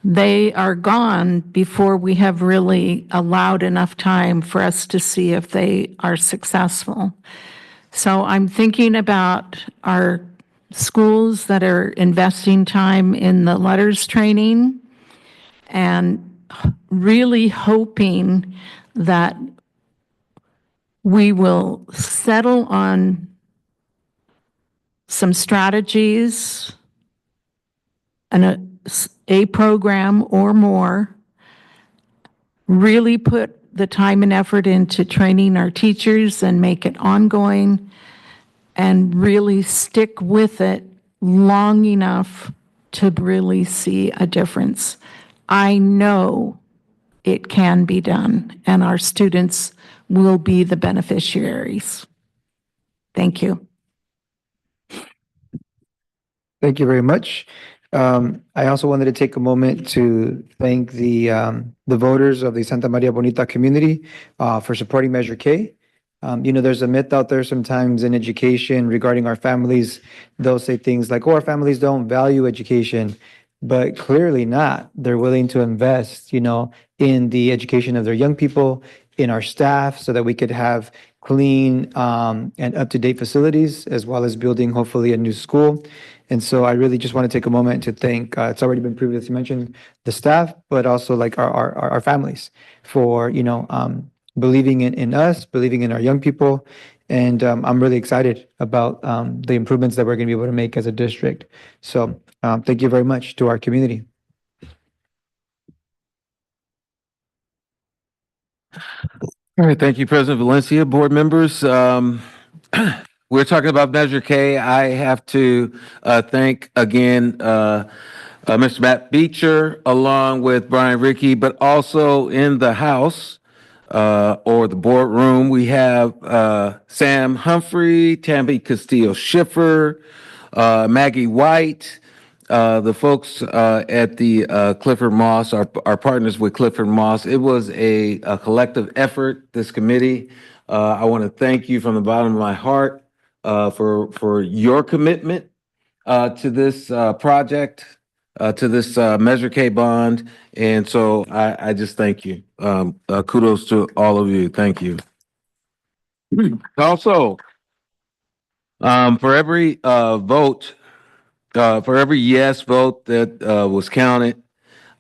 they are gone before we have really allowed enough time for us to see if they are successful. So I'm thinking about our schools that are investing time in the letters training and really hoping that we will settle on some strategies and a program or more, really put the time and effort into training our teachers and make it ongoing, and really stick with it long enough to really see a difference. I know it can be done, and our students will be the beneficiaries. Thank you. Thank you very much. I also wanted to take a moment to thank the voters of the Santa Maria Bonita community for supporting Measure K. There's a myth out there sometimes in education regarding our families. They'll say things like, oh, our families don't value education, but clearly not. They're willing to invest, in the education of their young people, in our staff, so that we could have clean and up-to-date facilities, as well as building hopefully a new school. And so I really just want to take a moment to thank, it's already been previously mentioned, the staff, but also like our families for, believing in us, believing in our young people. And I'm really excited about the improvements that we're going to be able to make as a district. So thank you very much to our community. All right, thank you, President Valencia. Board members, we're talking about Measure K. I have to thank again Mr. Matt Beecher, along with Brian Rickey, but also in the House or the boardroom, we have Sam Humphrey, Tammy Castillo Schiffer, Maggie White, the folks at the Clifford Moss, our partners with Clifford Moss. It was a collective effort, this committee. I want to thank you from the bottom of my heart for your commitment to this project, to this Measure K bond. And so I just thank you. Kudos to all of you. Thank you. Also, for every vote, for every yes vote that was counted,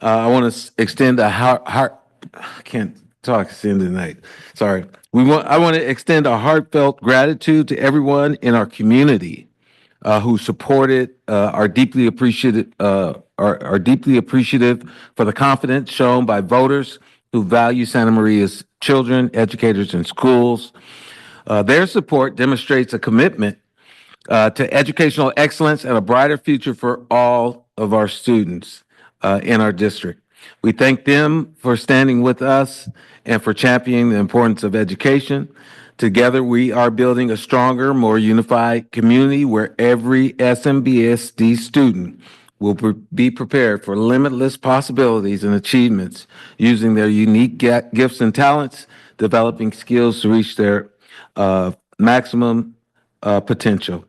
I want to extend a heart. I can't talk tonight. Sorry. I want to extend a heartfelt gratitude to everyone in our community who supported, are deeply appreciative for the confidence shown by voters who value Santa Maria's children, educators, and schools. Their support demonstrates a commitment to educational excellence and a brighter future for all of our students in our district. We thank them for standing with us and for championing the importance of education. Together, we are building a stronger, more unified community where every SMBSD student will be prepared for limitless possibilities and achievements using their unique gifts and talents, developing skills to reach their maximum potential.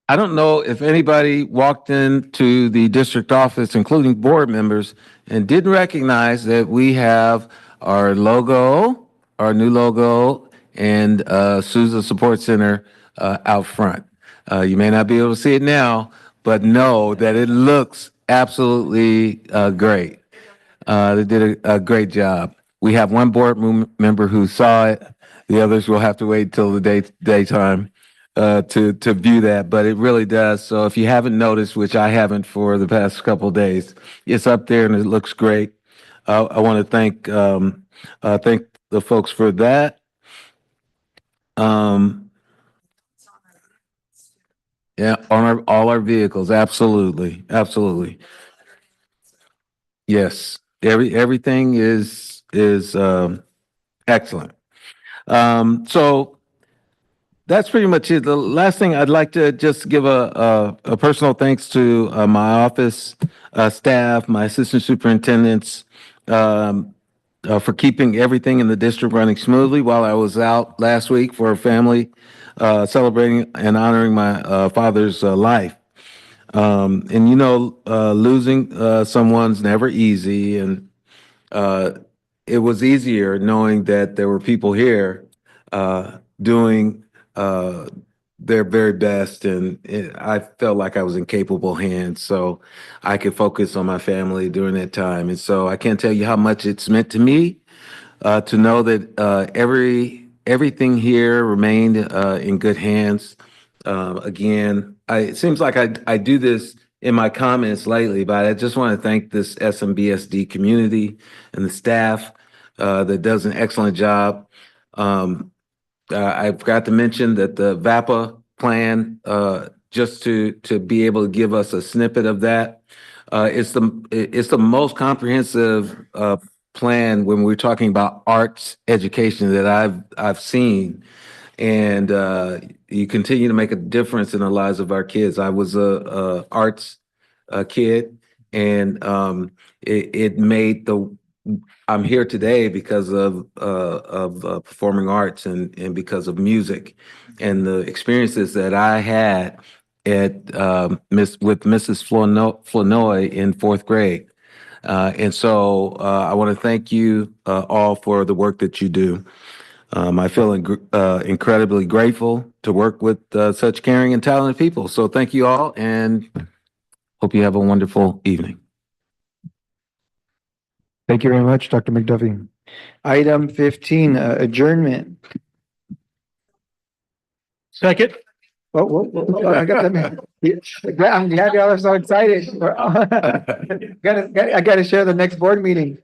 I don't know if anybody walked into the district office, including board members, and didn't recognize that we have our logo, our new logo, and Sousa Support Center out front. You may not be able to see it now, but know that it looks absolutely great. They did a great job. We have one board member who saw it. The others will have to wait till the daytime to view that, but it really does. So if you haven't noticed, which I haven't for the past couple of days, it's up there and it looks great. I want to thank the folks for that. Yeah, on all our vehicles, absolutely, absolutely. Yes, everything is excellent. So that's pretty much it. The last thing I'd like to just give a personal thanks to my office staff, my assistant superintendents, for keeping everything in the district running smoothly while I was out last week for a family celebrating and honoring my father's life. And you know, losing someone's never easy, and it was easier knowing that there were people here doing their very best, and I felt like I was in capable hands, so I could focus on my family during that time. And so I can't tell you how much it's meant to me to know that everything here remained in good hands. Again, it seems like I do this in my comments lately, but I just want to thank this SMBSD community and the staff that does an excellent job. I forgot to mention that the VAPA plan, just to be able to give us a snippet of that, it's the most comprehensive plan when we're talking about arts education that I've seen. And you continue to make a difference in the lives of our kids. I was a arts kid, and it made I'm here today because of performing arts and because of music and the experiences that I had at with Mrs. Flournoy in fourth grade. And so I want to thank you all for the work that you do. I feel incredibly grateful to work with such caring and talented people. So thank you all, and hope you have a wonderful evening. Thank you very much, Dr. McDuffie. Item 15, adjournment. Second. I got that, man. I'm glad y'all are so excited. I gotta share the next board meeting.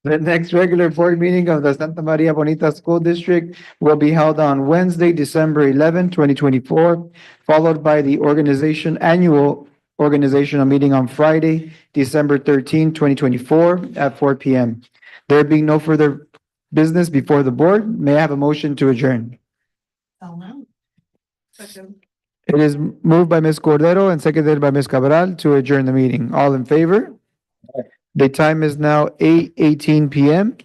The next regular board meeting of the Santa Maria Bonita School District will be held on Wednesday, December 11, 2024, followed by the annual organizational meeting on Friday, December 13, 2024, at 4 p.m. There being no further business before the board, may I have a motion to adjourn? It is moved by Ms. Cordero and seconded by Ms. Cabral to adjourn the meeting. All in favor? The time is now 8:18 p.m.